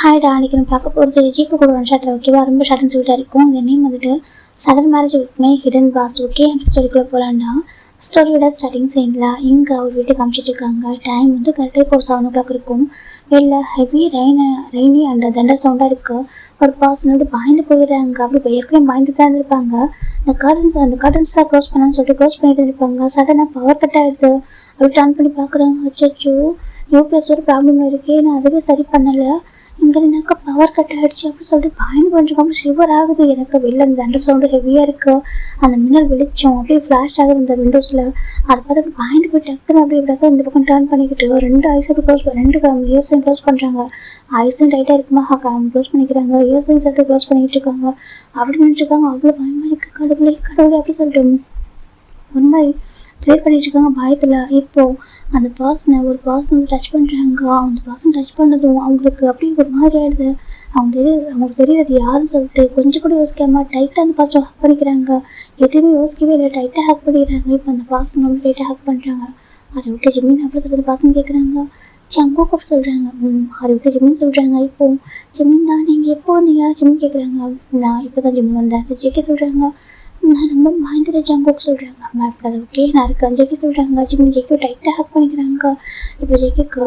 ஹாய்டா, அன்றைக்கி நம்ம பார்க்க போகிறது ஜிக்கு கூட ஒன் ஷாட். ஓகேவா? ரொம்ப ஷார்ட்னு சொல்லிட்டு இருக்கும். இந்த நேம் வந்துட்டு sudden marriage with my hidden boss. Okay, ஸ்டோரிக்குள்ளே போகலான்டா. ஸ்டோரியோட ஸ்டார்டிங் சைனில் இங்கே அவர் வீட்டுக்கு காமிச்சிட்டு இருக்காங்க. டைம் வந்து கரெக்டாக இப்போ 7 o'clock இருக்கும். வெளில ஹெவி ரெய்னி அண்ட் தண்டர் சவுண்டாக இருக்குது. ஒரு பர்சன் வந்து பயந்து போயிடுறாங்க. அப்படி இப்போ ஏற்கனவே பயந்து தான் இருந்திருப்பாங்க. அந்த கர்டன்ஸ்லாம் க்ளோஸ் பண்ணான்னு சொல்லிட்டு க்ளோஸ் பண்ணிட்டு இருப்பாங்க. சடனாக பவர் கட் ஆகிடுது. அப்படி டர்ன் பண்ணி பார்க்குறாங்க. அச்சோ, யூபிஎஸோட ப்ராப்ளம் இருக்குது, நான் அதுவே சரி பண்ணலை, இங்கே எனக்கு பவர் கட் ஆகிடுச்சு அப்படின்னு சொல்லிட்டு பயந்து கொஞ்சம் ஷிவர் ஆகுது. எனக்கு வெளில அந்த தண்டர் சவுண்டு ஹெவியாக இருக்குது. அந்த மின்னல் வெளிச்சம் அப்படியே ஃப்ளாஷ் ஆகுது இந்த விண்டோஸில். அதை பார்த்து பயந்து போய் டக்குன்னு அப்படியே இப்படி இந்த பக்கம் டர்ன் பண்ணிக்கிட்டு 2 ஐஸும் க்ளோஸ் 2 இயர்ஸையும் க்ளோஸ் பண்ணுறாங்க. ஐஸும் டைட்டாக இருக்குமா க்ளோஸ் பண்ணிக்கிறாங்க, இயர்ஸையும் சேர்த்து க்ளோஸ் பண்ணிக்கிட்டு இருக்காங்க. அப்படி நினச்சிருக்காங்க. அவ்வளோ பயமாக இருக்குது. கடவுளே அப்படி சொல்லிட்டு ஒரு மாதிரி ப்ரேயர் பண்ணிட்டு இருக்காங்க பயத்தில். இப்போது அந்த ஒரு பர்சன் வந்து டச் பண்ணுறாங்க. அந்த பர்சன் டச் பண்ணதும் அவங்களுக்கு அப்படியே ஒரு மாதிரி ஆகிடுது. அவங்களுக்கு தெரியாது யாருன்னு சொல்லிட்டு கொஞ்சம் கூட யோசிக்காம டைட்டாக அந்த பர்சனை ஹக் பண்ணிக்கிறாங்க. எதுவுமே யோசிக்கவே இல்லை, டைட்டாக ஹக் பண்ணிக்கிறாங்க. இப்போ அந்த பர்சன் வந்து டைட்டாக ஹக் பண்ணுறாங்க. அது ஓகே ஜிமின் அப்படி சொல்லிட்டு பர்சன் கேட்குறாங்க. சங்கோக்கு அப்படி சொல்கிறாங்க. அது ஓகே ஜிமின் சொல்கிறாங்க. இப்போ ஜிமின் தான், நீங்கள் எப்போ வந்தீங்க ஜிமின் கேட்குறாங்க. நான் இப்போ தான் ஜிமின் வந்தேன். ஜெகே சொல்கிறாங்க. நான் ரொம்ப பயந்துட்டு ஜங்கோக்கு சொல்கிறாங்க. பயப்படாது, ஓகே நான் இருக்கேன் ஜெகே சொல்கிறாங்க. ஜிமின் ஜெகே டைட்டாக ஹக் பண்ணிக்கிறாங்க. இப்போ ஜெகேக்கு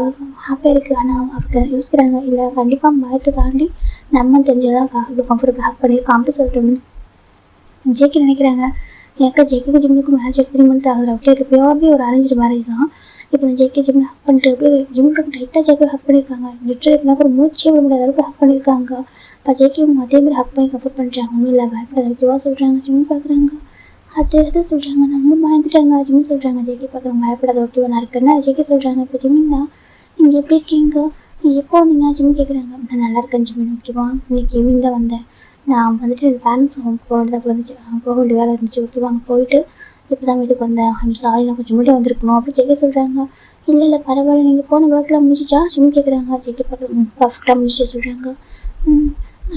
ஹாப்பியாக இருக்குது. ஆனால் அவருக்கு யோசிக்கிறாங்க, இல்லை கண்டிப்பாக பயத்தை தாண்டி நம்ம தெரிஞ்சதான் இவ்வளோ கம்ஃபர்டபுள் ஹக் பண்ணியிருக்கோம் அப்படி சொல்லிட்டு ஜெகே நினைக்கிறாங்க. எனக்கு ஜெகேக்கு ஜிம்முக்கு மேரேஜ் 3 months ஆகுது. ஓகே, இது பியோர்லி ஒரு அரேஞ்ச் மேரேஜ் தான். இப்போ நான் ஜெகே ஜிம்மை ஹக் பண்ணிட்டு அப்படியே ஜிம்முக்கு டைட்டாக ஜெகே ஹக் பண்ணியிருக்காங்க. லிட்டரேட்னாக்க ஒரு மூச்சே விட முடியாத அளவுக்கு ஹக் பண்ணியிருக்காங்க. இப்போ ஜெகே இவங்க அதே மாதிரி ஹக் பண்ணி கம்ஃபர்ட் பண்ணுறாங்க. ஒன்றும் இல்லை பயப்படாத ஓகேவா சொல்கிறாங்க. ஜிம் பார்க்குறாங்க. அது சொல்கிறாங்க. நான் ரொம்ப பயந்துட்டாங்க. ஜிம் சொல்கிறாங்க. ஜெகே பார்க்குறாங்க. பயப்படாத ஓகேவா நான் இருக்கேன்னா ஜெகே சொல்கிறாங்க. இப்போ ஜிமின் தான், நீங்கள் எப்படி இருக்கீங்க, நீங்கள் எப்போ வந்தீங்க ஜிம் கேட்குறாங்க. நான் நல்லா இருக்கேன் ஜிமின், ஓகேவா இன்னைக்கு ஈவினிங் தான் வந்தேன். நான் வந்துட்டு என் பேரண்ட்ஸ் ஹோம் போக வேண்டிய வேலை இருந்துச்சு. ஓகேவா அங்கே போயிட்டு இப்போ தான் வீட்டுக்கு வந்தேன். ஐம் சாரி, நான் கொஞ்சம் முன்னாடி வந்திருக்கணும் அப்படி ஜெகே சொல்கிறாங்க. இல்லை பரவாயில்ல, நீங்கள் போன ஒர்க்லாம் முடிஞ்சிச்சா ஜிம் கேட்குறாங்க. ஜெகே பார்க்குறேன். பர்ஃபெக்டாக முடிச்சு சொல்கிறாங்க.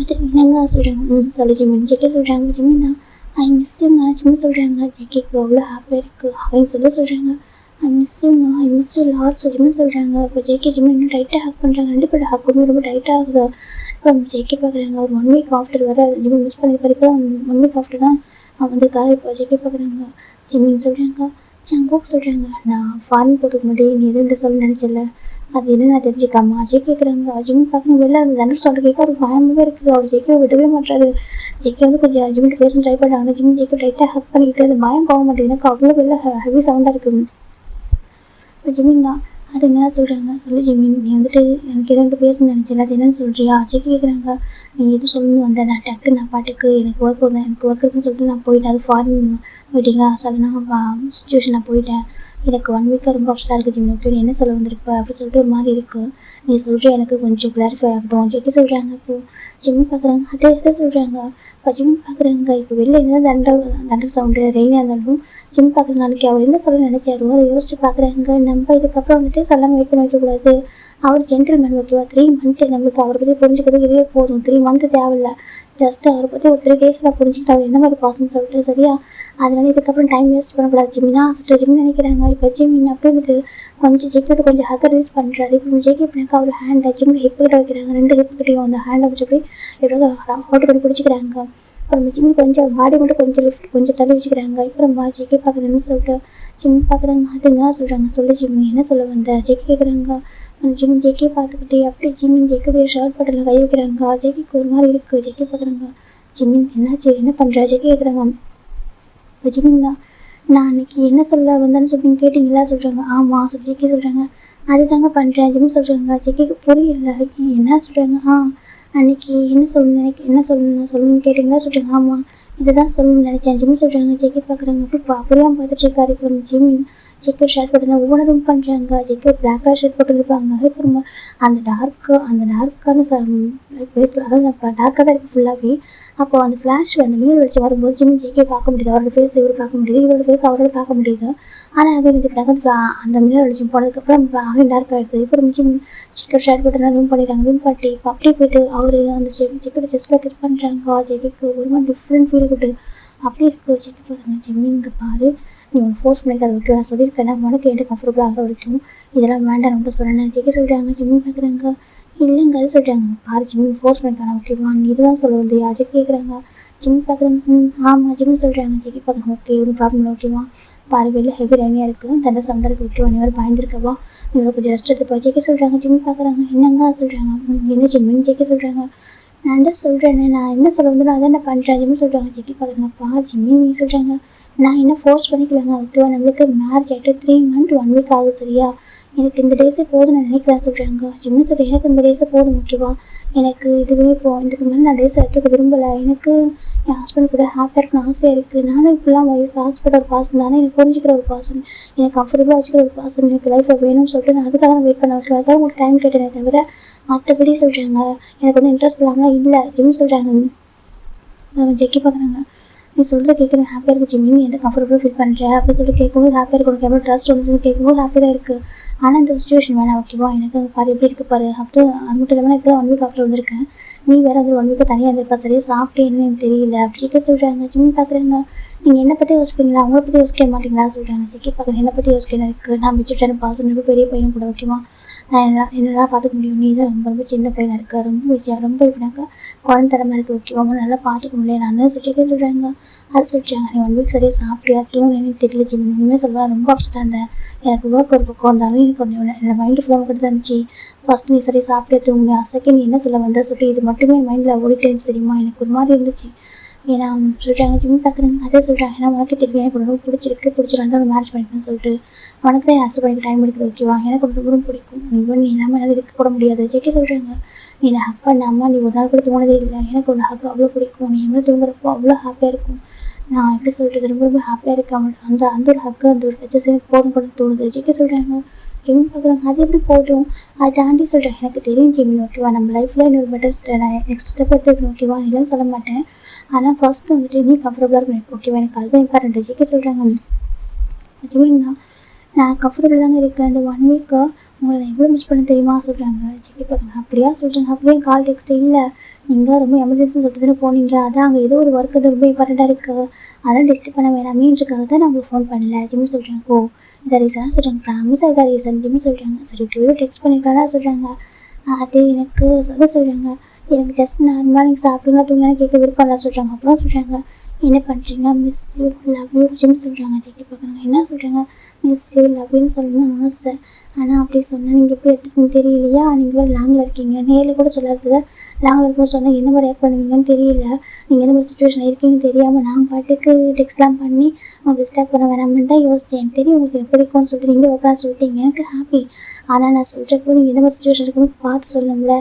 அது என்னங்க சொல்கிறாங்க. சொல்லி ஜிமின் ஜெகே சொல்கிறாங்க. ஜிமின் தான், ஐ மிஸ் யூங்க ஜிம் சொல்கிறாங்க. ஜெகேக்கு அவ்வளோ ஹாப்பியாக இருக்குது அப்படின்னு சொல்கிறாங்க. ஐ மிஸ் யூங்க, ஐ மிஸ் யூ லாட்ஸ் ஜிம்னு சொல்கிறாங்க. இப்போ ஜெகே ஜிமின் இன்னும் டைட்டாக ஹக் பண்ணுறாங்க. 2 பேரோட ஹக்குமே ரொம்ப டைட்டாக ஆகுது. இப்போ ஜெகே பார்க்குறாங்க. ஒரு 1 week ஆஃப்டர் வர ஜிமின் மிஸ் பண்ணியிருப்பாரு. இப்போ 1 week ஆஃப்டர் தான் வந்திருக்காரு. இப்போ ஜெகே பார்க்குறாங்க. ஜிமின் சொல்கிறாங்க. சங்கோக்கு சொல்கிறாங்க. நான் ஃபாரின் போகிறதுக்கு முன்னாடி நீ எதுவும் சொல்ல நினச்சில்ல, அது என்ன நான் தெரிஞ்சுக்கலாமா ஜெகே கேட்குறாங்க. ஜிமின் பார்க்கணும். வெளில அந்த தண்டர் சொல்கிற கேட்க ஒரு பயமாகவே இருக்குது. அவர் ஜெகே விடவே மாட்டாரு. ஜெகே வந்து கொஞ்சம் ஜிமின் பேச ட்ரை பண்ணுறாங்க. ஜிமின் ஜெகே டைட்டாக ஹக் பண்ணிக்கிட்டு அந்த பயம் போக மாட்டேங்குது. எனக்கு அவ்வளோ வெளில ஹெவி சவுண்டாக இருக்குது. இப்போ ஜிமின் தான், அது என்ன சொல்கிறாங்க. சொல்லு ஜிமின், நீ வந்துட்டு எனக்கு எதுவும் பேசணும்னு நினச்சில்ல, அது என்னன்னு சொல்கிறியா ஜெகே கேட்குறாங்க. நீங்கள் எதுவும் சொல்லணும் வந்தேன். நான் டக்கு நான் பாட்டுக்கு எனக்கு ஒர்க் இருக்குன்னு சொல்லிட்டு நான் போயிட்டேன். அது ஃபாரின் வெயிட்டிங்காக சடனாக சுச்சுவேஷன் நான் போயிட்டேன். எனக்கு 1 week ரொம்ப அப்செட்டாக இருக்குது ஜிமின். ஓகே, நீ என்ன சொல்ல வந்திருப்ப அப்படி சொல்லிட்டு ஒரு மாதிரி இருக்குது. நீ சொல்கிற எனக்கு கொஞ்சம் கிளாரிஃபை ஆகட்டும் ஜெகே சொல்கிறாங்க. இப்போது ஜிமின் பார்க்குறாங்க. அதே சொல்கிறாங்க. இப்போ ஜிமின் பார்க்குறாங்க. இப்போ வெளில என்ன தண்டர் சவுண்டு ரெயினாக இருந்தாலும் ஜிமின் பார்க்குறாங்க. அன்றைக்கி அவர் என்ன சொல்ல நினச்சாரோ அதை யோசிச்சு பார்க்குறாங்க. நம்ம இதுக்கப்புறம் வந்துட்டு சொல்லாமல் வெயிட் பண்ண வைக்கக்கூடாது. அவர் ஜென்டில்மேன், ஓகேவா 3 months நம்மளுக்கு அவரை பற்றி புரிஞ்சுக்கிறது இதுவே போதும். 3 months தேவையில்லை. ஜஸ்ட் அவரை பற்றி ஒரு 3 days புரிஞ்சுக்கிட்டு அவர் என்ன மாதிரி பாசன்னு சொல்லிட்டு சரியா. அதனால இதுக்கப்புறம் டைம் வேஸ்ட் பண்ணக்கூடாது ஜிமினா சொல்லிட்டு ஜிமின் நினைக்கிறாங்க. இப்போ ஜிமின் அப்படி வந்துட்டு கொஞ்சம் ஜெகேட்டு கொஞ்சம் ஹக்கை ரிலீஸ் பண்ணுறாரு. இப்போ ஜெகே இப்படினாக்கா அவர் ஹேண்டை ஜிமின் ஹிப்பு கிட்ட வைக்கிறாங்க. 2 ஹிப்பு கிட்டையும் அந்த ஹேண்டை வச்சு அப்படி எப்படியோ ஹோட்டு பண்ணி பிடிச்சிக்கிறாங்க. அப்புறம் ஜிமின் கொஞ்சம் பாடி மட்டும் கொஞ்சம் தள்ளி வச்சுக்கிறாங்க. அப்புறம் ஜெகே பார்க்குறேன்னு சொல்லிட்டு ஜிமின் பார்க்குறாங்க. அதுங்க சொல்கிறாங்க. சொல்லு ஜிமின், என்ன சொல்ல வந்த ஜெகே கேட்குறாங்க. ஜிமின் ஜெகே பார்த்துக்கிட்டே அப்படியே ஜிமின் ஜெகேடைய ஷர்ட் பட்டனில் கை வைக்கிறாங்க. ஜெகேக்கு ஒரு மாதிரி இருக்குது. ஜெகே பார்க்குறாங்க. ஜிமின் என்னாச்சு, என்ன பண்ணுற ஜெகே கேட்குறாங்க. இப்போ ஜிமின் தான், நான் அன்றைக்கி என்ன சொல்ல வந்தேன்னு சொல்லி கேட்டிங்களா சொல்கிறாங்க. ஆமாம் சொல்லி ஜெகே சொல்கிறாங்க. அதுதாங்க பண்ணுறேன் ஜிமின் சொல்கிறாங்க. ஜெகேக்கு புரியல என்ன சொல்கிறாங்க. அன்றைக்கி என்ன சொல்லணும்னு கேட்டிங்களா சொல்கிறாங்க. ஆமாம் இதுதான் சொல்லணும்னு நினச்சேன் ஜிமின் சொல்கிறாங்க. ஜெகே பார்க்குறாங்க. அப்படி புரியாமல் பார்த்துட்டு இருக்காரு. இப்போ ஜிமின் ஜெகே ஷர்ட் போட்டு ஒவ்வொரு ரூம் பண்ணுறாங்க. ஜெகே பிளாக் கலர் ஷர்ட் போட்டுருப்பாங்க. அப்புறமா அந்த டார்க்கான பிளேஸில், அதாவது டார்க்காக தான் இருக்குது ஃபுல்லாகவே. அப்போ அந்த ஃப்ளாஷ் அந்த மிரர் வச்சு வரும்போது ஜிமின் ஜெகே பார்க்க முடியுது. அவரோட ஃபேஸ் இவர் பார்க்க முடியுது, இவரோட ஃபேஸ் அவரோட பார்க்க முடியுது. ஆனால் அது இந்த பக்கத்தில் அந்த மிரர் வச்சு போனதுக்கப்புறம் ஆகவே டார்க் ஆகிடுது. இப்போ ஜிமின் ஜெகே ஷர்ட் போட்டு ரூம் பண்ணிடுறாங்க. ரூம் பாட்டி இப்போ அப்படியே போயிட்டு அவர் அந்த ஜெகேட செஸ்ட்டில் கிஸ் பண்ணுறாங்க. ஜெகேக்கு ஒரு மாதிரி டிஃப்ரெண்ட் ஃபீல் கொடுத்து அப்படி இருக்குது. ஜெகே பார்க்குறாங்க. ஜிமின் இங்கே பாரு, நீ ஒன்று ஃபோர்ஸ் பண்ணிக்காத வரைக்கும் நான் சொல்லியிருக்கேன். உனக்கு என்கிட்ட கம்ஃபர்டபுள் ஆகிற வரைக்கும் இதெல்லாம் வேண்டாம் ரொம்ப சொல்கிறேன் ஜெகே சொல்கிறாங்க. ஜிமின் பார்க்குறாங்க. இல்லைங்க சொல்கிறாங்க. பாரு ஜிம் ஃபோர்ஸ் பண்ணிட்டாங்க ஓகேவா, நீ இதுதான் சொல்ல வந்து யாச்சும் கேட்குறாங்க. ஜிம் பார்க்குறேன். ஆமாம் ஜிம் சொல்கிறாங்க. ஜெக்கி பார்க்குறேன். ஓகே ஒன்றும் ப்ராப்ளம் இல்லை ஓகேவா. பாரு வெளில ஹெவி ரெயினியாக இருக்குது, தண்டை சண்டை இருக்குது ஓகேவா, நீ வேறு பயந்துருக்கவா, நீ கொஞ்சம் ரெஸ்ட் எடுத்துப்பா. ஜெக்கி சொல்கிறாங்க. ஜிம் பார்க்குறாங்க. என்னங்க சொல்கிறாங்க. என்ன ஜிம்முன்னு ஜெக்கி சொல்கிறாங்க. நான் தான் சொல்கிறேனே, நான் என்ன சொல்ல வந்து நான் அதான் பண்ணுறேன் ஜிம்னு சொல்கிறாங்க. ஜெக்கி பார்க்குறாங்க. பா ஜிம்மி நீ சொல்கிறாங்க. நான் என்ன ஃபோர்ஸ் பண்ணிக்கலங்க ஓகேவா, நம்மளுக்கு மேரேஜ் ஆகிட்டு 3 மந்த் 1 வீக் ஆகுது சரியா, எனக்கு இந்த டேஸே போதும் நான் நினைக்கிறேன் சொல்கிறாங்க. ஜிம்னு சொல்கிறேன். எனக்கு இந்த டேஸே போதும் ஓகேவா, எனக்கு இதுவே இதுக்கு மேலே நான் டேஸ் எடுத்துக்க விரும்பலை. எனக்கு என் ஹஸ்பண்ட் கூட ஹாப்பியாக இருக்கணும் ஆசையாக இருக்குது. நானும் இப்படிலாம் வயிறுக்கு ஆசைப்பட்ட ஒரு பாசம் தானே, எனக்கு புரிஞ்சுக்கிற ஒரு பாசம், எனக்கு கம்ஃபர்டபுளாக வச்சுக்கிற ஒரு பாசம் எனக்கு லைஃப்பில் வேணும்னு சொல்லிட்டு நான் அதுக்காக தான் வெயிட் பண்ண வைக்கிறேன். அதான் உங்களுக்கு டைம் கேட்டேனே தவிர மற்றபடி சொல்கிறாங்க. எனக்கு வந்து இன்ட்ரெஸ்ட் இல்லாமல் இல்லை ஜிம் சொல்கிறாங்க. ஜெக்கி பார்க்குறாங்க. நீ சொல்கிற கேட்குறது ஹாப்பியாக இருக்குது ஜிம்மி, நீ எந்த கம்ஃபர்டபுளாக ஃபீல் பண்ணுற அப்படின்னு சொல்லிட்டு கேட்கும்போது ஹாப்பியாக இருக்கும், உனக்கு எவ்வளோ ட்ரஸ்ட் வந்துச்சுன்னு கேட்கும்போது ஹாப்பியாக தான் இருக்குது. ஆனால் இந்த சுச்சுவேஷன் வேணாம் ஓகேவா, எனக்கு பாரு எப்படி இருக்குது பாரு அப்படி. அது மட்டும் இல்லாமல் இப்போ 1 வீக் ஆஃப்டர் வந்திருக்கேன், நீ வேறு வந்து 1 வீக்காக தனியாக இருந்திருப்பா சரியா, சாப்பிட்டு என்னன்னு எனக்கு தெரியல அப்படி ஜெக்கி சொல்கிறாங்க. ஜிம்மி பார்க்குறாங்க. நீங்கள் என்னை பற்றி யோசிப்பீங்களா, அவங்கள பற்றி யோசிக்க மாட்டீங்களா சொல்கிறாங்க. ஜெக்கி பார்க்குறேன். என்னை பற்றி யோசிக்க இருக்குது, நான் வச்சுட்டேன் பாசம் ரொம்ப பெரிய பையன் கூட ஓகேவா, நான் என்னெல்லாம் பார்த்துக்க முடியும், நீ தான் ரொம்ப ரொம்ப சின்ன பையனாக இருக்க, ரொம்ப விஷயம் ரொம்ப இப்படினாக்கா குழந்தரமாக இருக்குது ஓகேவா, நல்லா பார்த்துக்க முடியல நான் சொல்லிட்டே சொல்கிறாங்க. அது சொல்லிட்டாங்க. நீ 1 வீக் சரியாக சாப்பிட்டியா தூங்குன்னு தெரியல ஜிம்மி, உண்மையாக சொல்லுவா ரொம்ப அப்செட்டாக இருந்தேன், எனக்கு ஒர்க் ஒரு பக்கம் இருந்தாலும் எனக்கு கொஞ்சம் என் மைண்டு ஃபுல்லாக மட்டும் தான் இருந்துச்சு. ஃபஸ்ட் நீ சரியாக சாப்பிட்டே தூங்குனியா, செகண்ட் நீ என்ன சொல்ல வந்த சொல்லிட்டு இது மட்டுமே என் மைண்டில் ஓடிட்டேன்னு தெரியுமா, எனக்கு ஒரு மாதிரி இருந்துச்சு. ஏன்னா சொல்கிறாங்க. ஜிம் பார்க்குறாங்க. அதே சொல்கிறாங்க. ஏன்னா உனக்கு தெரியும் எனக்கு ரொம்ப பிடிச்சிருந்தா ஒரு மேரேஜ் பண்ணிப்பேன்னு சொல்லிட்டு உனக்கு தான் அக்செப்ட் பண்ணிக்க டைம் எடுக்குது ஓகேவா, எனக்கு ரொம்ப பிடிக்கும், நீ இல்லாமல் என்னால் இருக்க கூட முடியாது. ஜெக்கி சொல்கிறாங்க. நீ என்னை ஹக் பண்ணாமல் நீ ஒரு நாள் கூட தூங்கினதே இல்லை, எனக்கு ஒரு ஹக் அவ்வளோ பிடிக்கும், நீ எவ்வளோ தூங்குறப்போ அவ்வளோ ஹாப்பியாக இருக்கும், நான் எப்படி சொல்கிறது ரொம்ப ரொம்ப ஹாப்பியாக இருக்கேன், அந்த அந்த ஒரு ஹக்கு அந்த ஒரு டச்சஸ் எனக்கு போதும் கூட தோணுது. ஜெக்கி சொல்கிறாங்க. ஜிம் பார்க்குறாங்க. அது எப்படி போதும், அதை தாண்டி சொல்கிறேன். எனக்கு தெரியும் ஜிம்மி ஓகேவா, நம்ம லைஃப்பில் இன்னொரு பெட்டர் நான் நெக்ஸ்ட் ஸ்டெப் எடுத்துக்கணும் ஓகேவா, இதெல்லாம் சொல்ல மாட்டேன், ஆனால் ஃபர்ஸ்ட் வந்துட்டு நீ கம்ஃபர்டபுளாக இருக்கணும் ஓகேவா, எனக்கு அதுதான் இம்பார்ட்டன்ட். ஜெக்கி சொல்கிறாங்க. ஜிம்மிங்களா நான் கம்ஃபர்டபுள் தாங்க இருக்கேன், இந்த 1 வீக்காக உங்களை நான் எவ்வளோ மிஸ் பண்ண தெரியுமா சொல்கிறாங்க. ஜெக்கி பார்க்குறேன். அப்படியா சொல்கிறாங்க. அப்படியே கால் டெக்ஸ்ட் இல்லை, நீங்கள் ரொம்ப எமர்ஜென்சின்னு சொல்லிட்டு போனீங்க, அதான் அங்கே ஏதோ ஒரு ஒர்க் அது ரொம்ப இம்பார்ட்டண்ட்டாக இருக்குது, அதெல்லாம் டிஸ்டர்ப் பண்ண வேணாமேன்றக்காக தான் நான் உங்களுக்கு ஃபோன் பண்ணல. ஜிம்மி சொல்கிறாங்க. ஓ இதை ரீசனாக சொல்கிறாங்க. ப்ராமிஸாக இதாக ரீசன் ஜிம்மி சொல்கிறாங்க. சரி எவ்வளோ டெக்ஸ்ட் பண்ணிக்கலாம் சொல்கிறாங்க. அது எனக்கு அதான் சொல்கிறாங்க. எனக்கு ஜஸ்ட் நார்மலாக நீங்கள் சாப்பிடுங்களா தூங்கலான்னு கேட்க விருப்பம் இல்லை சொல்கிறாங்க. அப்புறம் சொல்கிறாங்க. என்ன பண்ணுறீங்க, miss you love you Jim சொல்கிறாங்க. ஜெக்கி பார்க்குறாங்க. என்ன சொல்கிறாங்க. மிஸ் யூ லவ் யூன்னு சொல்லணும்னு ஆசை, ஆனால் அப்படி சொன்னால் நீங்கள் எப்படி எடுத்துக்கணும்னு தெரியலையா, நீங்கள் வேறு லாங்கில் இருக்கீங்க, நேரில் கூட சொல்லாததை லாங்கில் இருக்குன்னு சொன்னால் என்ன மாதிரி ஆக்ட் பண்ணுவீங்கன்னு தெரியல, நீங்கள் எந்த மாதிரி சுச்சுவேஷன் இருக்கீங்கன்னு தெரியாமல் நான் பாட்டுக்கு டெக்ஸ்ட்லாம் பண்ணி உங்களுக்கு டிஸ்டர்ப் பண்ண வேணாம்னு தான் யோசித்தேன். எனக்கு தெரியும் உங்களுக்கு எனக்கு பிடிக்கும்னு சொல்லிட்டு நீங்கள் ஓப்பனாக சொல்லிட்டீங்க, எனக்கு ஹாப்பி, ஆனால் நான் சொல்கிறப்போ நீங்கள் எந்த மாதிரி சுச்சுவேஷன் இருக்குன்னு பார்த்து சொல்லணும்ல,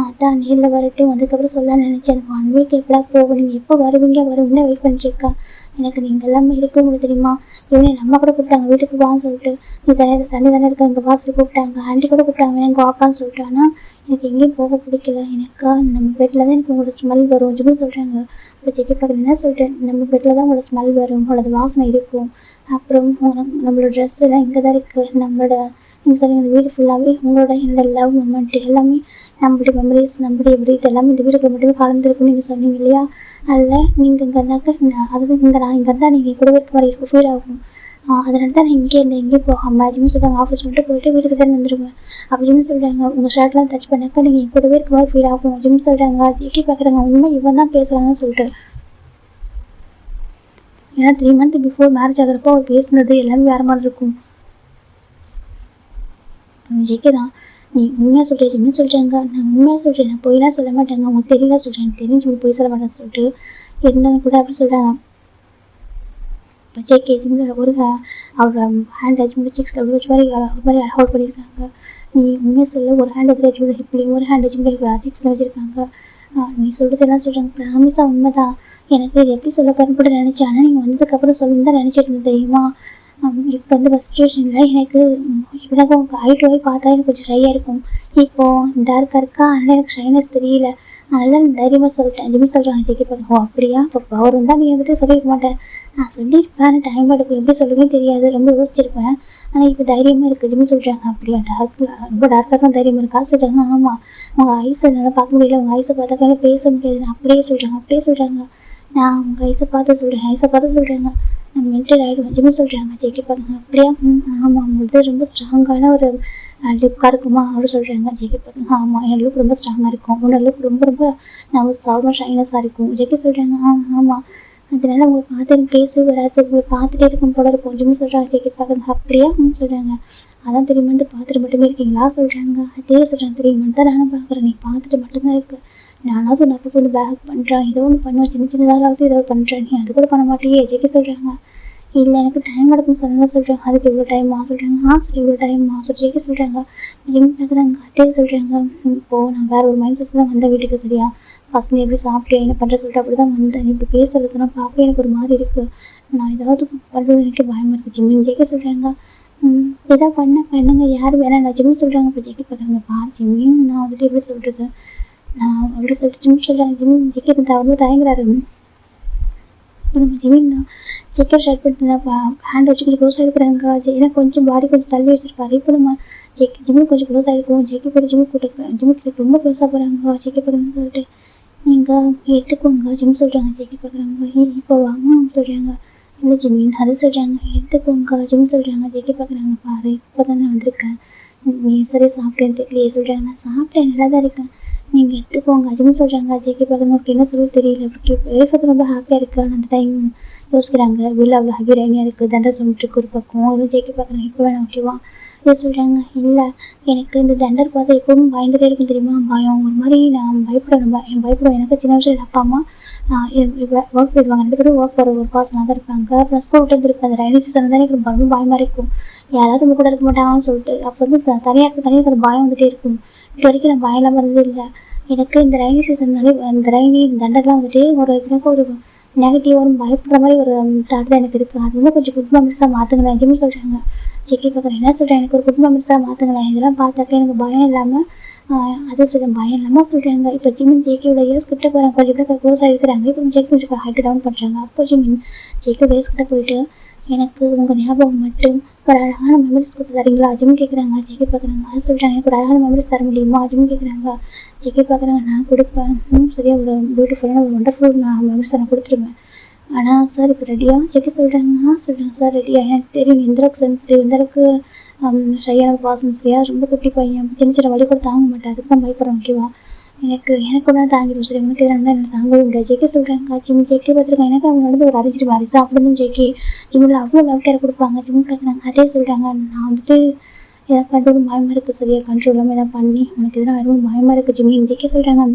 அதான் நேரில் வரட்டும் அதுக்கப்புறம் சொல்லலாம்னு நினச்சேன். எனக்கு 1 வீக் எப்படா போகும், நீங்கள் எப்போ வருவீங்கன்னு வெயிட் பண்ணிட்டுருக்கா, எனக்கு நீங்கள் எல்லாமே இருக்கும் உங்களுக்கு தெரியுமா, இவனே நம்ம கூட கூப்பிட்டாங்க வீட்டுக்கு வான்னு சொல்லிட்டு, நீ தண்ணி தானே இருக்க எங்கள் வாசல் கூப்பிட்டாங்க, ஆண்டி கூட கூப்பிட்டாங்க எனக்கு வாக்கான்னு சொல்லிட்டு, ஆனால் எனக்கு எங்கேயும் போக பிடிக்கல, எனக்கு நம்ம பெட்டில் தான் எனக்கு உங்களோட ஸ்மெல் வரும் ஜிம்மி சொல்கிறாங்க. இப்போ செக் பார்க்குறேன். என்ன சொல்கிறேன், நம்ம பெட்டில் தான் உங்களோட ஸ்மெல் வரும், உங்களோட வாசனை இருக்கும், அப்புறம் நம்மளோட ட்ரெஸ் எல்லாம் இங்கே தான் இருக்குது, நம்மளோட நீங்கள் சொல்லுங்கள் இந்த வீடு ஃபுல்லாகவே உங்களோட என்னோட லவ் மூமெண்ட் எல்லாமே நம்மளுடைய மெமரிஸ் நம்மளுடைய பிரீத் எல்லாமே இந்த வீட்டுக்குள்ள மட்டுமே கலந்துருக்குன்னு நீங்கள் சொன்னீங்க இல்லையா, அதில் நீங்கள் இங்கே இருந்தாக்க அதாவது இங்கே நான் இங்கே இருந்தால் நீங்கள் கூட இருக்க மாதிரி இருக்கும் ஃபீல் ஆகும், அதனால தான் நான் இங்கே இருந்தேன் எங்கேயும் போகாமல் ஜிம்மி சொல்கிறாங்க. ஆஃபீஸ் மட்டும் போயிட்டு வீட்டுக்கு தான் வந்துடுவேன் அப்படின்னு சொல்கிறாங்க. உங்கள் ஷர்ட்லாம் டச் பண்ணாக்கா நீங்கள் என் கூடவே இருக்க மாதிரி ஃபீல் ஆகும் ஜிம்மி சொல்கிறாங்க. ஜெக்கி பார்க்குறாங்க. உண்மை இவன் தான் பேசுகிறாங்கன்னு சொல்லிட்டு, ஏன்னா 3 மந்த் பிஃபோர் மேரேஜ் ஆகிறப்போ அவர் பேசுனது எல்லாமே வேறு மாதிரி இருக்கும். ஜெக்கி தான். நீ உண்மையாக சொல்கிறேன் ஜிம்மி சொல்கிறாங்க. நான் உண்மையாக சொல்கிறேன், நான் பொய்லாம் சொல்ல மாட்டேங்க, உங்களுக்கு தெரியல சொல்கிறேன், எனக்கு தெரிஞ்சு உங்களுக்கு பொய் சொல்ல மாட்டேன்னு சொல்லிட்டு இருந்தாலும் கூட அப்படி சொல்கிறாங்க. இப்போ ஜெக்கி ஜிம்மில் ஒரு அவரோட ஹேண்ட் ஜிம்மில் சிக்ஸில் அப்படி வச்சு மாதிரி ஒரு மாதிரி ஹோல்ட் பண்ணியிருக்காங்க. நீ உண்மையாக சொல்ல, ஒரு ஹேண்ட் வந்து ஜிம்மில் ஹிப்லையும் ஒரு ஹேண்ட் ஜிம்மில் சிக்ஸில் வச்சுருக்காங்க. நீ சொல்கிறது எல்லாம் சொல்கிறாங்க. ப்ராமிஸாக உண்மை தான், எனக்கு இது எப்படி சொல்ல போகிறேன்னு கூட நினச்சேன், ஆனால் நீங்கள் வந்ததுக்கப்புறம் சொல்லணும் தான் நினச்சிட்டு இருந்தேன் தெரியுமா. இப்போ வந்து ஃபஸ்ட் சுச்சுவேஷனில் எனக்கு இப்படினாக்கா உங்கள் ஐ டு ஐ பார்த்தா எனக்கு கொஞ்சம் ட்ரையாக இருக்கும், இப்போது டார்க்காக இருக்கா, அதனால் எனக்கு ஷைனஸ் தெரியல, அதனால நான் தைரியமாக சொல்லிட்டேன் ஜிம்மி சொல்கிறாங்க. ஜெக்கி பார்க்குறேன். ஓ அப்படியா, இப்போ பவர் இருந்தால் நீ வந்துட்டு சொல்லியிருக்க மாட்டேன், நான் சொல்லியிருப்பேன், ஆனால் டைம் எடுக்கும், எப்படி சொல்லுவேன்னு தெரியாது, ரொம்ப யோசிச்சிருப்பேன், ஆனால் இப்போ தைரியமாக இருக்குது ஜிம்மி சொல்கிறாங்க. அப்படியா டார்க்கில் ரொம்ப டார்க்காக தான் தைரியமாக இருக்கா சொல்கிறாங்க. ஆமாம் உங்கள் ஐஸ் என்னால் பார்க்க முடியல, உங்கள் ஐஸை பார்த்தாக்கால பேச முடியாது, நான் அப்படியே சொல்கிறாங்க. நான் உங்கள் ஐஸை பார்த்து சொல்கிறேங்க, நான் மென்டல் ஆகிடுவேன் ஜிம்மி சொல்கிறாங்க. ஜெக்கி பார்க்குங்க. அப்படியா ஆமாம் உங்கள்கிட்ட ரொம்ப ஸ்ட்ராங்கான ஒரு லிப்காக இருக்குமா அப்படின்னு சொல்கிறாங்க. ஜேகே பார்க்குறாங்க ஆமாம் என் லுக் ரொம்ப ஸ்ட்ராங்காக இருக்கும், உன்னோட லுக் ரொம்ப ரொம்ப நர்வஸாக ஷைனஸாக இருக்கும். ஜேகே சொல்கிறாங்க ஆமாம் அதனால உங்களை பார்த்து எனக்கு பேசவே வராது, உங்களை பார்த்துட்டே இருக்கும் போல இருக்கும். ஜிம்னு சொல்கிறாங்க. ஜேகே பார்க்குறாங்க அப்படியா சொல்கிறாங்க. அதான் தெரியுமான்னு பார்த்துட்டு மட்டுமே இருக்கீங்களா சொல்கிறாங்க. அதே சொல்கிறாங்க தெரியுமான்னு தான் நானும் பார்க்குறேன், நீ பார்த்துட்டு மட்டும்தான் இருக்கு. நானாவது ஒன்று அப்போ வந்து பேக் பண்ணுறேன், ஏதோ ஒன்று பண்ணுவேன், சின்ன சின்னதாலாவது ஏதாவது பண்ணுறேன், நீ அது கூட பண்ண மாட்டேயே. ஜேகே சொல்கிறாங்க இல்லை எனக்கு டைம் எடுக்கும் சொல்லுங்க சொல்கிறாங்க. அதுக்கு இவ்வளோ டைமா சொல்கிறாங்க. சரி இவ்வளோ டைமா சொல்லி ஜேகே சொல்கிறாங்க. ஜிம் பார்க்குறாங்க. அதே சொல்கிறாங்க இப்போது நான் வேற ஒரு மைண்ட் செட்டில் தான் வந்தேன் வீட்டுக்கு. சரியா ஃபஸ்ட் நீ எப்படி சாப்பிட்டியா என்ன பண்ணுற சொல்லிட்டு அப்படி தான் வந்தேன். நீ இப்படி பேசுறதுலாம் பார்க்க எனக்கு ஒரு மாதிரி இருக்குது, நான் ஏதாவது பண்ணுறது எனக்கு பயமாக இருக்குது ஜிம்மின்னு. ஜேகே சொல்கிறாங்க இதான் பண்ணுங்க யார் வேணாம் நான் ஜிம்னு சொல்கிறாங்க. இப்போ ஜேகே பார்க்குறாங்க பார் ஜிம்மின்னு நான் வந்துட்டு எப்படி சொல்கிறது நான் அப்படி சொல்லிட்டு ஜிம் சொல்கிறாங்க. ஜிம் ஜேகே அவர் தயங்குறாரு. இப்போ நம்ம ஜிம்மின் தான் ஜேகே ஷர்ட் பண்ணிட்டு ஹேண்ட் வச்சு கொஞ்சம் க்ளோஸாக எடுக்கிறாங்க. ஏன்னா கொஞ்சம் பாடி கொஞ்சம் தள்ளி வச்சிருப்பாரு. இப்போ நம்ம ஜிம்முக்கு கொஞ்சம் க்ளோஸாக இருக்கும். ஜேகே போய் ஜிம்முக்கு ரொம்ப க்ளோஸாக போகிறாங்க. ஜேகே பார்க்குறாங்க சொல்லிட்டு நீங்கள் எடுத்துக்கோங்க ஜிம் சொல்கிறாங்க. ஜேகே பார்க்குறாங்க இப்போ வாங்க சொல்கிறாங்க. இல்லை ஜிம்மின் அது சொல்கிறாங்க எடுத்துக்கோங்க ஜிம் சொல்கிறாங்க. ஜேகே பார்க்குறாங்க பாரு இப்போ தானே வந்திருக்கேன், நீ சரியாக சாப்பிட்டேன்னு தெரியலையே சொல்கிறாங்க. நான் சாப்பிட்டேன் நல்லா தான் இருக்கேன், நீங்கள் எடுத்துக்கோங்க ஜிம் சொல்கிறாங்க. ஜேகே பார்க்குறாங்க உங்களுக்கு என்ன சொல்ல தெரியல, அப்படி பேசுறது ரொம்ப ஹாப்பியாக இருக்குது. ஆனால் அந்த டைம் யோசிக்கிறாங்க உள்ள அவ்வளோ ஹாப்பி ரைனியாக இருக்குது, தண்டை சொல்லிட்டு இருக்கு ஒரு பக்கம். அதுவும் ஜேகே பார்க்குறாங்க இப்போ வேணாம் ஓகேவா இதை சொல்கிறாங்க. இல்லை எனக்கு இந்த தண்டர் பார்த்தா எப்பவும் பயந்துட்டே இருக்கும் தெரியுமா, பயம் ஒரு மாதிரி நான் பயப்படுவேன். எனக்கு சின்ன வயசுல அப்பா அம்மா ஒர்க் போயிடுவாங்க, 2 பேரும் ஒர்க் போகிற ஒரு பர்சனாக தான் இருப்பாங்க. அப்புறம் ஸ்கூல் விட்டு இருப்பேன். அந்த ரைனி சீசன் தான் எனக்கு ரொம்ப பயமாக இருக்கும், யாராவது நம்ம கூட இருக்க மாட்டாங்கன்னு சொல்லிட்டு. அப்போ வந்து தனியாக அந்த பயம் வந்துட்டே இருக்கும். இது வரைக்கும் நான் பயம் இல்லாமல் இருந்தது இல்லை. எனக்கு இந்த ரைனி சீசன்னாலே இந்த ரைனி தண்டர்லாம் வந்துட்டு எனக்கு ஒரு நெகட்டிவாக ஒரு பயப்படுற மாதிரி ஒரு தாட் தான் எனக்கு இருக்குது. அது வந்து கொஞ்சம் குட் மெமரிஸாக மாற்றுங்களேன் ஜிம் சொல்கிறாங்க. ஜேகே பார்க்குறேன் என்ன சொல்கிறேன் எனக்கு ஒரு குட் மெமரிஸாக மாற்றுங்களேன், இதெல்லாம் பார்த்தாக்க எனக்கு பயம் இல்லாமல் அதை சொல்கிறேன் பயம் இல்லாமல் சொல்கிறாங்க. இப்போ ஜிம்மின் ஜேகேயோட இயர்ஸ் கிட்ட போகிறாங்க, கொஞ்சம் கூட க்ளோஸாக இருக்கிறாங்க. இப்போ ஜேகே கொஞ்சம் ஹைட் டவுன் பண்ணுறாங்க. அப்போ ஜிம்மின் ஜேகே இயர்ஸ் கிட்ட போயிட்டு எனக்கு உங்கள் ஞாபகம் மட்டும் ஒரு அழகான மெமரிஸ் கொடுத்து தரீங்களா ஜிம் கேட்குறாங்க. ஜேகே பார்க்குறாங்க அது சொல்கிறாங்க எனக்கு ஒரு அழகான மெமரிஸ் தர முடியுமா ஜிம் கேட்குறாங்க. ஜேகே பார்க்குறாங்க நான் கொடுப்பேன் சரியாக ஒரு பியூட்டிஃபுல்லான ஒரு ஒண்டர்ஃபுல் நான் மெமரிஸ் நான் கொடுத்துருவேன். ஆனால் சார் இப்போ ரெடியாக ஜேகே சொல்கிறாங்க. சொல்கிறாங்க சார் ரெடியாக எனக்கு தெரியும் எந்தளவுக்கு சென்சிட்டிவ் எந்தளவுக்கு ஷையான பாசம் சரியா ரொம்ப குட்டி பையன் சின்ன சின்ன வழி கூட தாங்க மாட்டேன், அதுக்கு தான் பயப்படுறேன் ஓகேவா எனக்கு கூட தாங்கிடும் சரி உனக்கு எதாவது எனக்கு தாங்கவே முடியாது. ஜேகே சொல்கிறாங்க. ஜிம் ஜேகே பார்த்துருக்காங்க எனக்கு அவங்க நடந்து ஒரு அரேஞ்ச் மேரேஜ் தான், அப்படி வந்து ஜேகே ஜிம்மில் அவ்வளோ லவ் கேர் கொடுப்பாங்க. ஜிம் கேட்குறாங்க அதே சொல்கிறாங்க நான் வந்துட்டு எதாவது பண்ணுறது பயமாக இருக்குது சரியா கண்ட்ரோல் இல்லாமல் எதாவது பண்ணி உனக்கு எதனா ரொம்ப பயமாக இருக்குது ஜிம்மி. ஜேகே சொல்கிறாங்க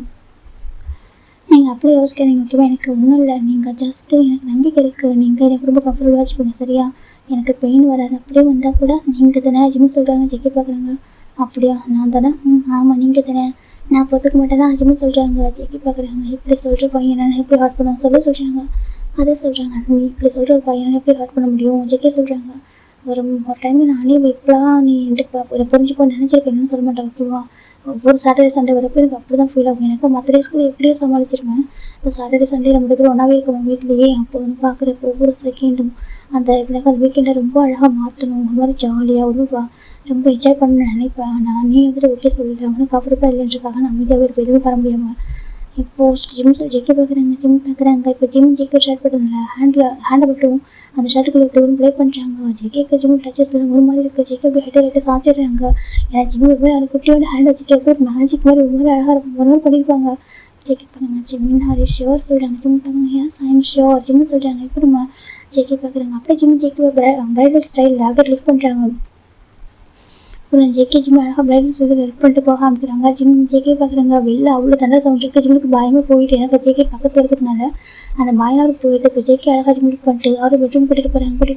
நீங்கள் அப்படியே யோசிக்காதீங்க ஓகேவா, எனக்கு ஒன்றும் இல்லை, நீங்கள் ஜஸ்ட்டு எனக்கு நம்பிக்கை இருக்குது, நீங்கள் எனக்கு ரொம்ப கம்ஃபர்டபுளாக வச்சுப்பீங்க சரியா, எனக்கு பெயின் வராது, அப்படியே வந்தால் கூட நீங்கள் தானே ஜிம் சொல்கிறாங்க. ஜேகே பார்க்குறாங்க அப்படியா நான் தானே ஆமாம் நீங்கள் தானே நான் பொறுத்துக்க மாட்டேன்னா ஜிம் சொல்கிறாங்க. ஜேகே பார்க்குறாங்க இப்படி சொல்கிற பையன் நான் எப்படி ஹார்ட் பண்ணுவேன் சொல்கிறாங்க. அதே சொல்கிறாங்க நீ இப்படி சொல்கிற ஒரு பையனை எப்படி ஹார்ட் பண்ண முடியும். ஜேகே சொல்கிறாங்க ஒரு டைமில் நானே இப்போலாம் நீ என்கிட்ட புரிஞ்சுக்கோ நினச்சிருக்கேன்னு சொல்ல மாட்டேன் ஓகேவா, ஒவ்வொரு சாட்டர்டே சண்டே வரப்போ எனக்கு அப்படி தான் ஃபீல் ஆகும். எனக்கு மற்ற டேஸ்க்குள்ள எப்படியோ சமாளிச்சிருவேன், இப்போ சாட்டர்டே சண்டே நம்ம பேர் ஒன்றாவே இருக்கோம் வீட்லேயே, அப்போ வந்து பார்க்குறப்போ ஒவ்வொரு செகண்டும் அந்த எனக்கு அந்த வீக்கெண்டை ரொம்ப அழகாக மாற்றணும், ஒரு மாதிரி ஜாலியாக ரொம்ப என்ஜாய் பண்ணணும்னு நினைப்பேன். நானே வந்துட்டு ஓகே சொல்லிட்டேன், அவனுக்கு கம்ஃபர்டபுளாக இல்லைன்றக்காக நான் அமைதியாகவே இருப்பேன், எதுவும் பண்ண முடியாமல். இப்போது ஜிம் ஜேகே பார்க்குறாங்க. ஜிம் பார்க்குறாங்க இப்போ ஜிம் ஜேகே ஷர்ட் போட்டதில்ல ஹேண்டை மட்டும் அந்த ஷர்ட்டுக்குள்ள விட்டு ப்ளே பண்ணுறாங்க. ஜேகேக்கு ஜிம் டச்சஸ்லாம் ஒரு மாதிரி இருக்குது. ஜேகே அப்படி ஹெட்டை சாச்சிடுறாங்க. ஏன்னா ஜிம் ஒரு மாதிரி குட்டியோட ஹேண்ட் வச்சுட்டு எப்படி மேஜிக் மாதிரி ஒரு மாதிரி அழகாக இருக்கும் ஒரு மாதிரி பண்ணியிருப்பாங்க. ஜேகே பார்க்குறாங்க ஜிம்மின் ஹாரி ஷியோர் சொல்கிறாங்க. ஜிம் பார்க்குறாங்க yes I am sure Jim சொல்கிறாங்க. இப்போ நம்ம ஜேகே பார்க்குறாங்க அப்படியே Jim JK bridal style laptop lift பண்ணுறாங்க. அப்புறம் ஜேகே ஜிம் அழகாக பிரைடல் சொல்லி ஹெல்ப் பண்ணிட்டு போக ஆரம்பிக்கிறாங்க. ஜிம் ஜேகே பார்க்குறாங்க வெளில அவ்வளோ தண்டை சவுண்ட் இருக்குது. ஜிம்முக்கு பயமே போயிட்டு எனக்கு ஜேகே பக்கத்தில் இருக்கிறதுனால அந்த பயனாவது போயிட்டு இப்போ ஜேகே அழகாக ஜிம் பண்ணிட்டு அவரு பெட்ரூம் கூட்டிகிட்டு போயிட்டு அப்படி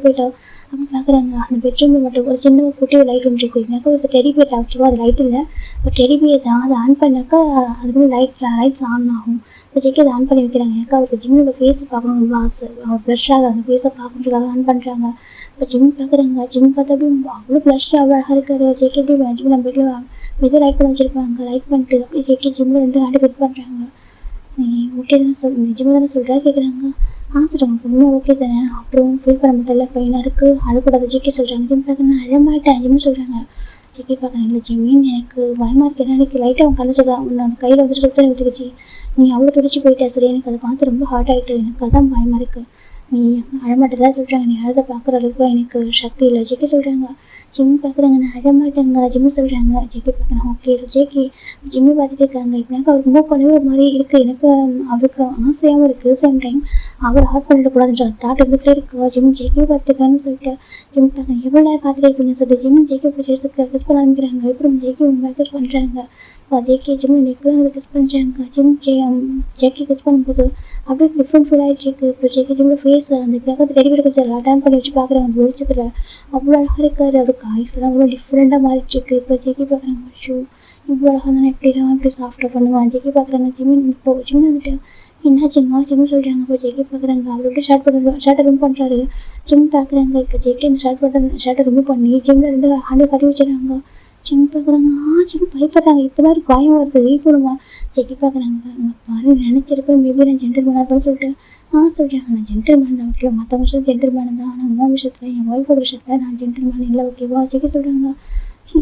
பார்க்குறாங்க. அந்த பெட்ரூமில் மட்டும் ஒரு சின்ன குட்டி ஒரு லைட் ஒன்று இருக்கும். எனக்கு ஒரு டெரிபியர் ஆக்டிவாக அது லைட் இல்லை, ஒரு டெரிபியர் தான், அதை ஆன் பண்ணாக்கா அது வந்து லைட்ஸ் ஆன் ஆகும். இப்போ ஜேகே அதை ஆன் பண்ணி வைக்கிறாங்க. எனக்கு அவருக்கு ஜிம்மோட ஃபேஸை பார்க்கணும் ரொம்ப ஆசை, அவர் ப்ளஷ்ஷாக அந்த ஃபேஸை பார்க்கணுன்றதுக்காக ஆன் பண்ணுறாங்க. இப்போ ஜிம் பார்க்குறாங்க. ஜிம் பார்த்தா அப்படி அவ்வளோ ப்ளஷ்ஷாக அவ்வளோ அழகாக இருக்காரு. ஜேகே அப்படி ஜிம் நம்ம வீட்டில் லைட் பண்ணி வச்சுருப்பாங்க. லைட் பண்ணிட்டு அப்படியே ஜேகே ஜிம்மில் 2 ஹேண்டு ஃபிட் பண்ணுறாங்க. நீ ஓகே தானே நிஜமாக தானே சொல்கிறா கேட்குறாங்க. சொல்கிறாங்க பொண்ணு ஓகே தானே, அப்புறம் ஃபீல் பண்ண மாட்டேன்ல பையனாக இருக்குது அழக்கூடாது. ஜேகே சொல்கிறாங்க. ஜிம் பார்க்குறேன் அழமாட்டேன் ஜிம்னு சொல்கிறாங்க. ஜேகே பார்க்குறேன் இல்லை ஜிம்மின் எனக்கு பயமாக இருக்குது, ஏன்னா எனக்கு லைட்டாக அவன் கண்ணு சொல்கிறான் உன்னோட கையில் வந்துட்டு சுத்தம் விட்டுருச்சு, நீ அவ்வளோ துடிச்சு போயிட்டா சரி, எனக்கு அதை பார்த்து ரொம்ப ஹார்ட் ஆகிட்டு, எனக்கு அதான் பயமாக இருக்குது, நீ அழமாட்டதான் சொல்கிறாங்க. நீ அழுத பார்க்குற அளவுக்கு எனக்கு சக்தி இல்லை. ஜேகே சொல்கிறாங்க. ஜிம் பார்க்குறாங்க, நான் அழமாட்டேங்க ஜிம்மு சொல்கிறாங்க. ஜேகே பார்க்குறாங்க, ஓகே. ஸோ ஜேகே ஜிம்மு பார்த்துட்டு இருக்காங்க. இப்படினாக்கா அவருக்கு மூவ் பண்ணவே ஒரு மாதிரி இருக்குது. எனக்கு அவருக்கு ஆசையாகவும் இருக்குது. சேம் டைம் அவர் ஹார்ட் பண்ணிடக்கூடாதுன்ற தாட் இருந்துகிட்டே இருக்கு. ஜிம் ஜேகே பார்த்துருக்கான்னு சொல்லிட்டு ஜிம் பார்க்குறாங்க, எவ்வளோ நேரம் பார்த்துட்டே இருப்பீங்கன்னு சொல்லிட்டு ஜிம் ஜேகே பிடிச்சதுக்கு கிஸ் பண்ண ஆரம்பிக்கிறாங்க. இப்படி ஜேகே கிஸ் பண்ணுறாங்க. ஜேகே ஜிம் நெக்கில் வந்து கிஸ் பண்ணுறாங்க. ஜிம் ஜேகே கிஸ் பண்ணும்போது அப்படியே டிஃப்ரெண்ட் ஃபீல் ஆகிடுச்சு. இப்போ ஜேகே ஜிம்மோட ஃபேஸ் அந்த கிரகத்தை ரெடி பண்ணி கொஞ்சம் அட்டான் பண்ணி வச்சு பார்க்குறாங்க. அந்த வெளிச்சத்தில் அவ்வளோ அழகாக இருக்காரு. அவருக்கு ஐஸ்லாம் அவ்வளோ டிஃப்ரெண்ட்டாக மாறிடுச்சு. இப்போ ஜேகே பார்க்குறாங்க, ஷூ இவ்வளோ அழகாக தானே எப்படிலாம் இப்படி சாஃப்டாக பண்ணுவான். ஜேகே பார்க்குறாங்க, ஜிம்மின் இப்போ ஜிம் வந்துட்டு என்னாச்சுங்க ஜிம் சொல்கிறாங்க. இப்போ ஜேகே பார்க்குறாங்க, அவரோட ஷர்ட்டை ரிமூவ் பண்ணுறாரு. ஜிம் பார்க்குறாங்க, இப்போ ஜேகே இந்த ஷர்ட்டை ரிமூவ் பண்ணி ஜிம்மில் 2 ஹேண்டில் கட்டி வச்சுறாங்க. ஜிம் பார்க்குறாங்க, ஜிம் பயப்படுறாங்க. இப்போ தான் காயம் வருது போடுமா. ஜேகே பார்க்குறாங்க, அங்கே பாரு நினச்சிருப்பேன் மேபி நான் ஜென்டில்மேனாக இருப்பேன்னு சொல்லிட்டு சொல்கிறாங்க, நான் ஜென்டில்மேன் தான் ஓகே. மற்ற விஷயம் ஜென்டில்மேன் தான், ஆனால் உன் விஷயத்தில் என் ஒய்ஃபோட விஷயத்தில் நான் ஜென்டில்மேன் இல்லை ஓகேவா. ஜேகே சொல்கிறாங்க,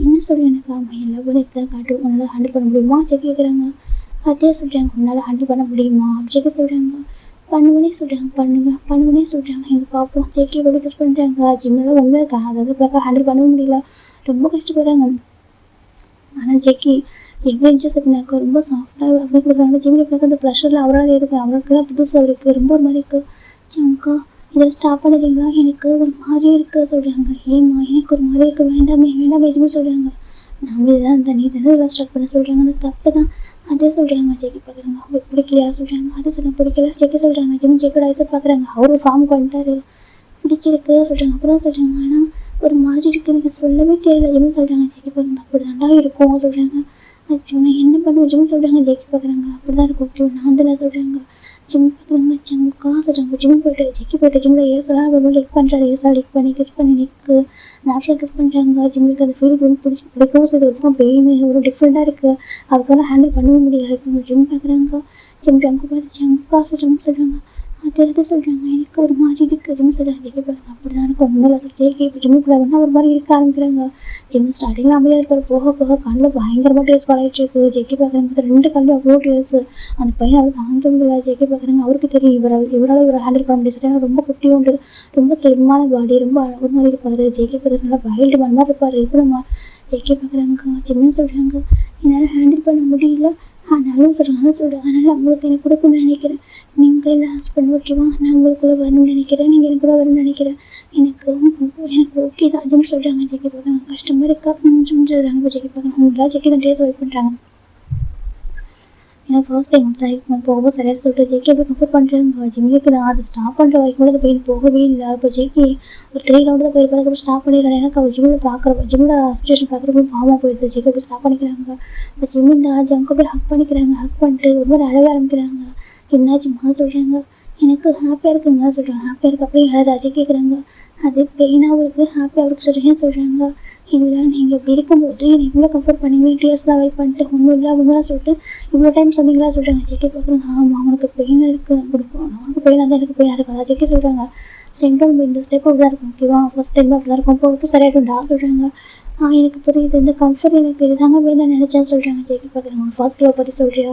என்ன சொல்கிறேன் எனக்கு அவன் எல்லா பண்ணி காட்டு உன்னால் ஹேண்டில் பண்ண முடியுமா. ஜேகே கேட்குறாங்க, அதே சொல்கிறாங்க, உன்னால் ஹேண்டில் பண்ண முடியுமா. ஜேகே சொல்கிறாங்க, பண்ணுவனே சொல்கிறாங்க, பண்ணுவனே சொல்கிறாங்க. எங்கள் பார்ப்போம். ஜேகே எப்படி கிஸ் பண்ணுறாங்க. ஜிம்மில் உண்மை இருக்கா, அதாவது பிறகு ஹேண்டில் பண்ண முடியல, ரொம்ப கஷ்டப்படுறாங்க. ஆனால் ஜேகே எப்படி இருந்துச்சு அப்படின்னாக்கா ரொம்ப சாஃப்டாக அப்படி கொடுக்குறாங்க. ஜிம்மில் பிறகு அந்த ப்ரெஷரில் அவரால் இருக்குது, அவருக்கு தான் புதுசு, அவருக்கு ரொம்ப ஒரு மாதிரி இருக்குது. அக்கா இதில் ஸ்டாப் பண்ணிடுறீங்களா, எனக்கு ஒரு மாதிரி இருக்குது சொல்கிறாங்க. ஏம்மா எனக்கு ஒரு மாதிரி இருக்குது, வேண்டாமே எதுவுமே சொல்கிறாங்க. நம்ம இதுதான் நீ தானே இதெல்லாம் ஸ்டார்ட் பண்ண சொல்கிறாங்க, அது தப்பு தான். அதே சொல்கிறாங்க. ஜேகே பார்க்குறாங்க, அவருக்கு பிடிக்கலையா சொல்கிறாங்க. அதே சொல்ல பிடிக்கல. ஜேகே சொல்கிறாங்க, ஜிம் ஜேக்கோட ஐசர் பார்க்குறாங்க, அவரு ஃபார்முக்கு வந்துட்டாரு, பிடிச்சிருக்கு சொல்கிறாங்க. அப்புறம் சொல்கிறாங்க, ஆனால் ஒரு மாதிரி இருக்குது, எனக்கு சொல்லவே தெரியல ஜிம் சொல்கிறாங்க. ஜேகே பார்க்குறாங்க, அப்படி நல்லா இருக்கும் சொல்கிறாங்க. அச்சோ நான் என்ன பண்ணுவேன் ஜிம் சொல்கிறாங்க. ஜேகே பார்க்குறாங்க, அப்படி தான் இருக்கும் ஓகே நான் தானே சொல்கிறாங்க. ஜிம் பார்க்குறாங்க, சங்கா சொல்கிறாங்க. ஜிம் போய்ட்டு ஜேகே போய்ட்டு ஜிம்மில் ஏசெல்லாம் ஒரு லிக் பண்ணுறாரு. ஏசெல்லாம் லிக் பண்ணி கிஸ் பண்ணி நெக்கு நேச்சுரல் கிஸ் பண்ணுறாங்க. ஜிம்முக்கு அந்த ஃபீல் ரொம்ப பிடிக்கும். ஸோ இது ரொம்ப பெயின் ஒரு டிஃப்ரெண்ட்டாக இருக்குது, அதுக்கெல்லாம் ஹேண்டில் பண்ணவும் முடியல. இப்போ ஜிம் பார்க்குறாங்க. ஜிம் ஜங்கு பார்த்து சங்கா சொல்கிறாங்க. அதே சொல்கிறாங்க, எனக்கு ஒரு மாதிரி இருக்குது ஜிம் சொல்கிறாங்க. ஜேகே பார்க்குறாங்க, அப்படி தான் இருக்கும் ஒன்றும் இல்லை. ஜேகே இப்போ ஜிம்முக்குள்ள வேணா ஒரு மாதிரி இருக்க ஆரம்பிக்கிறாங்க. ஜிம் ஸ்டார்டிங்கில் அமைதியாக இருப்பார், போக போக கண்ணில் பயங்கரமாக டேஸ் பழகிட்டு இருக்கு. ஜேகே பார்க்குறாங்க, 2 கண்ணில் அவ்வளோ டேஸ். அந்த பையன் அவருக்கு தாங்க முடியல. ஜேகே பார்க்குறாங்க, அவருக்கு தெரியும் இவரால் ஹேண்டில் பண்ண முடியாது. ஏன்னா ரொம்ப குட்டி உண்டு, ரொம்ப ஸ்லிம்மான பாடி, ரொம்ப ஒரு மாதிரி இருப்பார். ஜேகே பார்க்குறாங்க, நல்லா வைல்டு மண் மாதிரி இருப்பார். இப்போ நம்ம ஜேகே பார்க்குறாங்க, ஜிம்னு சொல்கிறாங்க, என்னால் ஹேண்டில் பண்ண முடியல ஆனாலும் சொல்கிறாங்க. அதனால் உங்களுக்கு எனக்கு கொடுக்கணும்னு நினைக்கிறேன். நீங்கள் இல்லை ஹஸ்பண்ட் ஓகேவா, நான் உங்களுக்குள்ளே வரணும்னு நினைக்கிறேன், நீங்கள் எனக்கு கூட வரணும்னு நினைக்கிறேன். எனக்கு ஓகே தான் அதுன்னு சொல்கிறாங்க. ஜேகே பார்க்குறாங்க, கஷ்டமாக இருக்கா சொல்கிறாங்க. இப்போ ஜேகே பார்க்குறாங்க, உங்களா ஜேகே தான் டேஸ் வெயிட் பண்ணுறாங்க. ஏன்னா ஃபர்ஸ்ட் டைம் தான் இருக்கும், போக சரியாக சொல்லிட்டு ஜேகே போய் கம்ஃபர்ட் பண்ணுறாங்க. ஜிம்முக்கு நான் அதை ஸ்டாப் பண்ணுற வரைக்கும் கூட அந்த பெயின் போகவே இல்லை. இப்போ ஜேகே ஒரு 3 ரவுண்டு தான் போயிருப்பாரு, அப்புறம் ஸ்டாப் பண்ணிடுறாங்க. எனக்கு அவர் ஜிம்மில் சுச்சுவேஷன் பார்க்குறப்போ பாவமாக போயிடுது. ஜேகே போய் ஸ்டாப் பண்ணிக்கிறாங்க. இப்போ ஜிம்மில் ஜங்க போய் ஹக் பண்ணிக்கிறாங்க. ஹக் பண்ணிட்டு ஒரு மாதிரி அழக ஆரம்பிக்கிறாங்க. என்னாச்சும்மா சொல்கிறாங்க, எனக்கு ஹாப்பியாக இருக்குங்க சொல்கிறாங்க. ஹாப்பியாக இருக்கு அப்படியே அழகாச்சு கேட்குறாங்க. அது பெயினாகவும் இருக்குது, ஹாப்பியாக இருக்கு சொல்கிறீங்கன்னு சொல்கிறாங்க. இல்லை நீங்கள் இப்படி இருக்கும்போது என்னை இவ்வளோ கம்ஃபர்ட் பண்ணீங்க, டீயர்ஸ்லாம் வெயிட் பண்ணிட்டு ஒன்றும் இல்லை அப்படின்லாம் சொல்லிட்டு இவ்வளோ டைம் சொன்னீங்களா சொல்கிறாங்க. ஜேகே பார்க்குறாங்க, ஆமாம் அவனுக்கு பெயின் இருக்குது கொடுப்போம், அவனுக்கு பெயினாக தான் எனக்கு பெயினாக இருக்குது. ஜேகே சொல்கிறாங்க, செகண்ட் இந்த ஸ்டெப் அப்படி தான் இருக்கும் ஓகேவா, ஃபர்ஸ்ட் டைம் அப்படி தான் இருக்கும், போக சரியாயிடும்டா சொல்கிறாங்க. எனக்கு புரியுது, இந்த கம்ஃபர்ட் எனக்கு இதுதாங்க வேணும்னு நினச்சேன்னு சொல்கிறாங்க. ஜேகே பார்க்குறாங்க, ஃபர்ஸ்ட் லவ் பற்றி சொல்கிறியா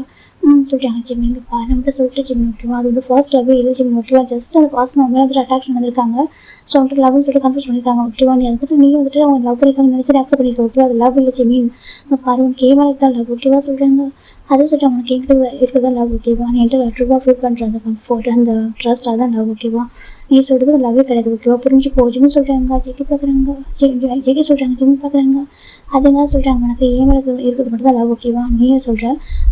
சொல்கிறாங்க. ஜிம் இங்கே பாரு மட்டும் சொல்லிட்டு ஜிம் ஓகேவா, அது வந்து ஃபர்ஸ்ட் லவ் இல்லை ஜிம் ஓகேவா, ஜஸ்ட் அந்த ஃபர்ஸ்ட் நம்ம வந்துட்டு அட்ராக்ஷன் வந்திருக்காங்க. ஸோ வந்துட்டு லவ்னு சொல்லிட்டு கன்ஃபியூஸ் பண்ணியிருக்காங்க ஓகேவா. நீ வந்துட்டு நீ வந்துட்டு அவங்க லவ் பண்ணியிருக்காங்க நினைச்சு அக்செப்ட் பண்ணியிருக்க ஓகேவா, அது லவ் இல்லை ஜிமீன் பாரு உனக்கு கேவா இருக்கா லவ் ஓகேவா சொல்கிறாங்க. அதே சொல்லிட்டு அவனுக்கு இருக்கிறதா லவ் ஓகேவா, நீ என்கிட்ட ட்ரூவாக ஃபீல் பண்ணுற அந்த கம்ஃபர்ட் அந்த ட்ரஸ்ட் அதான் லவ் ஓகேவா, நீ சொல்கிறது லவ்வே கிடையாது ஓகேவா, புரிஞ்சுக்கோ ஜிம்னு சொல்கிறாங்க. ஜேகே பார்க்குறாங்க, ஜேகே சொல்கிறாங்க, ஜிம் பார்க்குறாங்க. அதுங்க சொல்கிறாங்க, உனக்கு ஏன் இருக்கிறது மட்டும் தான் லவ் ஓகேவா, நீயே சொல்கிற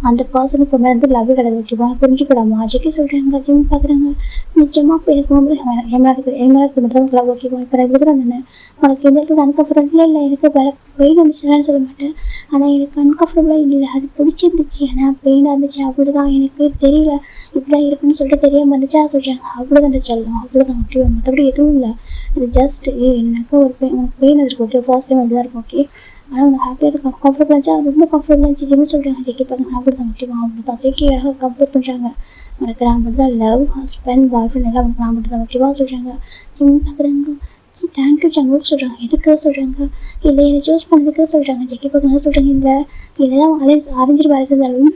அந்த பர்சனுக்கு மேலே வந்து லவ்வே கிடையாது ஓகேவா, புரிஞ்சுக்கூடாமா. ஜேகே சொல்கிறாங்க. ஜிம் பார்க்குறாங்க, நிச்சயமாக இப்போ எனக்கு வந்து ஏமா இருக்கிறது மட்டும் லவ் ஓகேவா. இப்போ நான் இருக்கிறேன் தானே உனக்கு எந்த இடத்துல அன்கம்ஃபர்டபுளாக இல்லை, எனக்கு பெயின் வந்துச்சுன்னு சொல்ல மாட்டேன், ஆனால் எனக்கு அன்கம்ஃபர்டபுளாக இல்லை, அது பிடிச்சிருந்துச்சு, ஆனால் பெயினாக இருந்துச்சு அப்படிதான், எனக்கு தெரியல இப்படிதான் இருக்குன்னு சொல்லிட்டு தெரியாமல் இருந்துச்சா சொல்கிறாங்க. அவ்வளோதான் செல்லும், அவ்வளோதான் ஓகேவா, மற்றபடி எதுவும் இல்லை, இது ஜஸ்ட் எனக்கு ஒரு உனக்கு பெயின் இருக்கு ஓகே, ஃபர்ஸ்ட் டைம் அப்படிதான் இருக்கும் ஓகே, ஆனால் உனக்கு ஹாப்பியாக இருக்கும் கம்ஃபர்டபுளாக இருந்துச்சா, ரொம்ப கம்ஃபர்டபுளாக இருந்துச்சு ஜிம்னு சொல்கிறாங்க. ஜேகே பார்க்குறாங்க, அப்படிதான் ஓகேவா, அப்படிதான் ஜேகே அழகாக கம்ஃபர்ட் பண்ணுறாங்க. உனக்கு நான் மட்டும் தான் லவ் ஹஸ்பண்ட் பாய் ஃப்ரெண்ட் எல்லாம் உனக்கு நான் மட்டும் தான் ஓகேவா சொல்கிறாங்க. ஜிம் பார்க்குறாங்க, தேங்க்யூ ஜங்குக்கு சொல்கிறாங்க. எதுக்கு சொல்கிறாங்க, இல்லை என்னை சூஸ் பண்ணதுக்கு சொல்கிறாங்க. ஜேகே பார்க்குறாங்க சொல்கிறாங்க, இல்லை இதெல்லாம் அரேஞ்ச் மேரேஜ் இருந்தாலும்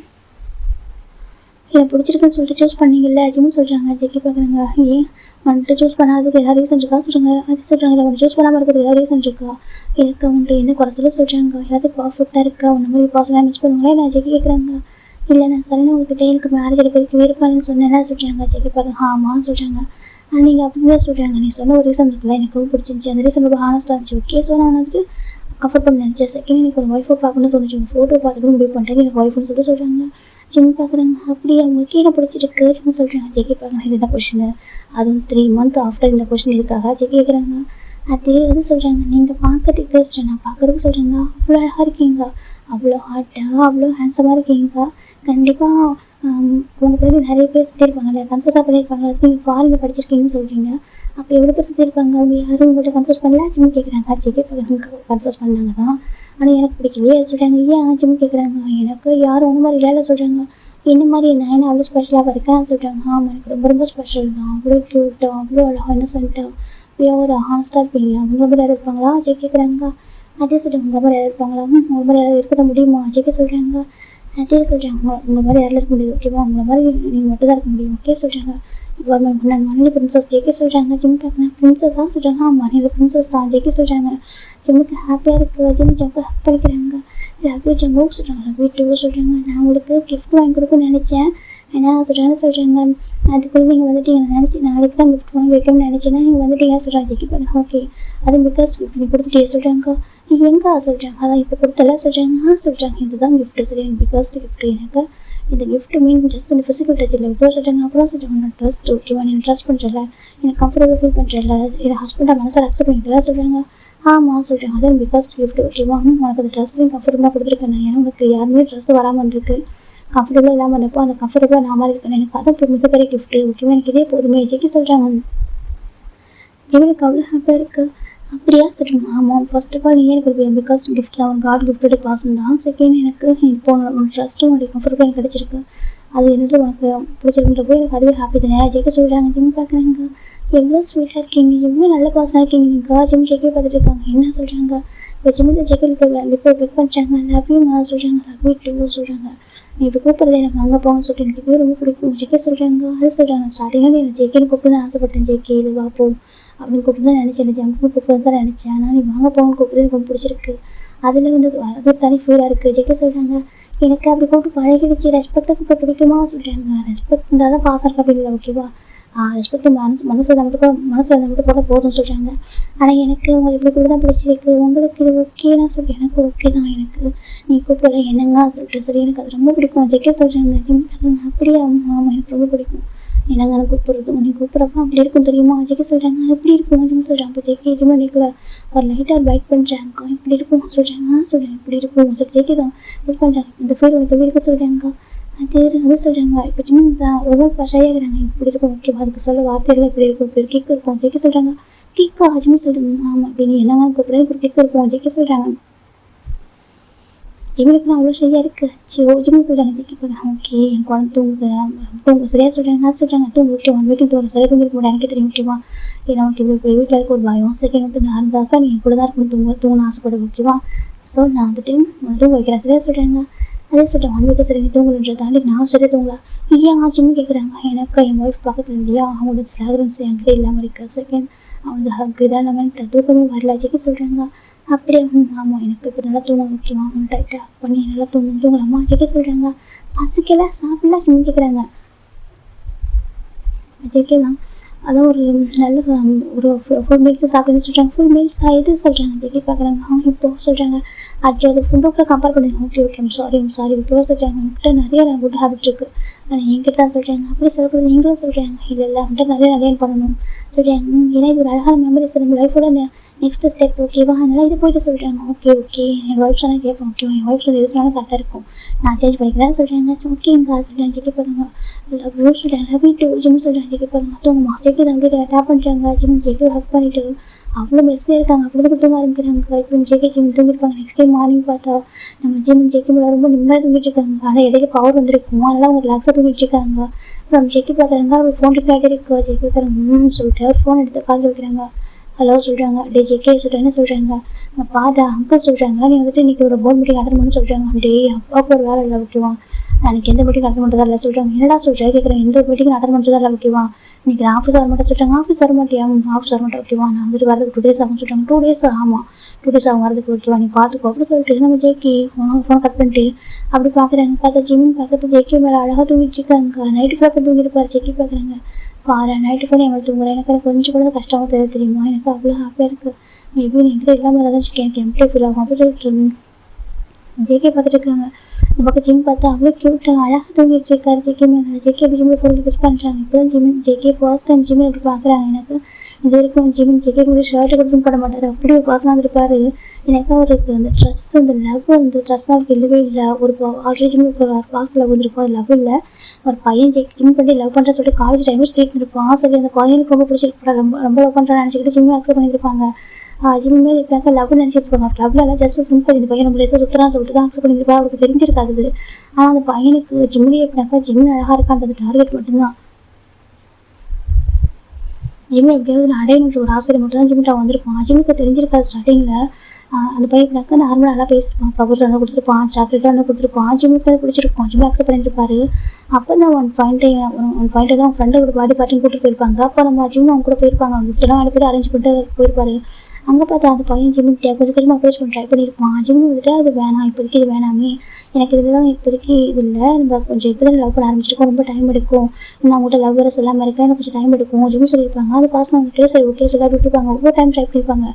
எனக்கு பிடிச்சிருக்குன்னு சொல்லிட்டு சூஸ் பண்ணீங்கல்ல ஜிம்னு சொல்கிறாங்க. ஜெக்கி பார்க்குறாங்க. ஏன் வந்துட்டு சூஸ் பண்ணாததுக்கு ஏதாவது ரீசன் இருக்கா சொல்கிறாங்க. அது சொல்கிறாங்க இல்லை சூஸ் பண்ணாமல் இருக்கிறது ஏதாவது ரீசன் இருக்கா, எனக்கு வந்துட்டு என்ன குறை சொல்ல சொல்கிறாங்க, எல்லாத்தையும் பர்ஃபெக்டாக இருக்கா, உன்ன மாதிரி பர்சனாக மிஸ் பண்ணுவாங்களே நான் ஜெக்கி கேட்குறாங்க. இல்லை நான் சொன்னேன் உங்ககிட்ட எனக்கு மேரேஜ் எடுக்கிறதுக்கு விருப்பம்னு சொன்னேன்னா சொல்கிறாங்க. ஜெக்கி பார்க்குறாங்க. ஆமாம் சொல்கிறாங்க. நீங்கள் அப்படிதான் சொல்கிறாங்க, நீ சொன்ன ஒரு ரீசன் இருக்குல்ல எனக்கு ரொம்ப பிடிச்சிருந்துச்சி, அந்த ரீசன் ரொம்ப ஹானஸ்டாக இருந்துச்சு. ஓகே ஸோ நான் வந்துட்டு கம்ஃபர்ட் பண்ண நினச்சேன். செகண்ட் எனக்கு ஒரு ஒய்ஃபை பார்க்கணும்னு தோணுச்சு, ஃபோட்டோ பார்த்துட்டு முடிவு பண்ணிட்டேன் எனக்கு ஒய்ஃப்னு சொல்லிட்டு சொல்கிறாங்க. ஜிம் பார்க்குறாங்க. அப்படி அவங்களுக்கு என்ன பிடிச்சிருக்கு ஜிம் சொல்கிறாங்க. ஜெக்கி பார்க்குறாங்க. இதுதான் கொஷின், அதுவும் 3 months ஆஃப்டர் இந்த கொஷின் இருக்காக ஜெக்கி கேட்குறாங்க. அதே வந்து சொல்கிறாங்க. நீங்கள் பார்க்கறதுக்கு நான் பார்க்குறதுக்கு சொல்கிறாங்க அவ்வளோ அழகாக இருக்கீங்க, அவ்வளோ ஹார்ட்டாக அவ்வளோ ஹேண்ட்ஸமாக இருக்கீங்க. கண்டிப்பாக உங்கள் பிறகு நிறைய பேர் சுற்றி இருப்பாங்கல்ல, கன்ஃபியூஸாக பண்ணியிருப்பாங்க, அதுக்கு நீங்கள் ஃபாரினில் படிச்சிருக்கீங்கன்னு சொல்கிறீங்க. அப்போ எவ்வளோ பேர் சுற்றி இருப்பாங்க, அவங்க யாரும் உங்கள்கிட்ட கன்ஃபியூஸ் பண்ணல ஜிம் கேட்குறாங்க. ஜெக்கி பார்க்குறாங்க. கன்ஃபியூஸ் பண்ணாங்க தான், ஆனால் எனக்கு பிடிக்கலையே சொல்கிறாங்க. ஏன் ஜிம் கேட்குறாங்க. எனக்கு யாரும் ஒன்று மாதிரி இல்லை சொல்கிறாங்க. என்ன மாதிரி நான் என்ன அவ்வளோ ஸ்பெஷலாக இருக்கேன் சொல்கிறாங்க. ஆமாம் எனக்கு ரொம்ப ரொம்ப ஸ்பெஷல் தான், அவ்வளோ க்யூட்டாக அவ்வளோ அழகாக இன்னசென்ட்டாக பியூர் ஹானஸ்டாக இருப்பீங்க. உங்களை மாதிரி யாரும் இருப்பாங்களா ஜெக்கி கேட்குறாங்க. அதே சொல்கிறாங்க. உங்களை மாதிரி யாரும் இருப்பாங்களா, உங்களை மாதிரி யாரும் இருக்க முடியுமா ஜெக்கி சொல்கிறாங்க. அதே சொல்கிறாங்க. உங்கள் மாதிரி யாரும் இருக்க முடியாது ஓகேவா, உங்களை மாதிரி நீங்கள் மட்டும் தான் இருக்க முடியும் ஓகே சொல்கிறாங்க. இப்போ நான் மணி பிரின்சஸ் ஜெக்கி சொல்கிறாங்க. ஜிம் பார்க்குறேன். பிரின்சஸாக சொல்கிறாங்க. ஆமாம் மணி பிரின்சஸ் தான் ஜெக்கி சொல்கிறாங்க. ஜிம்முக்கு ஹாப்பியாக இருக்குது. ஜிம் ஜம்ப் ஹக் பண்ணிக்கிறாங்க. லவ் யூ ஜம்பு சொல்கிறாங்க. லவ் யூ டூ சொல்கிறாங்க. நான் உங்களுக்கு கிஃப்ட் வாங்கி கொடுக்கணும்னு நினச்சேன், ஏன்னா சொல்கிறாங்க. அதுக்குள்ளே நீங்கள் வந்துட்டீங்க, நான் நினச்சி நாளைக்கு தான் கிஃப்ட் வாங்கி வைக்கணும்னு நினச்சேன்னா நீங்கள் வந்துட்டீங்கன்னு சொல்கிறாங்க. ஜெக்கி பார்க்குறேன். ஓகே அது பிகாஸ் கிஃப்ட் நீங்கள் கொடுத்துட்டே சொல்கிறாங்க. நீங்கள் எங்கே சொல்கிறாங்க. அதான் இப்போ கொடுத்தல சொல்கிறாங்க. சொல்கிறாங்க இதுதான் கிஃப்ட்டு சரி பிகாஸ் கிஃப்ட், எனக்கு இந்த கிஃப்ட் மீன் ஜஸ்ட் இந்த ஃபிசிக்கல் டச் இல்லை இப்போ சொல்கிறாங்க. அப்புறம் சொல்கிறாங்க நான் ட்ரஸ்ட் ஓகேவா, நீங்கள் ட்ரஸ்ட் பண்ணுறல, எனக்கு கம்ஃபர்டபுள் ஃபீல் பண்ணுறல, என் ஹஸ்பண்டாக மனசாக அக்செப்ட் பண்ணிக்கிறதா சொல்கிறாங்க. ஆமாம் சொல்கிறாங்க. அதான் பிகாஸ் கிஃப்ட் ஓகேவா, உனக்கு அந்த ட்ரெஸ்ஸையும் கம்ஃபர்டபுளாக கொடுத்துருக்கேன் நான், ஏன்னா உனக்கு யாருமே ட்ரெஸ் வராமல் இருக்கு, கம்ஃபர்டபுளாக இல்லாமல் இருப்போ அந்த கம்ஃபர்டபுளாக நான் மாதிரி இருக்கேன், எனக்கு அதான் மிகப்பெரிய கிஃப்ட்டு ஓகேவா, எனக்கு இதே போதுமே ஜெக்கி சொல்கிறாங்க. ஜெமினுக்கு அவ்வளோ ஹாப்பியாக இருக்குது. அப்படியா சொல்கிறாங்க. ஆமாம் ஃபர்ஸ்ட் ஆஃப் ஆல் நீங்கள் எனக்கு பிகாஸ் கிஃப்ட் தான், ஒரு காட் கிஃப்டட் பாசம் தான். செகண்ட் எனக்கு இப்போ உன்னோட ட்ரஸ்ட்டும் உங்களுடைய கம்ஃபர்டபுளாக எனக்கு கிடச்சிருக்கு, அது என்னட்டு உனக்கு பிடிச்சிருக்குன்றப்போ எனக்கு அதுவே ஹாப்பி தானே ஜெக்கி சொல்கிறாங்க. ஜிம் பார்க்குறாங்க. எவ்வளோ ஸ்வீட்டாக இருக்கீங்க, எவ்வளோ நல்ல பாசனாக இருக்கீங்க நீங்கள் ஜிம் ஜெக்கி பார்த்துட்டு இருக்காங்க. என்ன சொல்கிறாங்க. இப்போ ஜிம்மில் ஜெக்கி இப்போ பிக் பண்ணுறாங்க. லவ் யூங்க சொல்கிறாங்க. லவ் யூ டூ சொல்கிறாங்க. நீ இப்போ கூப்பிட்றது எனக்கு அங்கே போகணும்னு சொல்லிட்டு எனக்கு இதுவே ரொம்ப பிடிக்கும் ஜெக்கி சொல்கிறாங்க. அது சொல்கிறாங்க. ஸ்டார்டிங்கில் எனக்கு ஜெக்கின்னு கூப்பிட்டு தான் ஆசைப்பட்டேன், ஜெக்கி இது வா போ அப்படின்னு கூப்பிட்டு தான் நினச்சேன், ஜங்க்னு கூப்பிட்டு தான் நினச்சேன், ஆனால் நீ வாங்க போகணும்னு கூப்பிட்டு எனக்கு ரொம்ப பிடிச்சிருக்கு, அதில் வந்து அது தனி ஃபீலாக இருக்குது ஜெக்கி சொல்கிறாங்க. எனக்கு அப்படி கூப்பிட்டு பழகிடுச்சு, ரெஸ்பெக்டாக கூப்பிட்டு பிடிக்குமா சொல்கிறாங்க. ரெஸ்பெக்ட் இருந்தால் தான் பாசம் இருக்கா அப்படிங்களா ஓகேவா, ரெஸ்பெக்ட் மனசு வந்தால் மட்டும் போட போதும்னு சொல்கிறாங்க. ஆனால் எனக்கு உங்களுக்கு இப்படி கூட தான் பிடிச்சிருக்கு, உங்களுக்கு இது ஓகே தான் சொல்லிட்டு எனக்கு ஓகே தான், எனக்கு நீ கூப்பிடல என்னங்க சொல்லிட்டு சரி எனக்கு அது ரொம்ப பிடிக்கும் ஜெக்கி சொல்கிறாங்க. அப்படியே ஆமாம் எனக்கு ரொம்ப பிடிக்கும், என்னங்க கூப்பிட்றது நீ கூப்பிட்றப்ப அப்படி இருக்கும் தெரியுமா ஜெக்கி சொல்கிறாங்க. எப்படி இருக்கும் ஜிம் சொல்கிறாங்க. இப்போ ஜெக்கி ஜிம் நினைக்கல ஒரு லைட்டாக பைட் பண்ணுறாங்க. இப்படி இருக்கும் சொல்கிறாங்க. இப்படி இருக்கும் சரி ஜெக்கி தான் இது பண்ணுறாங்க. இந்த ஃபீல் உனக்கு எப்படி இருக்க சொல்கிறாங்க. அது சொல்கிறாங்க. இப்போ ஜிம் தான் ஒரு ஷையாகிறாங்க. இப்படி இருக்கும் ஓகேவா, அதுக்கு சொல்ல வார்த்தைகள் இப்படி இருக்கும், இப்படி கிக் இருக்கும் ஜெக்கி சொல்கிறாங்க. கிக்கா ஜிம் சொல்கிறாங்க. ஆமாம் அப்படின்னு என்னங்க கூப்பிட்றேன் இப்படி கிக் இருக்கும் ஜெக்கி சொல்கிறாங்க. ஜிம்முக்கு நான் அவ்வளோ சரியாக இருக்குது ஜிம்மு சொல்கிறாங்க. ஜெக்கி பார்க்குறேன். ஓகே என் குழந்தை தூங்க சரியாக சொல்கிறாங்க. சொல்கிறாங்க தூங்க ஓகே 1 week தூங்க சரியாக தூங்கிருக்க முடியாது எனக்கு தெரியும் ஓகேவா, ஏன்னா உனக்கு இவ்வளோ வீட்டில் இருக்க ஒரு பயம், செகண்ட் வந்துட்டு நான் இருந்தாக்கா நீ கூட தான் இருக்கணும் தூங்கணும்னு ஆசைப்படுவேன் ஓகேவா, ஸோ நான் வந்துட்டு தூங்க வைக்கிறேன் சரியாக சொல்கிறாங்க. அதே சொல்கிறேன் 1 week சரி நீ தூங்கணுன்றதை தாண்டி நான் சரியாக தூங்கலாம். ஏன் ஆச்சுன்னு கேட்குறாங்க. எனக்கு என் ஒய்ஃப் பக்கத்தில் இல்லையா, அவங்களோட ஃப்ராக்ரன்ஸ் என்கிட்ட இல்லாமல் இருக்கா, செகண்ட் அவங்க ஹக் இதான் நம்ம தூக்கமே வரல ஜெக்கி சொல்கிறாங்க. அப்படியே ஆமாம் எனக்கு இப்போ நல்லா தூங்க முக்கியமா டைட்டாக ஹக் பண்ணி நல்லா தூங்கலாமா ஜெக்கி சொல்கிறாங்க. பசிக்கல சாப்பிடலாம் ஜிம் கேட்குறாங்க. ஜெக்கி தான் அதான் ஒரு நல்ல ஒரு ஃபுல் மீல்ஸை சாப்பிடுன்னு சொல்கிறாங்க. ஃபுல் மீல்ஸா எது சொல்கிறாங்க ஜெக்கி பார்க்குறாங்க. இப்போ சொல்கிறாங்க அது ஃபுட்டோட கம்பேர் பண்ணுங்க. ஓகே ஐம் சாரி ஓகேவா சொல்கிறாங்க. உங்கள்கிட்ட நிறைய குட் ஹேபிட் இருக்குது, ஆனால் என்கிட்ட தான் சொல்கிறாங்க. அப்படி சொல்லக்கூடாது நீங்களும் சொல்கிறாங்க. இல்லை அவன்கிட்ட நிறைய பண்ணணும் சொல்கிறாங்க. ஏன்னா இது ஒரு அழகான மெமரிஸ் நம்ம லைஃபோட நெக்ஸ்ட் ஸ்டெப் ஓகேவா, அதனால் இது போய்ட்டு சொல்கிறாங்க. ஓகே என் ஒய்ஃப் சொன்னால் கேட்பேன் ஓகேவா, என் ஒய்ஃப் சொல்லி எது சொன்னாலும் கரெக்டாக இருக்கும், நான் சேஞ்ச் பண்ணிக்கிறேன் சொல்கிறாங்க. ஓகேங்க சொல்கிறாங்க. ஜெக்கி பார்க்குங்க. லவ் சொல்கிறாங்க. லவ் யூ டூ ஜிம் சொல்கிறாங்க. ஜெக்கி பார்க்குங்க. தூங்குமா ஜெக்கி தான் அப்படியே டேப் பண்ணுறாங்க. ஜிம் ஜெக்கி ஹக் பண்ணிவிட்டு அவ்வளோ மெஸ்ஸாக இருக்காங்க. அப்படி தான் தூங்க ஆரம்பிக்கிறாங்க. இப்போ ஜெக்கி ஜிம் தூங்கிருப்பாங்க. நெக்ஸ்ட் டைம் மார்னிங் பார்த்தா நம்ம ஜெக்கி மேலே ரொம்ப நிம்மதியாக தூங்கிட்டு இருக்காங்க. ஆனால் இடையில பவர் வந்துருக்கும், அதனால் அவங்க ரிலாக்ஸாக தூங்கிட்டு இருக்காங்க. அப்புறம் ஜெக்கி பார்க்குறாங்க. அவர் ஃபோன் ரிக்கார்டே இருக்கு. ஜெக்கி பார்க்குறாங்க சொல்லிட்டு ஃபோன் எடுத்து காதில் வைக்கிறாங்க. ஹலோ சொல்கிறாங்க. டே ஜேகே சொல்கிறேன், என்ன சொல்கிறாங்க, நான் பாடா அங்கிள் சொல்கிறாங்க, நீ வந்துட்டு இன்றைக்கி ஒரு போர்ட் மீட்டிங் அட்டன் பண்ணு சொல்கிறாங்க. டே அப்பாவுக்கு ஒரு வேலை இல்லை விட்டுருவான், நான் எந்த மீட்டிங் அட்டன் பண்ணுறதா இல்லை சொல்கிறாங்க. என்னடா சொல்கிறேன் கேட்குறேன், எந்த மீட்டிங் அட்டன் பண்ணுறதா இல்லை விட்டுருவான், இன்னைக்கு நான் ஆஃபீஸ் வர மாட்டேன் சொல்கிறாங்க. ஆஃபீஸ் வர மாட்டியா, ஆஃபீஸ் வர மாட்டேன் விட்டுருவான், நான் வந்துட்டு வரதுக்கு 2 days ஆகும் சொல்கிறாங்க. 2 days ஆமாம் 2 days ஆகும் வரதுக்கு ஓகேவா, நீ பார்த்துக்கோ அப்படி சொல்லிட்டு நம்ம ஜேகே ஃபோன் கட் பண்ணிட்டு அப்படி பார்க்குறாங்க. பார்த்தா ஜிமின் பக்கத்து ஜேகே மேலே அழகாக தூங்கிட்டு இருக்காங்க. நைட்டு ஃபுல்லாக தூங்கிட்டு ஜேகே பார்க்குறாங்க. பாரு நைட்டு ஃபுல்லாக எங்களை தூங்குறேன், எனக்கு கொஞ்சம் கூட கஷ்டமாக தெரியுமா, எனக்கு அவ்வளோ ஹாப்பியாக இருக்குது, மேபி நீ என்கிட்ட இல்லாமல் ஏதாச்சும் எனக்கு எம்ப்ளே ஃபீல் ஆகும் அப்படி சொல்லிட்டு ஜேகே பார்த்துட்டு இருக்காங்க. இந்த பக்கம் ஜிம் பார்த்தா அவ்வளோ க்யூட்டாக அழகாக தூங்கிட்டு இருக்காரு ஜேகே மேலே. ஜேகே அப்படி ஜிம்மில் ஃபோன் கிஸ் பண்ணுறாங்க. இப்போ தான் ஜேகே ஃபர்ஸ்ட் டைம் ஜிம்மில் அப்படி பார்க்குறாங்க. எனக்கு இது வரைக்கும் ஜிமின் ஜேகே கூட ஷர்ட்டு கொடுத்தும் போட மாட்டார், அப்படி ஒரு பர்சனாக இருந்திருப்பாரு. எனக்கு அவருக்கு அந்த ட்ரஸ்ட் அந்த லவ் அந்த ட்ரஸ்ட் அவருக்கு இல்லவே இல்லை. ஒரு ஆல்ரெடி ஜிம்முக்கு ஒரு பாஸ் லவ் வந்துருக்கும், அது லவ் இல்லை. ஒரு பையன் ஜிம் பண்ணி லவ் பண்ணுற சொல்லிட்டு காலேஜ் டைமில் ஸ்ட்ரீட் இருப்பான். சரி அந்த பையனுக்கு ரொம்ப பிடிச்சிருப்பா, ரொம்ப லவ் பண்ணுறான்னு நினச்சிக்கிட்டு ஜிம்மை அக்செப்ட் பண்ணியிருப்பாங்க. ஜிம்மே இருப்பாங்க லவ் நினச்சிருப்பாங்க. லவ்லாம் ஜஸ்ட் சிம்பிள், இந்த பையன் நம்ம லேசாக சுற்றுறான்னு சொல்லிட்டு தான் அக்செப்ட் பண்ணியிருப்பா, அவருக்கு தெரிஞ்சிருக்காது. ஆனால் அந்த பையனுக்கு ஜிம்மிலே எப்படினாக்கா ஜிம்மின் அழகாக இருக்கான்றது டார்கெட் மட்டும்தான். ஜிம்மில் எப்படியாவது நான் அடையணுன்ற ஒரு ஆசையை மட்டும் தான் ஜிம்மிட்ட வந்திருப்பான். ஜிம்முக்கு தெரிஞ்சிருக்காது ஸ்டார்டிங்கில். அந்த பையன் எப்படினாக்கா நார்மலாக நல்லா பேசியிருப்பான், ப்ரொபோசல் வந்து கொடுத்துருப்பான், சாக்லேட் வந்து கொடுத்துருப்பான். ஜிம்முக்கு வந்து பிடிச்சிருப்பான், ஜிம்மை அக்செப்ட் பண்ணியிருப்பாரு. அப்போ தான் ஒன் பாயிண்ட்டை தான் ஃப்ரெண்டோட பாடி பார்ட்டின்னு கூப்பிட்டு போயிருப்பாங்க. அப்போ நம்ம ஜிம் அவங்க கூட போயிருப்பாங்க, அவங்க கிட்டலாம் அனுப்பிட்டு அரேஞ்ச் பண்ணிட்டு போயிருப்பாரு. அங்கே பார்த்தா அந்த பையன் ஜிம்மிட்ட கொஞ்சம் கொஞ்சமாக அப்ரோச் பண்ணி ட்ரை பண்ணியிருப்பான். ஜிம்மு வந்துட்டு அது வேணாம், இப்போதைக்கு இது வேணாமே, எனக்கு இதுதான் இப்போதைக்கு இது இல்லை, நம்ம கொஞ்சம் இப்போ தான் லவ் பண்ண ஆரம்பிச்சிருக்கோம், ரொம்ப டைம் எடுக்கும், நான் உங்கள்கிட்ட லவ் வேறு சொல்லாமல் இருக்கேன், எனக்கு கொஞ்சம் டைம் எடுக்கும் ஜிம்மு சொல்லியிருப்பாங்க. அது பாசம் வந்துட்டு சரி ஓகே சொல்ல விட்டுருப்பாங்க. ஒவ்வொரு டைம் ட்ரை பண்ணியிருப்பாங்க.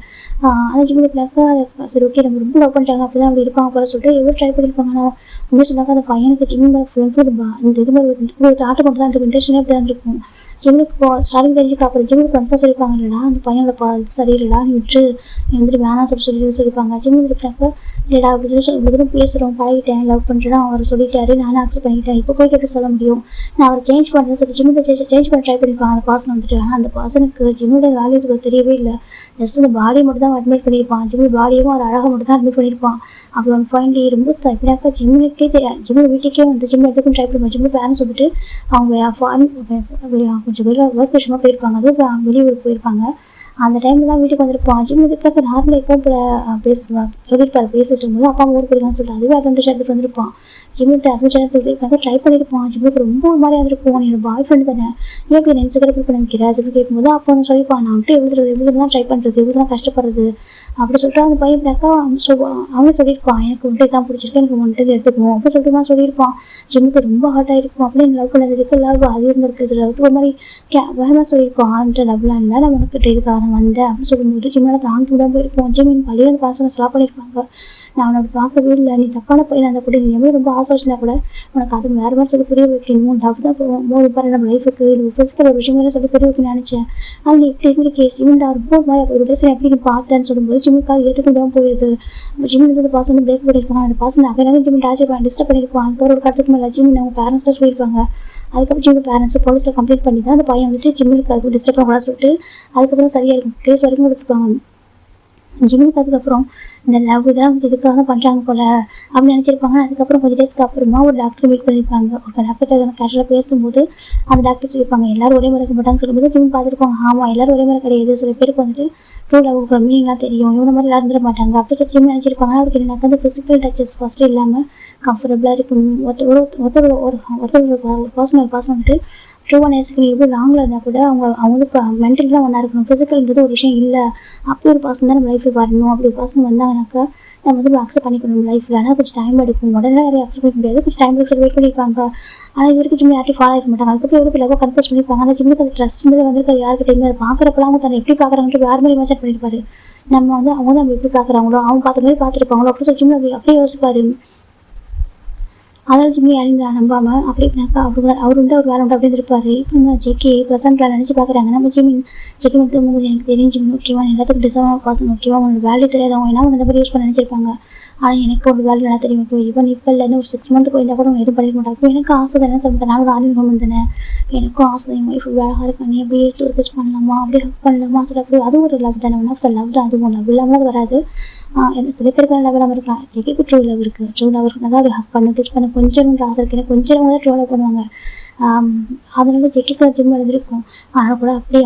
ஆனால் ஜிம்மு பிள்ளைக்கா சரி ஓகே நம்ம ரொம்ப லவ் பண்ணுறாங்க அப்படி தான் அப்படி இருப்பாங்க போல சொல்லிட்டு எவ்வளோ ட்ரை பண்ணியிருப்பாங்க. ஆனால் உண்மையாக சொன்னாக்கா அந்த பையனுக்கு ஜிம்மு மேலே இந்த இது மாதிரி ஆட்டை மட்டும் தான் இந்த இன்டென்ஷனே அப்படி தான் இருக்கும். ஜிம்முக்கு ஸ்டார்டிங் தெரிஞ்சுக்க அப்புறம் ஜிம்முக்கு ஃப்ரெண்ட்ஸாக சொல்லியிருப்பாங்க, இல்லைடா அந்த பையனோட சரியில்லைடா நீ விட்டு நீ வந்துட்டு வேணாம் சொல்லியிருப்பாங்க. ஜிம்முக்கு இருக்காங்க இல்லைடா அப்படி சொல்லி பேசுகிறோம் பழகிட்டேன் லவ் பண்ணுறேன் அவர் சொல்லிட்டாரு, நானும் அக்செப்ட் பண்ணிக்கிட்டேன், இப்போ போய் எப்படி சொல்ல முடியும், நான் அவர் சேஞ்ச் பண்ணுறேன் சொல்லி ஜிம்முக்கு சேஞ்ச் பண்ண ட்ரை பண்ணியிருப்பாங்க அந்த பர்சன் வந்துட்டு. ஆனால் அந்த பர்சனுக்கு ஜிம்மோட வேல்யூ தெரியவே இல்லை, ஜஸ்ட் அந்த பாடியை மட்டும் தான் அட்மிட் பண்ணியிருப்பான். ஜிம்மு பாடியும் ஒரு அழகாக மட்டும் தான் அட்மிட் பண்ணியிருப்பான். அப்படி ஒன் பாயிண்ட் ரொம்ப எப்படினாக்கா ஜிம்முக்கே ஜிம்மு வீட்டுக்கே வந்து ஜிம் எடுத்துக்கும் ட்ரை பண்ணுவாங்க. ஜிம்மு பேரண்ட்ஸ் வந்துட்டு அவங்க ஃபாரின் கொஞ்சம் வெளியே ஒர்க் விஷயமா போயிருப்பாங்க, அதுவும் வெளியூருக்கு போயிருப்பாங்க. அந்த டைமில் தான் வீட்டுக்கு வந்திருப்பான். ஜிம் இதுக்காக நார்மலாக எப்போ பேசுவாங்க சொல்லியிருப்பாரு, பேசிட்டு இருக்கும்போது அப்பா ஊருக்கு போயிருக்கான்னு சொல்லிட்டு அதுவே அட்வான்டேஜ் எடுத்துட்டு வந்திருப்பான். ஜிம்முக்கு அட்மிஷன் எடுத்து ட்ரை பண்ணியிருப்பான். ஜிம்முக்கு ரொம்ப ஒரு மாதிரி இருந்திருக்கும், என்னோட பாய் ஃப்ரெண்டு தானே ஏன் இப்படி இன்ஸ்டாகிராம் பண்ணிக்கிறேன் சொல்லி கேட்கும்போது அப்போ வந்து சொல்லியிருப்பான், நான் வந்துட்டு எவ்வளோ தான் ட்ரை பண்ணுறது எவ்வளோ தான் கஷ்டப்படுறது அப்படி சொல்லிட்டு அந்த பையன் பிள்ளைக்கா அவனே சொல்லியிருப்பான், எனக்கு வந்துட்டு தான் பிடிச்சிருக்கு, எனக்கு வந்துட்டு எடுத்துக்கணும் அப்படி சொல்லிட்டு சொல்லியிருப்பான். ஜிம்முக்கு ரொம்ப ஹார்ட் ஆகிருக்கும், அப்படின்னு லவ் பண்ணதுக்கு லவ் அது இருந்திருக்கு சொல்லிட்டு ஒரு மாதிரி வேறமா சொல்லியிருப்பான், அந்த லவ்லாம் இல்லை நான் உனக்கு இதுக்காக நான் வந்தேன் அப்படின்னு சொல்லும்போது ஜிம்மில் தாங்கி விடாம போயிருப்போம். ஜிம்மின் பள்ளியில் அந்த பாசனை ஸ்லாப் பண்ணியிருப்பாங்க, நான் அவனை அப்படி பார்க்கவே இல்லை, நீ தப்பான பையன் அந்த கூட நீ எவ்வளோ ரொம்ப ஆசை வச்சுனா கூட உனக்கு அது வேறு மாதிரி சொல்லி புரிய வைக்கணும், லவ் தான் போகும் பாரு நம்ம லைஃபுக்கு இது ஃபிசிக்கல் ஒரு விஷயம் சொல்லி புரிய வைக்கணும்னு நினச்சேன். அது இப்படி இருந்த கேஸ் ஜிம்மில் ரொம்ப ஒரு மாதிரி ஒரு டேஸ் எப்படி நீ பார்த்தேன்னு சொல்லும்போது ஜிம்முக்காக ஏற்றுக்கொண்டாமல் போயிடுது. ஜிம்மில் இருந்து பாசம் வந்து பிரேக் பண்ணியிருப்பாங்க, அந்த பாசம் நகை ஜிம்மி டார்ச்சர் பண்ணி டிஸ்டர்ப் பண்ணியிருப்பான். அதுக்கப்புறம் ஒரு கடத்துக்கு மேலே ஜிம்மி அவங்க பேரண்ட்ஸ் தான் சொல்லியிருப்பாங்க. அதுக்கப்புறம் ஜிம்மி பேரண்ட்ஸ் போலீஸில் கம்ப்ளைண்ட் பண்ணி தான் அந்த பையன் வந்துட்டு ஜிம்மிலுக்கு அதுக்கு டிஸ்டர்ப் பண்ணக்கூடாது சொல்லிட்டு அதுக்கப்புறம் சரியாக இருக்கும் கேஸ் வரைக்கும் கொடுத்துருப்பாங்க. ஜிம்முக்கு அதுக்கப்புறம் இந்த லவ் தான் இதுக்காக பண்ணுறாங்க போல அப்படின்னு நினச்சிருப்பாங்க. அதுக்கப்புறம் கொஞ்சம் டேஸ்க்கு அப்புறமா ஒரு டாக்டர் மீட் பண்ணியிருப்பாங்க. ஒரு டாக்டர் கேஷுவலாக பேசும்போது அந்த டாக்டர் சொல்லியிருப்பாங்க எல்லாரும் ஒரே மாதிரி இருக்க மாட்டாங்கன்னு சொல்லும்போது ஜிம் பார்த்துருப்பாங்க, ஆமாம் எல்லாரும் ஒரே மாதிரி கிடையாது, சில பேருக்கு வந்துட்டு ட்ரூ லவ் மீனிங்லாம் தெரியும், இவன மாதிரி எல்லாரும் இருந்துட மாட்டாங்க அப்படி சொல்லி ஜிம் நினச்சிருப்பாங்க. அவருக்கு என்னன்னாக்கா அந்த ஃபிசிக்கல் டச்சஸ் ஃபஸ்ட்டு இல்லாமல் கம்ஃபர்டபுளாக இருக்கணும். ஒரு பர்சன் வந்துட்டு ட்ரூவாக நேசிக்கணும், எவ்வளோ லாங்கில் இருந்தால் கூட அவங்களுக்கு மென்டலிலாம் ஒன்றா இருக்கணும், ஃபிசிக்கல்ன்றது ஒரு விஷயம் இல்லை, அப்படி ஒரு பர்சன் தான் நம்ம லைஃப்பில் வரணும். அப்படி ஒரு பர்சன் வந்தாங்கனாக்கா நம்ம வந்து அக்செப்ட் பண்ணிக்கணும் லைஃப்பில். ஆனால் கொஞ்சம் டைம் எடுக்கும், உடனே நிறைய அக்செப்ட் பண்ணிக்க முடியாது, கொஞ்சம் டைம் எடுத்து வெயிட் பண்ணியிருப்பாங்க. ஆனால் இது வரைக்கும் ஜிம் யார்ட்டும் ஃபாலோ ஆகிட மாட்டாங்க. அதுக்கப்புறம் எவ்வளோ லவ் கன்ஃபர்ஸ் பண்ணியிருப்பாங்க. ஆனால் ஜிம்முக்கு அது ட்ரஸ்ட்ன்றது வந்துருக்கு யாருக்கிட்டையுமே அதை பார்க்குறப்பெல்லாம் அவங்க தன்னை எப்படி பார்க்குறாங்கன்ட்டு வேறு மாதிரி இமேஜின் பண்ணியிருப்பாரு. நம்ம வந்து அவங்க நம்ம எப்படி பார்க்குறாங்களோ அவங்க பார்த்த மாதிரி பார்த்துருப்பாங்களோ அப்படி சொல்லி ஜிம் அப்படியே யோசிப்பாரு. அதாவது ஜிம்மி யாரையும் நம்பாமல் அப்படி இப்படினாக்கா அவர் உண்டு அவர் வேலை உண்டு அப்படின்னு இருப்பாரு. இப்போ நம்ம ஜெக்கி ப்ரெசென்ட்டில் நினச்சி பார்க்குறாங்க, நம்ம ஜெக்கி மட்டும் எனக்கு தெரியும் ஜிம்மி ஓகேவா, எல்லாத்துக்கும் டிசர்வ் பர்சன் ஓகேவா, உங்களோட வேல்யூ தெரியாதவங்க ஏன்னா அவங்க இந்த மாதிரி யூஸ் பண்ண நினச்சிருப்பாங்க. ஆனால் எனக்கு ஒரு வேல்யூ நல்லா தெரியும் ஓகே, ஈவன் இப்போ இல்லைன்னு ஒரு 6 month போயிருந்தா கூட எதுவும் பண்ணிக்க மாட்டாங்க. இப்போ எனக்கு ஆசை தானே சொல்லிட்டேன், நான் ஒரு ஆர்மி உமன் தானே, எனக்கும் ஆசை என் ஒய்ஃப் அழகாக இருக்கா, நீ எப்படி டூரிஸ்ட் பண்ணலாமா அப்படி ஹக் பண்ணலாமா சொல்லி அது ஒரு லவ் தானே, ஒன் ஆஃப் த லவ் தான், அதுவும் லவ் இல்லாமல் அது வராது. சில பேருக்கு லவ் இல்லாமல் இருக்கலாம், ஜெக்கிக்கு ட்ரூ லவ் இருக்குது, ட்ரூ லவ் இருக்குன்னா தான் அப்படி ஹக் பண்ணு கிஸ் பண்ணு கொஞ்சம்ன்ற ஆசை இருக்கு, கொஞ்சம் தான் ட்ரூ லவ் பண்ணுவாங்க. அதனால ஜேகேக்கு ஜிம் இருந்திருக்கும். ஆனால் கூட அப்படி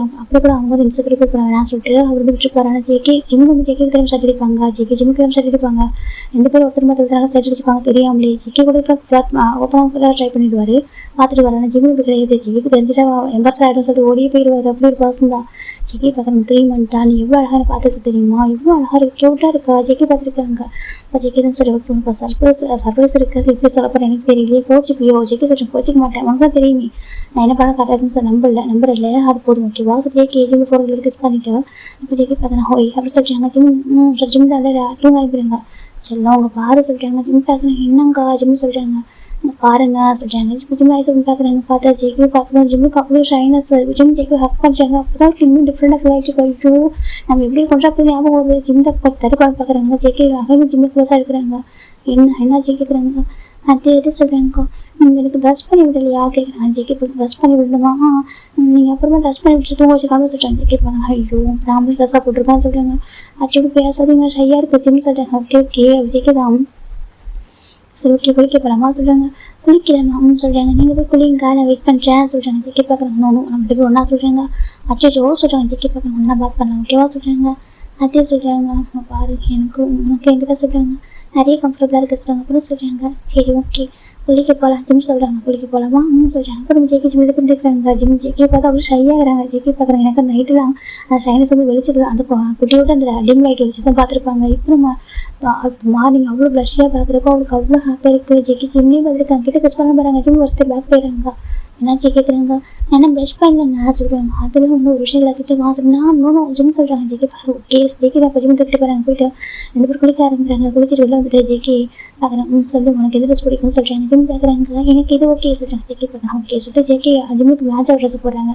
கூட அவங்க வந்து இன்ஸ்டா ப்ரிப்பேர் பண்ண வேணாம்னு சொல்லிட்டு அவர் வந்து விட்டுருப்பாரு. ஆனால் ஜிம் வந்து ஜேகே கிளம்பி சைட் அடிப்பாங்க, ஜிம்முக்கு கிளம்பி சைட் அடிப்பாங்க. 2 பேரும் ஒருத்தர் ஒருத்தராக சைட் அடிச்சுப்பாங்க தெரியாமலே. ஜிகே கூட ஓப்பனாக ட்ரை பண்ணிடுவாரு, பார்த்துட்டு வர. ஆனால் ஜிம்மு இப்படி கிடையாது. ஜிகேக்கு தெரிஞ்சுட்டா எம்பர்ஸ் ஆகிடும் சொல்லிட்டு ஓடியே போயிடுவாரு. அப்படி ஒரு பர்சன் தான் ஜெகி. பார்க்குறேன் 3 மந்த் தான், நீ எவ்வளோ அழகாக பார்த்துக்க தெரியுமா, எவ்வளோ அழகாக இருக்கு, க்யூட்டாக இருக்கா ஜெகி பார்த்துருக்காங்க. அப்போ ஜெகி தான் சரி ஓகே உனக்கு சர்ப்ரைஸ் இருக்காது, எப்படி சொல்ல போகிறேன் எனக்கு தெரியலையே, கோச்சிப்பியோ ஜெகி சொல்கிறேன் கோச்சிக்க மாட்டேன், உனக்கு தான் தெரியுமே நான் என்ன பண்ண கரெக்டாக சார் நம்பர் இல்லை அது போதும் ஓகேவா. ஸோ ஜெகி ஜிம்மு போகிறவங்களுக்கு கிஸ் பண்ணிட்டு இப்போ ஜெகி பார்த்தேன் ஹோய் அப்படி சொல்லிட்டாங்க. ஜிம் தான் டூங்க அனுப்பிடுங்க செல்லாம் அவங்க பாரு சொல்லிட்டாங்க. ஜிம் பார்க்குறேன் என்னங்கா ஜிம்மு சொல்லிட்டாங்க பாருங்க சொல்றாங்க. ஜிம் ஆயிடுச்சு பார்க்குறாங்க. பார்த்தா ஜெகி பார்க்கணும் ஜிம்முக்கு அவ்வளோ ஷைனஸ். ஜிம் ஜெகி ஹக் பண்ணுறாங்க. அப்போதான் இன்னும் டிஃப்ரெண்டாக ஃபீல் ஆகிடுச்சு. ஐயோ நம்ம எப்படி கொண்டா போய் ஞாபகம் வருது. ஜிம் தட்டு குழம்பு பார்க்குறாங்க. ஜெகி அகையும் ஜிம்முக்கு க்ளோஸாக இருக்கிறாங்க. என்ன கேட்குறாங்க அது எது சொல்கிறாங்கக்கா, நீங்கள் எனக்கு ட்ரெஸ் பண்ணி விடலையா கேட்குறாங்க. ஜெகி ட்ரெஸ் பண்ணி விடணுமா, நீங்கள் அப்புறமா ட்ரெஸ் பண்ணி விட்டு தூங்க வச்சுக்காம சொல்கிறாங்க. ஜெகி பார்க்குறாங்க. ஐயோ நாமளும் ட்ரெஸ்ஸாக போட்டிருக்கான்னு சொல்கிறாங்க. ஆக்சுவலி பேசாதீங்க ஷையாக இருக்குது ஜிம் சொல்கிறாங்க. ஓகே ஜெகி தான் சரி ஓகே குளிக்க போகலாமா சொல்கிறாங்க. குளிக்கலாமா சொல்கிறாங்க. நீங்கள் போய் குளிங்க நான் வெயிட் பண்ணுறேன் சொல்கிறாங்க. ஜெகி பார்க்குறாங்க. நம்ம ரெண்டு ஒன்றா சொல்கிறாங்க. அச்சோ சொல்கிறாங்க. ஜெகி பார்க்குறாங்க. ஒன்றா பாத் பண்ணலாம் ஓகேவா சொல்கிறாங்க. அதே சொல்கிறாங்க. அவங்க பாரு உனக்கு எங்கிட்ட சொல்கிறாங்க நிறைய கம்ஃபர்டபுளாக இருக்க சொல்கிறாங்க. அப்புறம் சொல்கிறாங்க சரி ஓகே குளிக்க போகலாம் ஜிம் சொல்கிறாங்க. குளிக்க போகலாமா சொல்கிறாங்க. அப்புறம் ஜெகி ஜிம் இது பண்ணிருக்காங்க. ஜெகி பார்த்தா அவ்வளோ ஷையாகிறாங்க. ஜெகி பார்க்குறாங்க. எனக்கு அந்த நைட்டுலாம் அந்த ஷைனஸ் வந்து வெளிச்சது அந்த குட்டியோட அந்த டிம் லைட் வெளிச்சு தான் பார்த்துருப்பாங்க. இப்போ மார்னிங் அவ்வளோ ப்ளஷ்ஷாக பார்க்குறப்போ அவங்களுக்கு அவ்வளோ ஹாப்பியாக இருக்குது. ஜெகி ஜிம்லேயும் பார்த்துருக்காங்க. கிட்ட கிஸ் பண்ண போகிறாங்க. ஜிம் ஒரு ஸ்டெப் பேக் போயிடுறாங்க. என்னாச்சு கேட்குறாங்க. என்ன ப்ரஷ் பண்ணலங்க சொல்கிறாங்க. அதில் இன்னும் ஒரு விஷயம் எல்லாத்துக்கிட்ட வாசல்னா இன்னும் ஜிம் சொல்கிறாங்க. ஜெகி பாரு ஓகே ஜெகி தான் இப்போ ஜிம் கிட்ட போகிறாங்க. போயிட்டு 2 பேர் குளிக்க ஆரம்பிக்கிறாங்க. குளிச்சுட்டு வெளில வந்துட்டு ஜெகி பார்க்குறேன் சொல்லு உனக்கு எது ட்ரெஸ் பிடிக்கும்னு சொல்கிறாங்க. ஜிம் பார்க்குறாங்க. எனக்கு இது ஓகே சொல்கிறாங்க. ஜெகி பார்க்குறேன் ஓகே சொல்லிட்டு ஜெகி ஜிம்முக்கு மேட்சாக ட்ரெஸ் போடுறாங்க.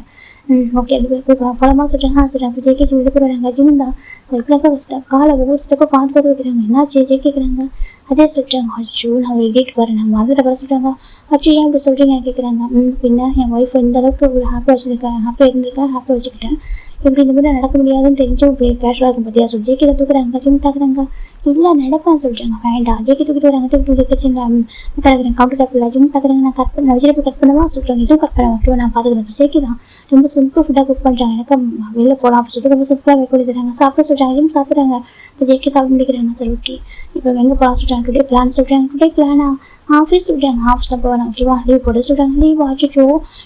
ஓகே 2 பேர் பழமா சொல்கிறாங்க. சொல்கிறாங்க ஜெகி ஜிம் விட்டு போடுறாங்க. ஜிம் தான் இப்படினாக்கா காலை ஒவ்வொரு ஸ்டெப்பை பார்த்து வைக்கிறாங்க. என்னாச்சு ஜெகி கேட்குறாங்க. அதே சொல்லிட்டாங்க. அச்சோ நான் ஒரு டேட் வரேன் நான் மறந்துட்ட வர சொல்கிறாங்க. அச்சோ ஏன் இப்படி சொல்கிறீங்க கேட்குறாங்க. பின்ன என் ஒய்ஃப் இந்த அளவுக்கு ஒரு ஹாப்பியாக வச்சுருக்கேன், ஹாப்பியாக இருந்திருக்கேன், ஹாப்பியாக வச்சுக்கிட்டேன், இப்படி இந்த மாதிரி நடக்க முடியாதுன்னு தெரிஞ்சும் இப்படி கேஷுவலாக இருக்கும் பார்த்தியா சொல்லி ஜெகி தூக்குறாங்க. ஜிம் பார்க்குறாங்க. இல்லை நடப்பேன் சொல்கிறாங்க. வேண்டாம் ஜெகி தூக்கிட்டு வராங்க. தூக்கிட்டு கிச்சன் கறக்குறேன் கவுண்டர் டாப்பில். ஜிம் பார்க்குறாங்க. நான் வெஜிடபிள் கட் பண்ணுவா சொல்கிறாங்க. இதுவும் கட் பண்ண ஓகேவா நான் பார்த்துக்கிறேன் சொல்லி ஜெகி தான் ரொம்ப சிம்பிள் ஃபுட்டாக குக் பண்ணுறாங்க. எனக்கு வெளில போகலாம் அப்படின்னு சொல்லிட்டு ரொம்ப சிம்பிளாக வைக்க கொடுத்துறாங்க. சாப்பிட சொல்கிறாங்க. ஜிம் சாப்பிட்றாங்க. இப்போ ஜெகி சாப்பிட முடிக்கிறாங்க. சரி ஓகே இப்போ எங்கே போகலாம் சொல்கிறாங்க. டுடே பிளான் சொல்கிறாங்க. டுடே பிளானா ஆஃபீஸ் சொல்கிறாங்க. ஆஃபீஸில் போவேன் ஓகேவா லீவ் போட சொல்கிறாங்க. லீவ் ஆச்சுட்டோ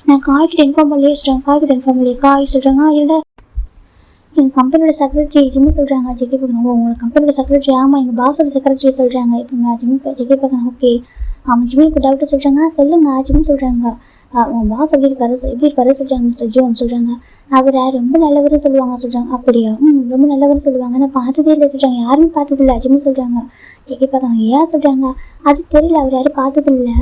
நான் காய்கிட்ட இன்ஃபார்ம் பண்ணலையே சொல்கிறாங்க. காய்கிட்ட இன்ஃபார்ம் பண்ணலையே காய் சொல்கிறாங்க. இல்லை எங்கள் கம்பெனியோட செக்ரட்டரி ஜிம்மு சொல்கிறாங்க. ஜெகி பார்க்கணும் உங்களை கம்பெனியோட செக்ரட்டரி ஆமாம் எங்கள் பாஸோட செக்ரட்டரி சொல்கிறாங்க. இப்போ நான் ஜெகி பார்க்கணும் ஓகே ஜிம்முக்கு டவுட்டு சொல்கிறாங்க. சொல்லுங்க ஜிம்மு சொல்கிறாங்க. உங்கள் பாஸ் எப்படி இருக்காரு சொல்கிறாங்க. மிஸ்டர் ஜோன் சொல்கிறாங்க. அவர் ரொம்ப நல்லவரும் சொல்லுவாங்க சொல்கிறாங்க. அப்படியா ரொம்ப நல்லவரும் சொல்லுவாங்க. நான் பார்த்ததே இல்லை சொல்கிறாங்க. யாருமே பார்த்ததில்லை ஜிம்மு சொல்கிறாங்க. ஜெகி பார்த்தாங்க. ஏன் சொல்கிறாங்க. அது தெரியல அவர் யாரும் பார்த்ததில்லை.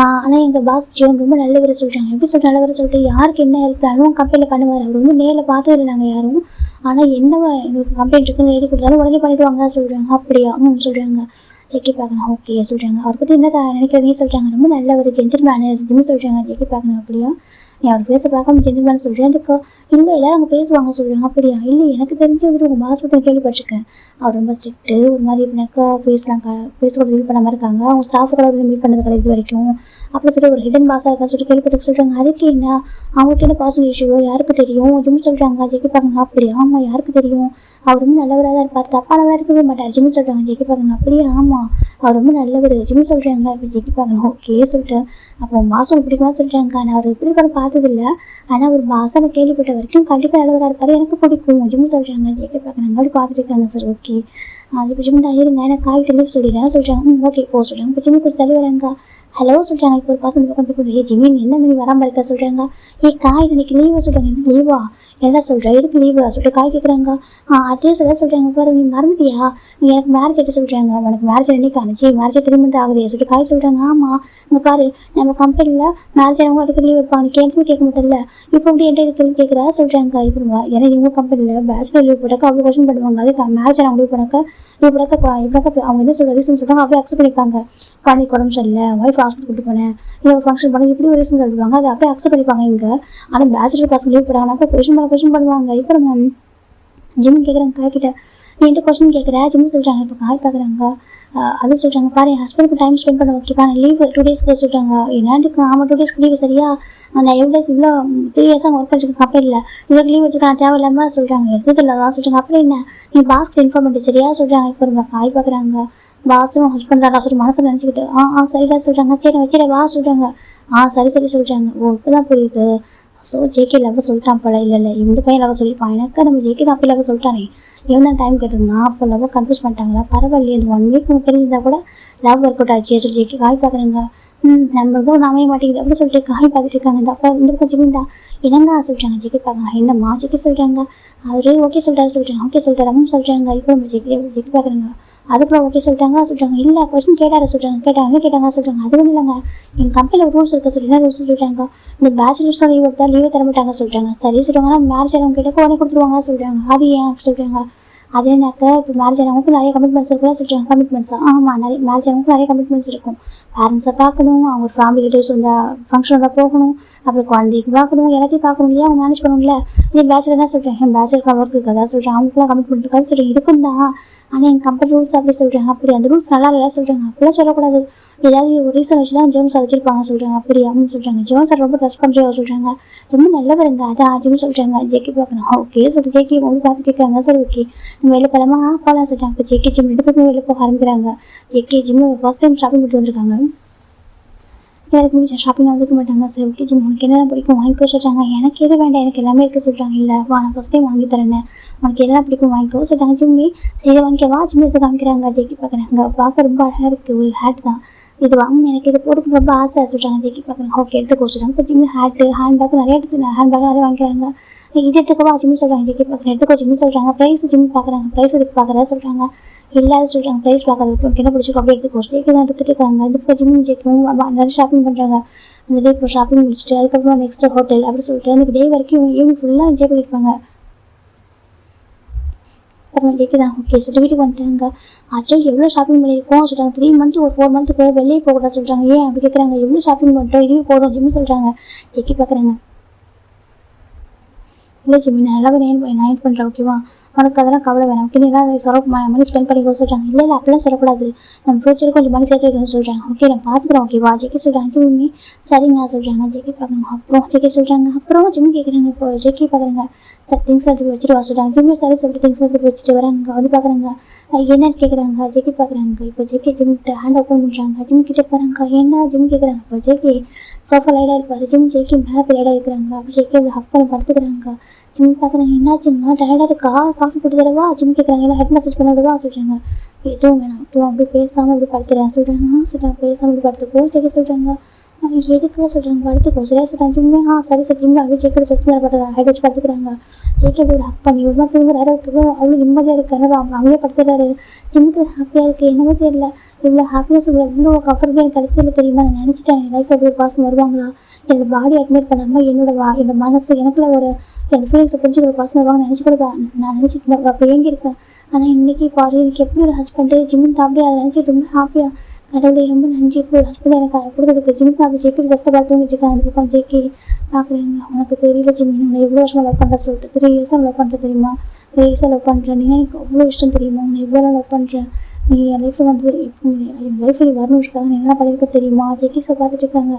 ஆனால் எங்கள் பாஸ் ஜோன் ரொம்ப நல்லவர் சொல்கிறாங்க. எப்படி நல்லவர் சொல்லிட்டு யாருக்கு என்ன ஹெல்ப் பண்ணாலும் கம்பெனியில் பண்ணுவார். அவர் வந்து நேரில் பார்த்ததில்லை நாங்கள் யாரும். ஆனால் என்ன எங்களுக்கு கம்ப்ளைண்ட் இருக்குன்னு எழுதி கொடுத்தாலும் உடனே பண்ணிவிடுவாங்க சொல்கிறாங்க. அப்படியா சொல்கிறாங்க. ஜெகி பார்க்கணும் ஓகே சொல்கிறாங்க. அவரை பற்றி என்ன நினைக்கிறதே சொல்கிறாங்க. ரொம்ப நல்ல ஒரு ஜென்டில்மேனு ஜிம்மு சொல்கிறாங்க. ஜெகி பார்க்கணும் அப்படியா நீ அவர் பேச பார்க்காம ஜென்டில்மேன் சொல்கிறேன். இல்லை எல்லாரும் அவங்க பேசுவாங்க சொல்கிறாங்க. அப்படியா இல்லை எனக்கு தெரிஞ்சு அவர் உங்கள் பாஸ் பற்றி கேள்விப்பட்டிருக்கேன். அவர் ரொம்ப ஸ்ட்ரிக்ட்டு ஒரு மாதிரி இப்படினாக்கா பேசக்கூட மீட் பண்ண மாதிரி இருக்காங்க. அவங்க ஸ்டாஃபு கூட மீட் பண்ணது கிடையாது இது வரைக்கும் அப்படின்னு சொல்லி ஒரு ஹிடன் பாஸாக இருக்கான்னு சொல்லிட்டு கேள்விப்பட்டு சொல்கிறாங்க. அதுக்கு என்ன அவங்களுக்கு என்ன பர்சனல் இஷ்யூவோ யாருக்கு தெரியும் ஜிம்மு சொல்கிறாங்க. ஜெகி பார்க்கணும் அப்படியா ஆமாம் யாருக்கு தெரியும் அவர் ரொம்ப நல்லவராக தான் இருப்பார், தப்பானவராக இருக்கவே மாட்டார் ஜிம்மு சொல்கிறாங்க. ஜெகி பார்க்கணும் அப்படியே ஆமாம் அவர் ரொம்ப நல்லவர் ஜிம்மு சொல்கிறாங்க. அப்படி ஜெகி பார்க்கணும் ஓகே சொல்லிட்டேன். அப்போ பாசம் பிடிக்குமா சொல்கிறாங்க. நான் அவர் எப்படி கூட பார்த்ததில்லை ஆனால் ஒரு பாசனை கேள்விப்பட்ட வரைக்கும் கண்டிப்பாக நல்லவராக இருப்பார் எனக்கு பிடிக்கும் ஜிம்மு சொல்கிறாங்க. ஜெகி பார்க்குறாங்க. அப்படி பார்த்துட்டு இருக்காங்க. சார் ஓகே அது இப்போ ஜிம்மு தான் இருங்க எனக்கு காய்கிட்ட லீவ் சொல்லிடுறேன் சொல்கிறாங்க. ஓகே போ சொல்கிறாங்க. இப்போ ஜிம்மு கொஞ்சம் தள்ளி வராங்க. ஹலோ சொல்கிறாங்க. இப்போ ஒரு பசங்க பக்கம் போய் ஏ ஜிம்மி என்ன நீ வராமல் இருக்கா சொல்கிறாங்க. காய் இன்னைக்கு லீவா சொல்கிறாங்க. எனக்கு லீவா என்ன சொல்கிறேன் எதுக்கு லீவா சொல்லிட்டு காய் கேட்குறாங்க. அதே சொல்கிறாங்க பாரு நீ மறந்துட்டியா நீ எனக்கு மேரேஜ் ஆகிட்டு சொல்கிறாங்க. உனக்கு மேரேஜ் என்னைக்கு ஆனிச்சு மேரேஜ் 3 மந்த் ஆகுது சொல்லிட்டு காய் சொல்கிறாங்க. ஆமாம் இங்கே பாரு நம்ம கம்பெனியில் மேரேஜ் ஆனவங்க அதுக்கு லீவ் இருப்பாங்க நீ கேள்வி கேட்க மாட்டேன்ல இப்போ அப்படி என்கிட்ட கேள்வி கேட்குறா சொல்கிறாங்க. இப்போ ஏன்னா இவங்க கம்பெனியில் பேச்சுலர் லீவ் போட்டாக்கா அவ்வளோ கொஸ்டின் பண்ணுவாங்க. அதுக்கு மேரேஜ் ஆனவங்க லீவ் போனாக்கா அவங்க என்ன சொல்கிற ரீசன் சொல்கிறாங்க அப்படியே அக்செப்ட் பண்ணிப்பாங்க. குழந்தைக்கு உடம்பு சரியில்லை ஒய்ஃப் ஹாஸ்பிட்டல் கூட்டு போனேன் இல்லை ஒரு ஃபங்க்ஷன் பண்ணி இப்படி ஒரு ரீசன் சொல்லுவாங்க. அதை அப்படியே அக்செப்ட் பண்ணிப்பாங்க. இங்கே ஆனால் பேச்சுலர் பசங்க லீவ் போட்டாங்கன்னாக்கா கொஸ்டின் பண்ணுவாங்க. இப்போ நம்ம ஜிம் கேட்குறாங்க காய்கிட்ட நீ என்கிட்ட கொஸ்டின் கேட்குற ஜிம்மு சொல்கிறாங்க. இப்போ காய் பார்க்குறாங்க. அது சொல்கிறாங்க, பாரு என் ஹஸ்பண்டுக்கு டைம் ஸ்பெண்ட் பண்ண ஓகேப்பா, லீவ் 2 டேஸ்க்கு சொல்கிறாங்க. என்னத்துக்கு? ஆமாம் 2 டேஸ்க்கு லீவு சரியா? நான் எவ்வளோ டேஸ் இவ்வளோ 3 இயர்ஸாக ஒர்க் பண்ணிட்டு கம்பெனியில் இவ்வளோ லீவ் எடுத்துக்கலாம் தேவையில்லாமல் சொல்கிறாங்க. எடுத்ததில்ல தான் சொல்கிறாங்க. அப்புறம் என்ன நீ பாஸ்க்கு இன்ஃபார்ம் பண்ணிட்டு சரியா சொல்கிறாங்க. இப்போ நம்ம காய் பார்க்குறாங்க, பாஸும் ஹஸ்பண்ட் தான் சொல்லி மனசில் நினச்சிக்கிட்டு சரிடா சொல்கிறாங்க. சரி வச்சுட வா சொல்கிறாங்க. சரி சொல்கிறாங்க. ஓ இப்போ தான் புரியுது. ஸோ ஜேகே லவ் சொல்லிட்டான் போல. இல்லை இந்த பையன் லவ் சொல்லிப்பான். எனக்கு நம்ம ஜேகே தான் அப்போ லவ் சொல்லிட்டானே, இவன் தான் டைம் கேட்டிருந்தான். அப்போ லவ் கன்ஃபியூஸ் பண்ணிட்டாங்களா? பரவாயில்லையே, இந்த 1 வீக் நமக்கு தெரிஞ்சிருந்தா கூட லவ் ஒர்க் அவுட் ஆச்சு சொல்லி ஜேகே காய் பார்க்குறாங்க. நம்மளுக்கும் நாமே மாட்டேங்குது அப்படி சொல்லிட்டு காய் பார்த்துட்டு இருக்காங்க. இந்த அப்பா இந்த பக்கம் ஜிமிந்தா என்னங்க சொல்கிறாங்க. ஜேகே பார்க்குறாங்க. என்னம்மா ஜேகே சொல்கிறாங்க. அவரு ஓகே சொல்கிறாங்க. ஓகே சொல்லிட்டாரு சொல்கிறாங்க. இப்போ நம்ம ஜேகே பார்க்குறாங்க. அதுக்குள்ள ஓகே சொல்லிட்டாங்க. இல்லை கொஸ்டின் கேட்டாங்க சொல்கிறாங்க. அது ஒன்றும் இல்லைங்க, எங்கள் கம்பெனியில் ரூல்ஸ் இருக்க சொல்லி ரூல்ஸ் சொல்லிட்டாங்க. இந்த பேச்சுலர்ஸாக லீவ் எடுத்தா லீவே தர மாட்டாங்க சொல்கிறாங்க. சரி சொல்கிறாங்க. மேரேஜ் ஆனவங்க கிட்ட உடனே கொடுத்துருவாங்க சொல்கிறாங்க. அது ஏன் அப்படி சொல்கிறாங்க. அது என்னக்கா இப்போ மேரேஜ் ஆனவங்களுக்கு நிறைய கமிட்மெண்ட்ஸ் இருக்குல்ல சொல்கிறாங்க. கமிட்மெண்ட்ஸா? ஆமாம், நிறைய மேரேஜ் ஆனவங்களுக்கு நிறைய கமிட்மெண்ட்ஸ் இருக்கும். பேரண்ட்ஸை பார்க்கணும், அவங்க ஃபேமிலி ரிலேட்டிவ்ஸ் வந்தால் ஃபங்க்ஷன் வந்தால் போகணும், அப்புறம் குழந்தைக்கு பார்க்கணும், எல்லாத்தையும் பார்க்கணும் இல்லையா, அவங்க மேனேஜ் பண்ணணும்ல. இதே பேச்சுலர் தான் சொல்கிறேன். என் பேச்சுலர் ஒர்க் இருக்காதா சொல்கிறேன். அவங்களுக்குலாம் கமிட்மெண்ட் இருக்காது சொல்கிறேன். இருக்கும் தான், ஆனால் எங்கள் கம்பெனி ரூல்ஸ் அப்படி சொல்கிறாங்க. அப்படி அந்த ரூல்ஸ் நல்லா இல்லை சொல்கிறாங்க. அப்படிலாம் சொல்லக்கூடாது, ஏதாவது ஒரு ரீசன் வச்சு தான் ஜேம்ஸ் சார் வச்சிருப்பாங்க சொல்கிறாங்க. அப்படி அவங்க சொல்கிறாங்க. ஜேம்ஸ் சார் ரொம்ப ட்ரஸ்ட் பண்ணுறவங்க சொல்கிறாங்க. ரொம்ப நல்லவருங்க அதான் ஜிம் சொல்கிறாங்க. ஜேகே பார்க்கணும். ஓகே சொல்லி ஜேகே உங்களுக்கு பார்த்துட்டு இருக்காங்க. சரி ஓகே நம்ம வெளில போகலாமா? போகலாம் சொல்கிறாங்க. இப்போ ஜேகே ஜிம் 2 பேருமே வெளில போக ஆரம்பிக்கிறாங்க. JK Jim first time shopping பண்ணிட்டு வந்திருக்காங்க. எனக்கு முடிச்ச ஷாப்பிங் வந்துக்க மாட்டாங்க. சரி ஓகே ஜிம் உனக்கு என்னெல்லாம் பிடிக்கும் வாங்கிக்கோ சொல்கிறாங்க. எனக்கு எது வேண்டாம், எனக்கு எல்லாமே இருக்குது சொல்கிறாங்க. இல்லை வா நான் ஃபஸ்ட் டைம் வாங்கி தரேன்னு, உனக்கு எதெல்லாம் பிடிக்கும் வாங்கிக்கோ சொல்கிறாங்க. ஜிம்மி சரி வாங்கிக்கவா ஜிம்மி எடுத்து காமிக்கிறாங்க. ஜேகே பார்க்குறாங்க. பார்க்க ரொம்ப அழகாக இருக்குது, ஒரு ஹேட் தான் இது வாங்கணும், எனக்கு இது போட்டு ரொம்ப ஆசை சொல்கிறாங்க. ஜேகே பார்க்குறாங்க. ஓகே எடுத்துக்கோ சொல்கிறாங்க. இப்போ ஜிம்மி ஹேண்ட் பேக் நிறைய வாங்கிக்கிறாங்க. இது எடுத்துக்கவா ஜிம்மி சொல்கிறாங்க. ஜேகே பார்க்குறேன். எடுத்துக்கோ ஜிம்மி சொல்கிறாங்க. ப்ரைஸ் ஜிம்மி பார்க்குறாங்க. ப்ரைஸ் எடுத்து பார்க்குறா சொல்கிறாங்க. இல்லாத சொல்கிறாங்க. ப்ரைஸ் பார்க்கறதுக்கு உனக்கு என்ன பிடிச்சிருக்கோ அப்படியே எடுத்துக்கோ. ஜேகே தான் எடுத்துகிட்டு இருக்காங்க. இதுக்கு ஜிம்மி ஜேக்கும் நிறைய ஷாப்பிங் பண்ணுறாங்க. அந்த டே இப்போ ஷாப்பிங் முடிச்சுட்டு அதுக்கப்புறம் நெக்ஸ்ட் ஹோட்டல் அப்படி சொல்லிட்டு எனக்கு டே வரைக்கும் ஈவினிங் ஃபுல்லாக என்ஜாய் பண்ணியிருப்பாங்க. அப்புறம் ஜேகே தான் ஓகே சொல்லிட்டு வீட்டுக்கு வந்துட்டாங்க. ஆக்சுவலி எவ்வளோ ஷாப்பிங் பண்ணியிருக்கோம் சொல்கிறாங்க. 3 மந்த் ஒரு 4 மந்த்துக்கு வெளியே போகக்கூடாது சொல்கிறாங்க. ஏன் அப்படி கேட்குறாங்க. எவ்வளோ ஷாப்பிங் பண்ணிட்டோம், இதுவே போதும் ஜிம்மி சொல்கிறாங்க. ஜேகே பார்க்குறாங்க. இல்லை ஜிம்மி நான் நல்லாவே நைட் பண்ணுறேன் ஓகேவா, உனக்கு அதெல்லாம் கவலை வேணாம் ஓகே, நீ ஏதாவது மணி ஸ்பெண்ட் பண்ணிக்கோ சொல்கிறாங்க. இல்லை அப்படிலாம் சொல்லக்கூடாது, நம்ம ஃபியூச்சருக்கு கொஞ்சம் மணி சேர்த்து வைக்கணும்னு சொல்கிறாங்க. ஓகே நான் பார்த்துக்குறேன் ஓகேவா. ஜேகே சொல்கிறாங்க. ஜிம்மி சரிங்க சொல்கிறாங்க. ஜேகே பார்க்குறாங்க. அப்புறம் ஜேகே சொல்கிறாங்க. அப்புறம் ஜிம்மி கேட்குறாங்க. இப்போ ஜேகே பார்க்குறாங்க. சார் திங்ஸ் எடுத்து வச்சுட்டு வா சொல்கிறாங்க. ஜிம்மி சரி சொல்லிட்டு திங்ஸ் எடுத்து வச்சுட்டு வராங்க. வந்து பார்க்குறாங்க. என்னன்னு கேட்குறாங்க. ஜேகே பார்க்குறாங்க. இப்போ ஜேகே ஜிம்கிட்ட ஹேண்ட் ஓப்பன் பண்ணுறாங்க. ஜிம் கிட்டே போகிறாங்க. என்ன ஜிம் கேட்குறாங்க. இப்போ ஜேகே சோஃபா லைடாக இருப்பார். ஜேகே மேலே லைடாக இருக்கிறாங்க. அப்போ ஜேகே ஹக் பண்ணி படுத்துக்கிறாங்க. ஜிம் பார்க்குறாங்க. என்னாச்சுங்க டயர்டாக இருக்கா, காஃபி போட்டு தரவா ஜிம் கேட்குறாங்க. இல்லை ஹெட் மசாஜ் பண்ண விடுவா சொல்கிறாங்க. எதுவும் வேணாம் அப்படி பேசாமல் அப்படி படுத்துறேன் சொல்கிறாங்க. பேசாமல் அப்படி படுத்துக்கோ ஜேகே சொல்கிறாங்க. எதுக்கு சொல்கிறாங்க. படுத்துக்கோ சரியா சொல்கிறாங்க. ஜிம்மே சரி சார் ஜிம்மி அப்படியே ஜேக்கோட செஸ்ட் மேலே படுத்து ஹெட் வச்சு படுத்துக்கிறாங்க. ஜேகே அப்படி ஹக் பண்ணி ஒரு மாதிரி தூங்குறாரு. அவ்வளோ நிம்மதியாக இருக்காரு. அவங்களே படுத்துறாரு. ஜிம்முக்கு ஹாப்பியாக இருக்குது. என்னமோ தெரியல, இவ்வளோ ஹாப்பினஸ் இவ்வளோ கம்ஃபர்டபுள் எனக்கு கடைசியில் தெரியுமா. நான் நினச்சிட்டேன் என் லைஃப் அப்படி ஒரு பாசம் வருவாங்களா, என்னோட பாடி அட்மிட் பண்ணாமல் என்னோட மனசு எனக்குள்ள ஒரு என்னோட ஃபீலிங்ஸை புரிஞ்சுக்கிற பாசம் வருவாங்க நினச்சி கூட நான் நினச்சிட்டு அப்போ ஏங்கியிருக்கேன். ஆனால் இன்றைக்கி பாரு எனக்கு எப்படி ஒரு ஹஸ்பண்டு ஜிம்மின் அப்படியே அதை நினச்சி ரொம்ப ஹாப்பியாக கடவுளே ரொம்ப நன்றி, இப்படி ஒரு ஹஸ்பண்ட் எனக்கு அதை கொடுக்குறதுக்கு. ஜிம்மின் அப்படி ஜேக்கி ஜஸ்ட்டை பார்த்து தூங்கிட்டு இருக்கேன். அந்த பக்கம் ஜேக்கி பார்க்குறீங்க. உனக்கு தெரியல ஜிம்மி உன்னை எவ்வளோ வருஷம் லவ் பண்ணுற சொல்லிட்டு 3 இயர்ஸாக லவ் பண்ணுற தெரியுமா, 3 இயர்ஸாக லவ் பண்ணுறேன். நீ எனக்கு அவ்வளோ இஷ்டம் தெரியுமா, உன்னை எவ்வளோ லவ் பண்ணுறேன். நீ என் லைஃப்பில் வந்து இப்போ என் லைஃப்பில் நீ வரணும் இருக்காங்க. நீ என்ன பண்ணியிருக்க தெரியுமா. ஜேக்கிஸை பார்த்துட்டு இருக்காங்க.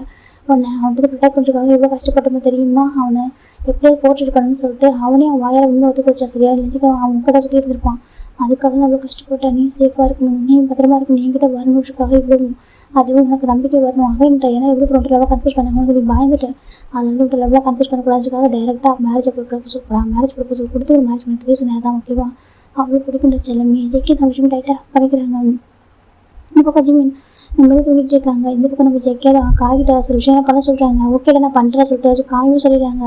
அவனை அவன்கிட்ட ப்ரொடெக்ட் பண்ணுறதுக்காக எவ்வளோ கஷ்டப்பட்டமோ தெரியுமா. அவனை எப்படியோ போட்டுருக்கணும்னு சொல்லிட்டு அவனே அவன் வாயால் உண்மை ஒத்துக்க வச்சா சரியா. இல்லைன்னு அவன் கிட்ட சொல்லி இருந்திருப்பான். அதுக்காக நான் அவ்வளோ கஷ்டப்பட்டேன். நீ சேஃபாக இருக்கணும், நீ பத்திரமா இருக்கணும், என்கிட்ட வரணுன்றதுக்காக இவ்வளோ அதுவும் எனக்கு நம்பிக்கை வரணும் ஆகின்ற. ஏன்னா எவ்வளோ ரொம்ப லெவலாக கன்ஃபியூஸ் பண்ணாங்க சொல்லி பயந்துட்டேன். அது வந்து லெவலாக கன்ஃபியூஸ் பண்ணக்கூடாதுக்காக டேரெக்டாக மேரேஜ் ப்ரொபோசல் கொடுத்து ஒரு மேரேஜ் பண்ணி பேசினேன். தான் ஓகேவா. அவ்வளோ பிடிக்குன்ற செல்லமே ஜெக்கி நம்ம ஜிம் டைட்டாக பண்ணிக்கிறாங்க. இந்த பக்கம் ஜிம்மின் நம்ம தூங்கிட்டு இருக்காங்க. இந்த பக்கம் நம்ம ஜெக்கே தான் காய்கிட்ட ஒரு விஷயம் பண்ண சொல்கிறாங்க. ஓகேடா நான் பண்ணுறேன் சொல்லிட்டு காயும் சொல்லிடுறாங்க.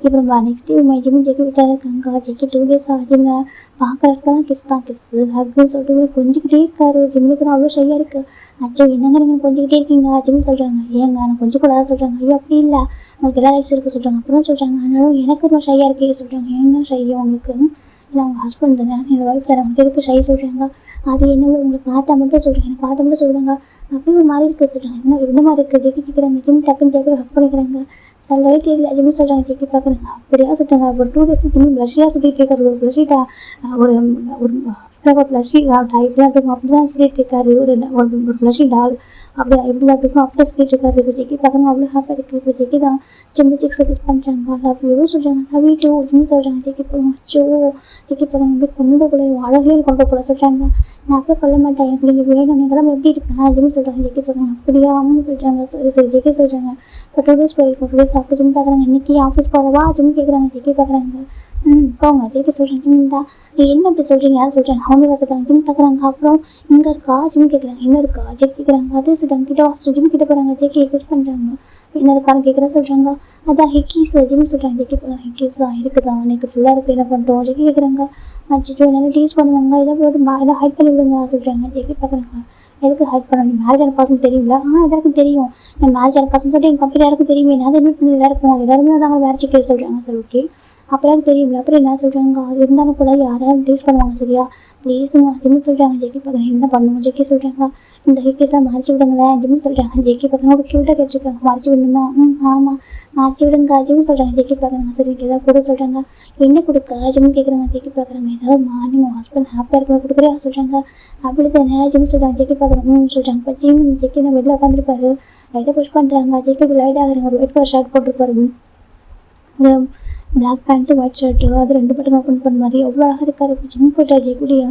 இப்போ நம்ம நெக்ஸ்ட் டே ஜிம்மின் ஜெக்கி விட்டா இருக்காங்க. ஜெக்கி 2 days ஜிம்மில் பார்க்குறதுக்கு தான் கிஸ்ஸு ஹக்குன்னு சொல்லிட்டு கொஞ்சிக்கிட்டே இருக்காரு. ஜிம்முக்கு தான் அவ்வளோ ஷையாக இருக்குது. அச்சோ என்னங்க நீங்கள் கொஞ்சிக்கிட்டே இருக்கீங்க ஜிம்மி சொல்கிறாங்க. ஏங்க நான் கொஞ்சம் கூடாது சொல்கிறாங்க. ஐயோ அப்படி இல்லை, உங்களுக்கு எல்லா ரைட்ஸ் இருக்குது சொல்கிறாங்க. அப்புறம் சொல்கிறாங்க ஆனாலும் எனக்கு ரொம்ப ஷையாக இருக்கே சொல்கிறாங்க. ஏங்க ஷையோ உங்களுக்கு, இல்லை அவங்க ஹஸ்பண்ட் தானே என்னோடய ஒய்ஃப் தானே, உங்களுக்கு எதுக்கு ஷை சொல்கிறாங்க. அது என்னவோ உங்களுக்கு பார்த்தா மட்டும் சொல்கிறாங்க, எனக்கு பார்த்தா மட்டும் சொல்கிறாங்க. அப்படியே ஒரு மாதிரி இருக்குது சொல்கிறாங்க. என்ன மாதிரி இருக்குது ஜெக்கி கேட்குறாங்க. ஜிம் டக்குன்னு ஜெக்கி ஹக் பண்ணிக்கிறாங்க. சொல்லவே தெரியல ஜிம்மி சொல்கிறாங்க. ஜெக்கி பார்க்குறாங்க. அப்படியா சொல்கிறாங்க. ஒரு 2 days ஜிம்மி ப்ளஷியாக சுற்றிட்டு இருக்காரு. ஒரு ப்ளஷிட்டா ஒரு ஒரு பிளஷி இப்படிலாம் இருக்கும் அப்படிதான் சொல்லிட்டு இருக்காரு. ஒரு பிளஷி டால் அப்படி இப்படிலாம் இருக்கும் அப்படிதான் சொல்லிட்டு இருக்காரு. இப்போ ஜெக்கி பார்க்கணும் அவ்வளோ ஹாப்பியாக இருக்கு. இப்போ ஜெக்கி தான் ஜிக்ஸை கிஸ் பண்ணுறாங்க. லவ் யூ சொல்கிறாங்க. லவ் யூ டூ சொல்கிறாங்க. ஜெக்கி பார்க்கணும் அச்சோ ஜெக்கி பார்க்கணும் போய் கொண்டு கூட அழகே கொண்டு போட சொல்கிறாங்க. நான் அப்படியே கொல்ல மாட்டேன் எனக்கு நீங்கள் வேணும் நீங்களாம் எப்படி இருப்பேன் ஜிம் சொல்கிறாங்க. ஜெக்கி பார்க்கணும் அப்படியா அம்மா சொல்கிறாங்க. சரி சரி ஜெக்கி சொல்கிறாங்க. இப்போ 2 days போயிருக்கோம். 2 days அப்படி ஜிம் பார்க்குறாங்க. இன்னைக்கு ஆஃபீஸ் போகவா ஜிம் கேட்குறாங்க. ஜெக்கி பார்க்குறாங்க. போங்க ஜெக்கி சொல்கிறாங்க. ஜிம் தான் நீ என்ன இப்படி சொல்கிறீங்க சொல்கிறாங்க. அவங்க சொல்கிறாங்க ஜிம் பார்க்குறாங்க. அப்புறம் இங்கே இருக்கா ஜிம் கேட்குறாங்க. என்ன இருக்கா ஜெக்கி கேட்குறாங்க. அதே சொல்கிறாங்க. கிட்ட ஹாஸ்டல் ஜிம் கிட்ட போகிறாங்க. ஜெக்கி கிஸ் பண்ணுறாங்க. என்ன இருக்கான்னு கேட்குறா சொல்கிறாங்க. அதான் ஹிக்கீஸ் ஜிம் சொல்கிறாங்க. ஜெக்கி பார்க்குறாங்க. ஹிக்கீஸ் தான் இருக்குதான் எனக்கு ஃபுல்லாக இருக்குது என்ன பண்ணிட்டோம் ஜெக்கி கேட்குறாங்க. அச்சோ என்னால் டீஸ் பண்ணுவாங்க இதை போட்டு இதை ஹைட் பண்ணி விடுங்க சொல்கிறாங்க. ஜெக்கி பார்க்குறாங்க. எதுக்கு ஹைட் பண்ணணும் மேரேஜ் ஆன பர்சன் தெரியுங்களா எல்லாருக்கும் தெரியும். நான் மேரேஜ் ஆன பர்சன் சொல்லிட்டு எங்கள் கம்பெனி எல்லாருக்கும் தெரியுமே நான் அட்மிட் பண்ணி எல்லாருக்கும் எல்லாருமே நாங்கள் மேரேஜ் கேஸ் சொல்கிறாங்க. சரி ஓகே அப்புறம் தெரியுங்களா அப்புறம் என்ன சொல்கிறாங்க. அது இருந்தாலும் கூட யாராலும் டீஸ் பண்ணுவாங்க சரியா ப்ளீஸுங்க ஜிம் சொல்கிறாங்க. ஜெக்கி பார்க்குறேன் என்ன பண்ணுவோம் ஜெக்கி சொல்கிறாங்க. இந்த ஹிக்கீஸ்லாம் மறைச்சி விடுங்களேன் ஜிம் சொல்கிறாங்க. ஜெக்கி பார்க்குறேன் ஒரு க்யூட்டாக கேட்டுருக்காங்க. மறைச்சி விடணுமா ஆமாம் மறைச்சி விடுங்க ஜிம் சொல்கிறாங்க. ஜெக்கி பார்க்குறாங்க. சரி ஏதாவது கூட சொல்கிறாங்க. என்ன கொடுக்க ஜிம் கேட்குறாங்க. ஜெக்கி பார்க்குறாங்க. ஏதாவது மார்னிங் உங்கள் ஹஸ்பண்ட் ஹாப்பியாக இருக்கிற கொடுக்குறியா சொல்கிறாங்க. அப்படி தானே ஜிம் சொல்கிறாங்க. ஜெக்கி பார்க்குறாங்க சொல்கிறாங்க. இப்போ ஜிம் ஜெக்கி தான் வெளில உட்காந்துருப்பாரு. லைட்டாக புஷ் பண்ணுறாங்க. ஜெக்கி லைட் ஆகுறாங்க. ஒரு ஒயிட் கலர் ஷர்ட் போட்டிருப்பாரு. ஒரு பிளாக் பேண்ட்டு ஒயிட் ஷர்ட்டு அது 2 பட்டன் ஓப்பன் பண்ண மாதிரி எவ்வளோ அழகாக இருக்காரு. இப்போ ஜிம் போயிட்டா ஜெக்குடியா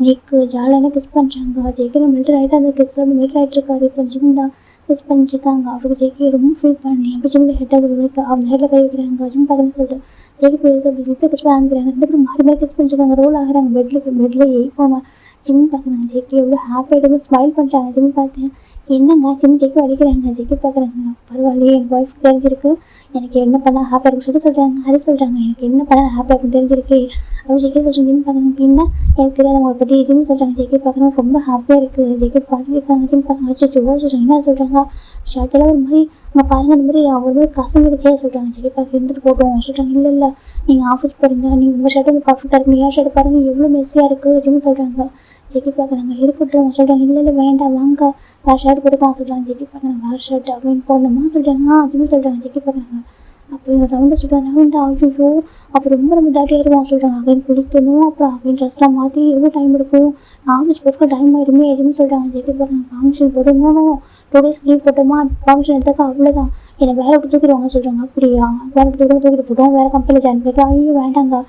ஜெக்கு ஜாலியாக கிஸ் பண்ணுறாங்க. ஜெக்கி மில்டர் ஆகிட்டு அந்த கிஸ் மில்டர் ஆகிட்டு இருக்காரு. இப்போ ஜிம் தான் கிஸ் பண்ணிட்டு இருக்காங்க. அவருக்கு ஜெக்கி ரொம்ப ஃபீல் பண்ணி அப்படி ஜிம்மில் ஹெட்டாக அவங்க ஹெட்டில் கை வைக்கிறாங்க. ஜிம் பார்க்குறேன்னு சொல்லிட்டு ஜெக்கி போய் இப்போ கிஸ் பண்ண ஆரம்பிக்கிறாங்க. 2 பேரும் மாறி கிஸ் பண்ணிருக்காங்க. ரோல் ஆகிறாங்க. பெட்லேயே போவாங்க. ஜிம் பார்க்குறாங்க. ஜெக்கி எவ்வளோ ஹாப்பியாகிட்டு ஸ்மைல் பண்ணுறாங்க. ஜிம் பார்த்து என்னங்க ஜிம் ஜெக்கி அடிக்கிறாங்க. ஜெக்கி பார்க்குறாங்க. பரவாயில்லையே என் ஒய்ஃப் தெரிஞ்சிருக்கு எனக்கு என்ன பண்ணால் ஹாப்பியாக இருக்கும் சொல்கிறாங்க. அது சொல்கிறாங்க எனக்கு என்ன பண்ணால் ஹாப்பியாக இருக்கும் தெரிஞ்சிருக்கு அப்படி ஜெக்கி சொல்கிறாங்க. ஜிம் பார்க்குறாங்க. பின்ன எனக்கு தெரியாதவங்களை பற்றி ஜிம் சொல்கிறாங்க. ஜெக்கி பார்க்குறாங்க ரொம்ப ஹாப்பியாக இருக்குது. ஜெக்கி பார்த்துருக்காங்க. ஜிம் பார்க்குறாங்க. அச்சோ சொல்கிறாங்க. என்ன சொல்கிறாங்க ஷர்ட்டெல்லாம் ஒரு மாதிரி அங்கே பாருங்கள் அந்த மாதிரி ஒரு மாதிரி கசங்கிடுச்சே சொல்கிறாங்க. ஜெக்கி பார்க்க இருந்துட்டு போட்டோம் சொல்கிறாங்க. இல்லை நீங்கள் ஆஃபீஸ் போகிறீங்க நீங்கள் உங்கள் ஷர்ட்டு வந்து பர்ஃபெக்டாக இருக்கு. நீங்கள் ஷர்ட் பாருங்கள் எவ்வளோ மெஸ்ஸியாக இருக்குது ஜிம் சொல்கிறாங்க. ஜெக்கி பார்க்குறாங்க. இருக்கட்டும் சொல்கிறாங்க. இல்லை வேண்டாம் வாங்க வேறு ஷர்ட் கொடுக்கலாம் சொல்கிறாங்க. ஜெக்கி பார்க்குறாங்க. வேறு ஷர்ட் அப்படின்னு போடணுமா சொல்கிறாங்க. ஜிம் சொல்கிறாங்க. ஜெக்கி பார்க்குறாங்க. அப்போ ரவுண்டாக சொல்கிறாங்க. ரவுண்டாக ஐயோ அப்போ ரொம்ப தாட்டி ஆயிடுவோம் சொல்கிறாங்க. அகைன் குளிக்கணும் அப்புறம் அகைன் ட்ரெஸ்லாம் மாற்றி எவ்வளோ டைம் எடுக்கும் ஆஃபீஸ் போட்டு டைம் ஆயிடுமே எதுவும் சொல்கிறாங்க. ஜெக்கி பார்க்குறாங்க. ஃபங்க்ஷன் போடணும் 2 days லீவ் போட்டோமா ஃபங்க்ஷன் எடுத்தாக்கா அவ்வளோதான் என்னை வேறு எப்படி தூக்கிடுவாங்க சொல்கிறாங்க. அப்படியா வேறு தூக்கிட்டு போட்டோம் வேறு கம்பெனியில் ஜாயின் பண்ணிட்டோம். ஐயோ வேண்டாங்க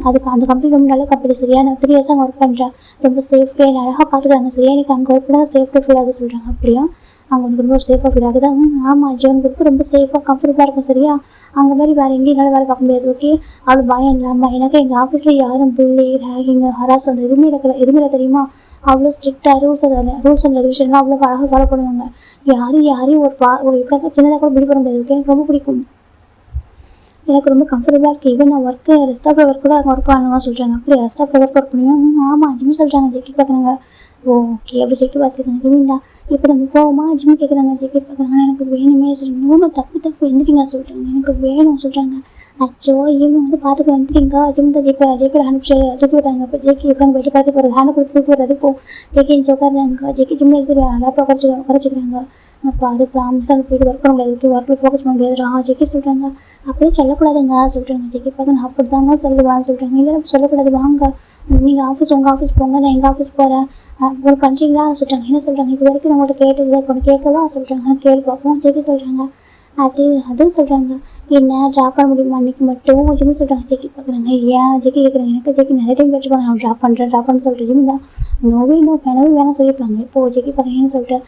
அதுக்கு அந்த கம்பெனி ரொம்ப நல்ல கம்பெனி சரியா நான் 3 years அங்கே ஒர்க் பண்ணுறேன் ரொம்ப சேஃப்டியாக என்ன அழகாக பார்த்துக்கிறாங்க சரியா எனக்கு அங்கே ஒர்க் பண்ணால் சேஃப்டியாக ஃபீல் ஆகுது சொல்கிறாங்க. அப்படியா அங்கே உனக்கு ரொம்ப சேஃபாக ஃபீல் ஆகுதா ஆமாம் ஜோன் கொடுத்து ரொம்ப சேஃபாக கம்ஃபர்டபுளாக இருக்கும் சரியா அங்கே மாதிரி வேறு எங்கேயும் என்னால் வேலை பார்க்க முடியாது ஓகே அவ்வளோ பயம் இல்லாமல் எனக்கு எங்கள் ஆஃபீஸில் யாரும் புள்ளி ரேகிங் ஹராஸ் அந்த எதுவுமே இல்லை தெரியுமா அவ்வளோ ஸ்ட்ரிக்டாக ரூல்ஸ் அண்ட் ரெகுலேஷன்லாம் அவ்வளோ அழகாக ஃபாலோ பண்ணுவாங்க யாரையும் ஒரு எப்படியா சின்னதாக கூட பிடி பண்ண முடியாது ஓகே எனக்கு ரொம்ப பிடிக்கும் எனக்கு ரொம்ப கம்ஃபர்டபுளாக இருக்குது ஈவன் நான் ரெஸ்ட் ஆஃப் ஒர்க் கூட அங்கே ஒர்க் பண்ணுவான்னு சொல்கிறாங்க அப்படி ரெஸ்ட் ஆஃப் ஒர்க் பண்ணுவேன் ஆமாம் ஜிம் சொல்கிறாங்க ஜெக்கி பார்க்குறாங்க ஓகே அப்படி ஜெக்கி பார்த்துருக்காங்க ஜிம் தான் இப்போ நம்ம போவோமா ஜிம் கேட்குறாங்க ஜெக்கி பார்க்குறாங்க எனக்கு வேணுமே சொல்லுங்க தப்பு எந்திரிங்க சொல்கிறாங்க எனக்கு வேணும் சொல்கிறாங்க அச்சோ ஈவினிங் வந்து பார்த்துட்டு வந்துட்டீங்க ஜிம் தான் ஜெக்கி அனுப்பிச்சு தூக்கி விடுறாங்க இப்போ ஜெக்கி எப்படிங்க போயிட்டு பார்த்து போகிறது ஹேண்ட் கொடுத்து தூக்கி விடுறது இப்போ ஜெக்கி உட்காருறாங்க ஜெக்கி ஜிம்மில் எடுத்து லேப்டாப் குறைச்சிக்கிறாங்க பாரு ப்ராமிஸாக போயிட்டு ஒர்க் பண்ண முடியாது ஒர்க்கில் ஃபோக்கஸ் பண்ண முடியாது ஜெக்கி சொல்கிறாங்க அப்படியே சொல்லக்கூடாதுங்க சொல்கிறாங்க ஜெக்கி பார்க்க நான் அப்படி தாங்க சொல்லுவான்னு சொல்கிறாங்க இல்லை சொல்லக்கூடாது வாங்க நீங்கள் உங்கள் ஆஃபீஸ் போங்க நான் எங்கள் ஆஃபீஸ் போகிறேன் ஒரு பண்ணுறீங்களா சொல்கிறாங்க என்ன சொல்கிறாங்க இது வரைக்கும் நம்மள்ட்ட கேட்டது இப்போ கேட்கவா சொல்கிறாங்க கேள்வி பார்ப்போம் ஜெக்கி சொல்கிறாங்க அதுவும் சொல்கிறாங்க என்ன ட்ராப் பண்ண முடியுமா அன்றைக்கி மட்டும் ஜிம் சொல்கிறாங்க ஜெக்கி பார்க்குறாங்க ஏன் ஜெக்கி கேட்குறாங்க எனக்கு ஜெக்கி நிறைய டைம் கேட்டுருப்பாங்க நான் ட்ராப் பண்ணுறேன்னு சொல்லிட்டு ஜிம் தான் வேணாம் சொல்லியிருப்பாங்க இப்போது ஜெக்கி பார்க்குறீங்கன்னு சொல்லிட்டு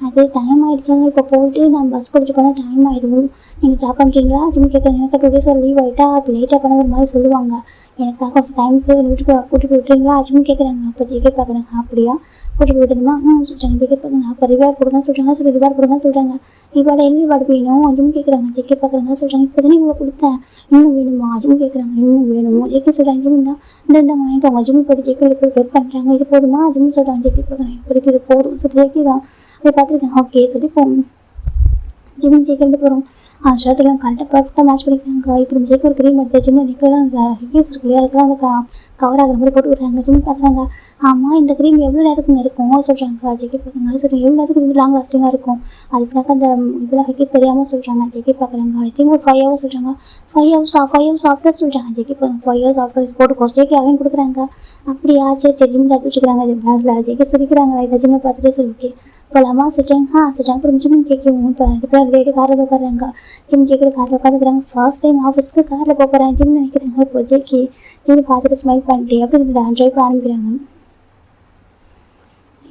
அது டைம் ஆகிடுச்சாங்க இப்போ போயிட்டு நான் பஸ் பிடிச்சி போனால் டைம் ஆகிடும் நீங்கள் ட்ராப் பண்ணுறீங்களா ஜிம் கேட்குறாங்க எனக்கு 2 days ஒரு லீவ் ஆகிட்டா அப்போ லேட்டாக பண்ண ஒரு மாதிரி சொல்லுவாங்க எனக்காக கொஞ்சம் டைமுக்கு வீட்டுக்கு கூட்டிட்டு விட்டுறீங்களா ஜிம் கேட்குறாங்க அப்போ ஜெக்கி பார்க்குறாங்க அப்படியா கூட்டிட்டு விட்டுணுமா சொல்கிறாங்க ஜெக்கி பார்க்குறாங்க அப்போ ரிவார்டு கொடுங்க சொல்கிறாங்க சரி ரிவார்டு கொடுங்க சொல்கிறாங்க ரிவார்டு என்ன ரிவார்டு வேணும் ஜிம் கேட்குறாங்க ஜெக்கி பார்க்குறாங்க சொல்கிறாங்க இப்போ தானே இவ்வளோ கொடுத்தேன் இன்னும் வேணுமா ஜிம் கேட்குறாங்க இன்னும் வேணும் ஜெக்கி சொல்கிறாங்க ஜிம் தான் இந்த வாங்கிட்டு ஜிம் போய்ட்டு ஜெக்கி போய் பெட் பண்ணுறாங்க இது போதுமா ஜிம் சொல்கிறாங்க ஜெக்கி பார்க்குறாங்க இப்போதைக்கு இது போதும் சரி ஜெக்கி தான் அதை பார்த்துருக்கேன் ஓகே சரி போகும் ஜிம் ஜெக்கி போகிறோம் ஷர்ட்டெல்லாம் கரெக்டாக பர்ஃபெக்டாக மேட்ச் பண்ணிக்கிறாங்க. இப்போ ஜெய்க்கு ஒரு க்ரீம் எடுத்து ஜிம்மில் நிற்கலாம் அந்த ஹிக்கீஸ் இருக்கு இல்லையா, அதுக்கெல்லாம் அந்த கவர் ஆகிற மாதிரி போட்டு விட்றாங்க. ஜிம் பார்க்குறாங்க, ஆமாம் இந்த க்ரீம் எவ்வளோ நேரத்துக்கு இருக்கும் சொல்கிறாங்க. ஜெய்கி பார்க்குறாங்க, சரி எவ்வளோ நேரத்துக்கு இது லாங் லாஸ்டிங்காக இருக்கும். அதுக்குனாக்கா அந்த இதெல்லாம் ஹிக்கீஸ் தெரியாமல் சொல்கிறாங்க. ஜெய்கி பார்க்குறாங்க, ஐ திங்க் ஒரு 5 hours சொல்கிறாங்க. 5 hours ஆஃப்டர் சொல்கிறாங்க. ஜெய்கி பார்க்குறாங்க 5 hours ஆஃப்டர் போட்டுக்கோ. ஜெய்கி அவையும் கொடுக்குறாங்க. அப்படியா, சரி சரி ஜிம்மில் எடுத்து வச்சுக்கிறாங்க. இது பேக்கில் ஜெய்கி சிரிக்கிறாங்க. இதை ஜிம்மில் பார்த்துட்டு சரி ஓகே போகலாமா சொல்லிட்டாங்க. சொல்லிட்டாங்க. அப்புறம் ஜிம் ஜெய்க்கும் இப்போ 2 பேரும் ரெடி காரில் உட்காடுறாங்க. ஜிம் ஜெய்க்கு காரில் உட்காந்துக்கிறாங்க. ஃபர்ஸ்ட் டைம் ஆஃபீஸ்க்கு காரில் போகிறேன் ஜிம் நினைக்கிறாங்க. இப்போ ஜெய்க்கு ஜிம் பார்த்துட்டு ஸ்மைல் பண்ணிட்டு அப்படி ட்ரைவ் பண்ண ஆரம்பிக்கிறாங்க.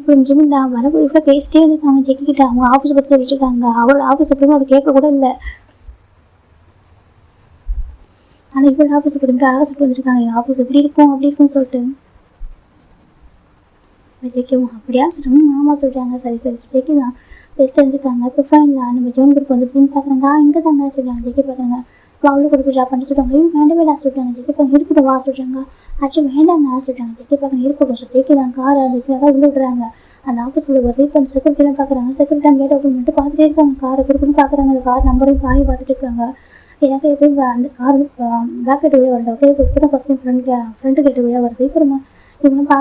இப்போ ஜிம் தான் வரப்போ பேசிட்டே இருக்காங்க. ஜெய்கி கிட்ட அவங்க ஆஃபீஸ் பற்றி சொல்லிட்டுருக்காங்க. அவரோட ஆஃபீஸ் எப்படின்னு அவர் கேட்க கூட இல்லை. ஆனால் இவரோட ஆஃபீஸ் எப்படி அழகாக சொல்லிட்டு வந்துருக்காங்க. எங்கள் ஆஃபீஸ் எப்படி இருக்கும் அப்படி இருக்குன்னு சொல்லிட்டு ஜெய்க்கும் அப்படியா சொல்கிறாங்க. மாமா சொல்கிறாங்க. சரி சரி ஜெய்கி தான் பேசிட்டு இருந்திருக்காங்க. இப்போ ஃபைனில் நம்ம ஜோன் குரூப் வந்து ஃப்ரெண்ட் பார்க்குறாங்க. இங்கே தாங்க சொல்கிறாங்க. ஜெய்கி பார்க்குறாங்க. அவ்வளோ கொடுத்து ட்ராப் பண்ணிட்டு சொல்கிறாங்க. ஐயோ வேண்டவே வேடா சொல்கிறாங்க. ஜெய்கி பார்க்க இருக்கட்டும் வா சொல்கிறாங்க. ஆக்சுவலி வேண்டாங்க சொல்கிறாங்க. ஜெய்கி பார்க்க இருக்கட்டும் சார். ஜெய்கி தான் காரை அந்த இப்படியாக உள்ள விடுறாங்க. அந்த ஆஃபீஸில் ஒரு ரீஃபண்ட் செக்யூரிட்டிலாம் பார்க்குறாங்க. செக்யூரிட்டி கேட் ஓப்பன் பண்ணிட்டு பார்த்துட்டே இருக்காங்க. காரை கொடுக்குன்னு பார்க்குறாங்க. அந்த கார் நம்பரையும் காரையும் பார்த்துட்டு இருக்காங்க. எனக்கு எப்பயும் அந்த கார் பேக் கேட்டு விழா வரல. ஓகே இப்போ தான் ஃபஸ்ட் டைம் ஃப்ரண்ட் கேட்டு விழா வருது. இப்போ இவங்க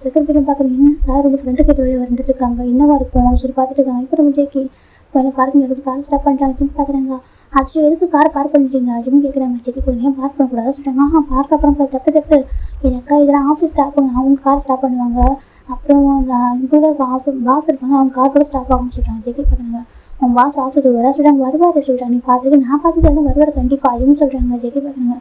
செக்யூரிட்டிலாம் பார்க்குறீங்க. என்ன சார் வந்து ஃப்ரண்ட் கேட்டு விழா வந்துட்டு இருக்காங்க. என்னவா இருக்கும் சொல்லி பார்த்துட்டு இருக்காங்க. இப்போ நம்ம ஜெய்கி இப்போ பார்க்கிங் எடுத்து கார் ஸ்டாப் பண்ணுறாங்க. ஜிம் பார்க்குறாங்க. ஆக்சுவலி எதுக்கு காரை பார்க் பண்ணிட்டீங்க ஜிம் கேட்குறாங்க. ஜெய்கி போய் ஏன் பார்க் பண்ணக்கூடாது சொல்லிட்டாங்க. பார்க் அப்புறம் தப்பு எனக்கா இதெல்லாம் ஆஃபீஸ் ஸ்டாஃபுங்க அவங்க கார் ஸ்டாப் பண்ணுவாங்க. அப்புறம் இதோட பாஸ் இருப்பாங்க அவங்க கார் கூட ஸ்டாப் ஆகும்னு சொல்கிறாங்க. ஜெய்கி பார்க்குறாங்க. உன் பாஸ் ஆஃபீஸ் வரா சொல்கிறாங்க. வருவார் சொல்கிறாங்க. நீ பார்த்துட்டு நான் பார்த்துட்டு வருவார் கண்டிப்பாக அதுன்னு சொல்கிறாங்க. ஜெய்கி பார்க்குறாங்க.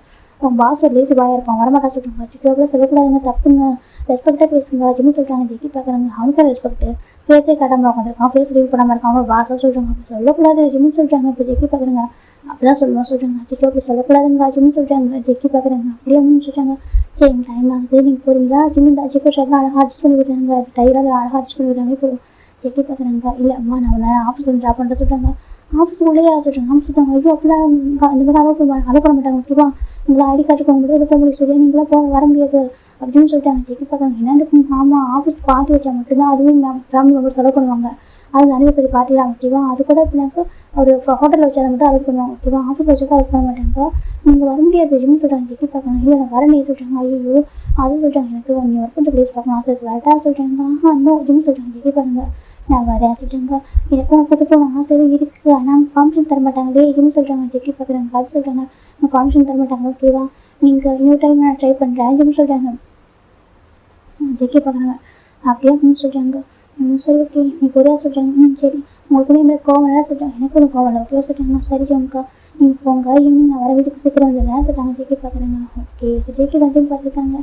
உன் பாஸ் ஒரு லேசி பாயாக இருப்பான் வரமாட்டா சொல்கிறாங்க. சிக்கோவில் சொல்லக்கூடாதுங்க தப்புங்க ரெஸ்பெக்டாக பேசுங்க ஜிம் சொல்கிறாங்க. ஜெய்கி பார்க்குறாங்க. அவனுக்கு ரெஸ்பெக்ட் ஃபேஸே காட்டாமல் உட்காந்துருக்கான். ஃபேஸ் ரீவ் பண்ணாமல் இருக்கான். அவங்க பாஸாக சொல்கிறாங்க. அப்படி சொல்லக்கூடாது ஜிம் சொல்கிறாங்க. இப்போ ஜெய்கி பார்க்குறாங்க. அப்படிதான் சொல்லுவோம் சொல்கிறாங்க. சிக்கோ அப்படி சொல்லக்கூடாதுங்க ஜிம் சொல்கிறாங்க. ஜெய்கி பார்க்குறாங்க. அப்படியே சொல்கிறாங்க. சரி டைம் ஆகுது நீங்கள் போகிறீங்களா ஜிம் இந்த சிக்கோ ஷர்ட்லாம் அழகாக அட்ஜஸ்ட் பண்ணி விடுறாங்க. டைலாக அழகாக அட்ஜஸ்ட் பண்ணி விடுறாங்க. இப்போ ஜெய்கி பார்க்குறாங்க. இல்லை அம்மா நான் அவனை ஆஃபீஸ் வந்து ட்ராப் பண்ணிட்டு சொல்கிறாங்க. ஆஃபீஸுக்குள்ளேயே சொல்கிறாங்க. ஆமாம் சொல்கிறாங்க. ஐயோ அப்படிலாம் இந்த மாதிரி அலோவ் பண்ண மாட்டாங்க. ஓகேவா உங்களை ஐடி கார்டு போக முடியாது போக முடியும் சரியா நீங்களாம் போக வர முடியாது அப்படின்னு சொல்லிட்டாங்க. ஜெய்கி பார்க்குறாங்க. என்னென்னு ஆமாம் ஆஃபீஸ் பார்ட்டி வச்சா மட்டும்தான் அதுவும் ஃபேமிலி மெம்பர் செலவு பண்ணுவாங்க. அது அனிவர்சரி பார்ட்டிலாம் ஓகேவா அது கூட எப்படின்னாக்கா ஒரு ஹோட்டலில் வச்சா மட்டும் அலோவ் பண்ணுவாங்க. ஓகேவா ஆஃபீஸ் வச்சாக்கா அலோவ் பண்ண மாட்டாங்க. நீங்கள் வர முடியாது ஜிம் சொல்கிறாங்க. ஜெய்கி பார்க்குறாங்க. இல்லை நான் வரேன் சொல்கிறாங்க. ஐயோ அது சொல்கிறாங்க. எனக்கு நீ ஒர்க் பண்ணுற ப்ளேஸ் பார்க்கணும் ஆசை வரட்டா சொல்கிறாங்க. இன்னும் ஜிம் சொல்கிறாங்க. ஜெய்கி பார்க்குறாங்க. நான் வரேன் சொல்லிட்டாங்க. எனக்கும் கூட்டு போக ஆசை இருக்குது ஆனால் பர்மிஷன் தர மாட்டாங்களே ஜிம் சொல்கிறாங்க. ஜெய்கி பார்க்குறாங்க. அது சொல்கிறாங்க. பர்மிஷன் தர மாட்டாங்க. ஓகேவா நீங்கள் இன்னொரு டைம் நான் ட்ரை பண்ணுறேன் ஜிம் சொல்கிறாங்க. ஜெய்கி பார்க்குறாங்க. அப்படியே சொல்கிறாங்க. சரி ஓகே நீ பொரியா சொல்கிறாங்க. சரி உங்களுக்கு கூட எனக்கு கோவம் நல்லா சொல்கிறாங்க. எனக்கு ஒரு கோவம் இல்லை ஓகேவா சொல்கிறாங்க. சரி ஜம்க்கா நீங்கள் போங்க ஈவினிங் நான் வர வீட்டுக்கு சீக்கிரம் வந்துடுறேன் சொல்கிறாங்க. ஜெய்கி பார்க்குறாங்க. ஓகே சரி ஜெய்கி தான் ஜிம் பார்த்துருக்காங்க.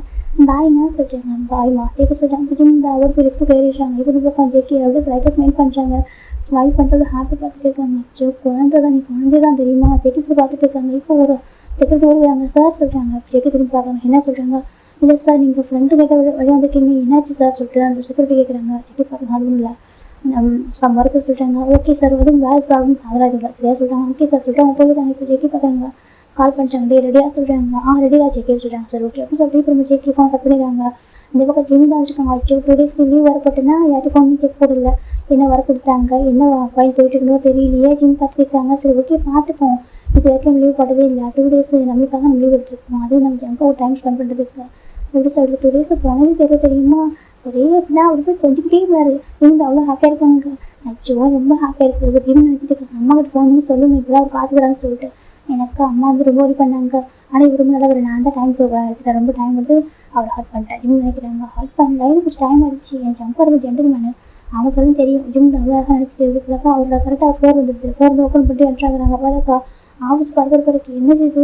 பாய்னா சொல்கிறாங்க. பாய்மா ஜெய்கி சொல்கிறாங்க. ஜிம் இந்த ஒரு லிஃப்ட் ஏறிடுறாங்க. இப்போ பக்கம் ஜெய்கி அப்படியே லைட்டாக ஸ்மைல் பண்ணுறாங்க. ஸ்மைல் பண்ணுறது ஹாப்பி பார்த்துட்டு இருக்காங்க. அச்சோ குழந்தை தான் நீ குழந்தை தான் தெரியுமா ஜெய்கி சொல்லி பார்த்துட்டு இருக்காங்க. இப்போ ஒரு செக்யூரிட்டி ஓடுறாங்க. சார் சொல்கிறாங்க. ஜெய்கி திரும்பி பார்க்குறாங்க. என்ன சொல்கிறாங்க. இல்லை சார் நீங்கள் ஃப்ரெண்டு கிட்ட வழி வந்துருக்கீங்க என்னாச்சு சார் சொல்லிட்டு அந்த செக்யூரிட்டி கேட்குறாங்க. ஜெய்கி பார்க்குறாங்க. அதுவும் இல்லை சம் ஒர்க்கு சொல்கிறாங்க. ஓகே சார் அதுவும் வேறு ப்ராப்ளம் அதெல்லாம் இல்லை சரியா சொல்கிறாங்க. ஓகே சார் சொல்லிட்டு அவங்க போயிடுறாங்க. இப்போ ஜெய்கி பார்க்குறாங்க. கால் பண்ணிட்டாங்க. டே ரெடியாக சொல்கிறாங்க. ரெடியாக ஜெய்கி சொல்கிறாங்க. சார் ஓகே அப்போ சொல்லி இப்போ ஜெய்கி ஃபோன் கட் பண்ணிடுறாங்க. இந்த பக்கம் ஜிம் தான் வச்சுருக்காங்க. அச்சோ 2 days லீவ் வர போட்டுன்னா யார்ட்டும் ஃபோன் கேட்க போடல. என்ன வர கொடுத்தாங்க என்ன ஃபைல் போயிட்டு இருக்கணும் தெரியலையே ஜிம் பார்த்துருக்காங்க. சரி ஓகே பார்த்துப்போம் இது வரைக்கும் லீவ் போட்டதே இல்லை. 2 days நம்மளுக்காக நம்ம லீவ் எடுத்துருக்கோம். அதுவும் நம்ம ஜங்க ஒரு டைம் ஸ்பெண்ட் பண்ணுறதுக்கு எப்படி சொல்கிறது 2 days போனதே தெரியுமா ஒரே எப்படின்னா அவர் போய் கொஞ்சிக்கிட்டே இருந்தாரு. இவங்க அவ்வளோ ஹாப்பியாக இருக்காங்க. அச்சோ ரொம்ப ஹாப்பியாக இருக்குது ஜிம் நினச்சிட்டு இருக்காங்க. அம்மா கிட்ட ஃபோன் பண்ணி சொல்லணும் இப்படிலாம் அவர் பார்த்துக்கிறான்னு சொல்லிட்டு. எனக்கு அம்மா வந்து ரொம்ப ஒரி பண்ணாங்க. ஆனால் இவர் நல்லா ஒரு நான் தான் டைம் எடுத்துட்டேன். ரொம்ப டைம் எடுத்து அவர் ஹாட் பண்ணிட்டேன் ஜிம் நினைக்கிறாங்க. ஹாட் பண்ணல எனக்கு டைம் ஆகிடுச்சு. என் ஜம்பர் ரொம்ப ஜென்டில்மேனு அவங்களுக்கு தெரியும். ஜிம் அவ்வளோ அழகாக நினச்சிட்டு இதுக்குள்ளக்கா அவரோட கரெக்டாக ஃபோர் வந்துடுது. ஃபோர் வந்து ஓப்பன் பண்ணிட்டு என்ட்ராகிறாங்க. பாருக்கா ஆஃபீஸ் பார்க்குறதுக்கு என்னது இது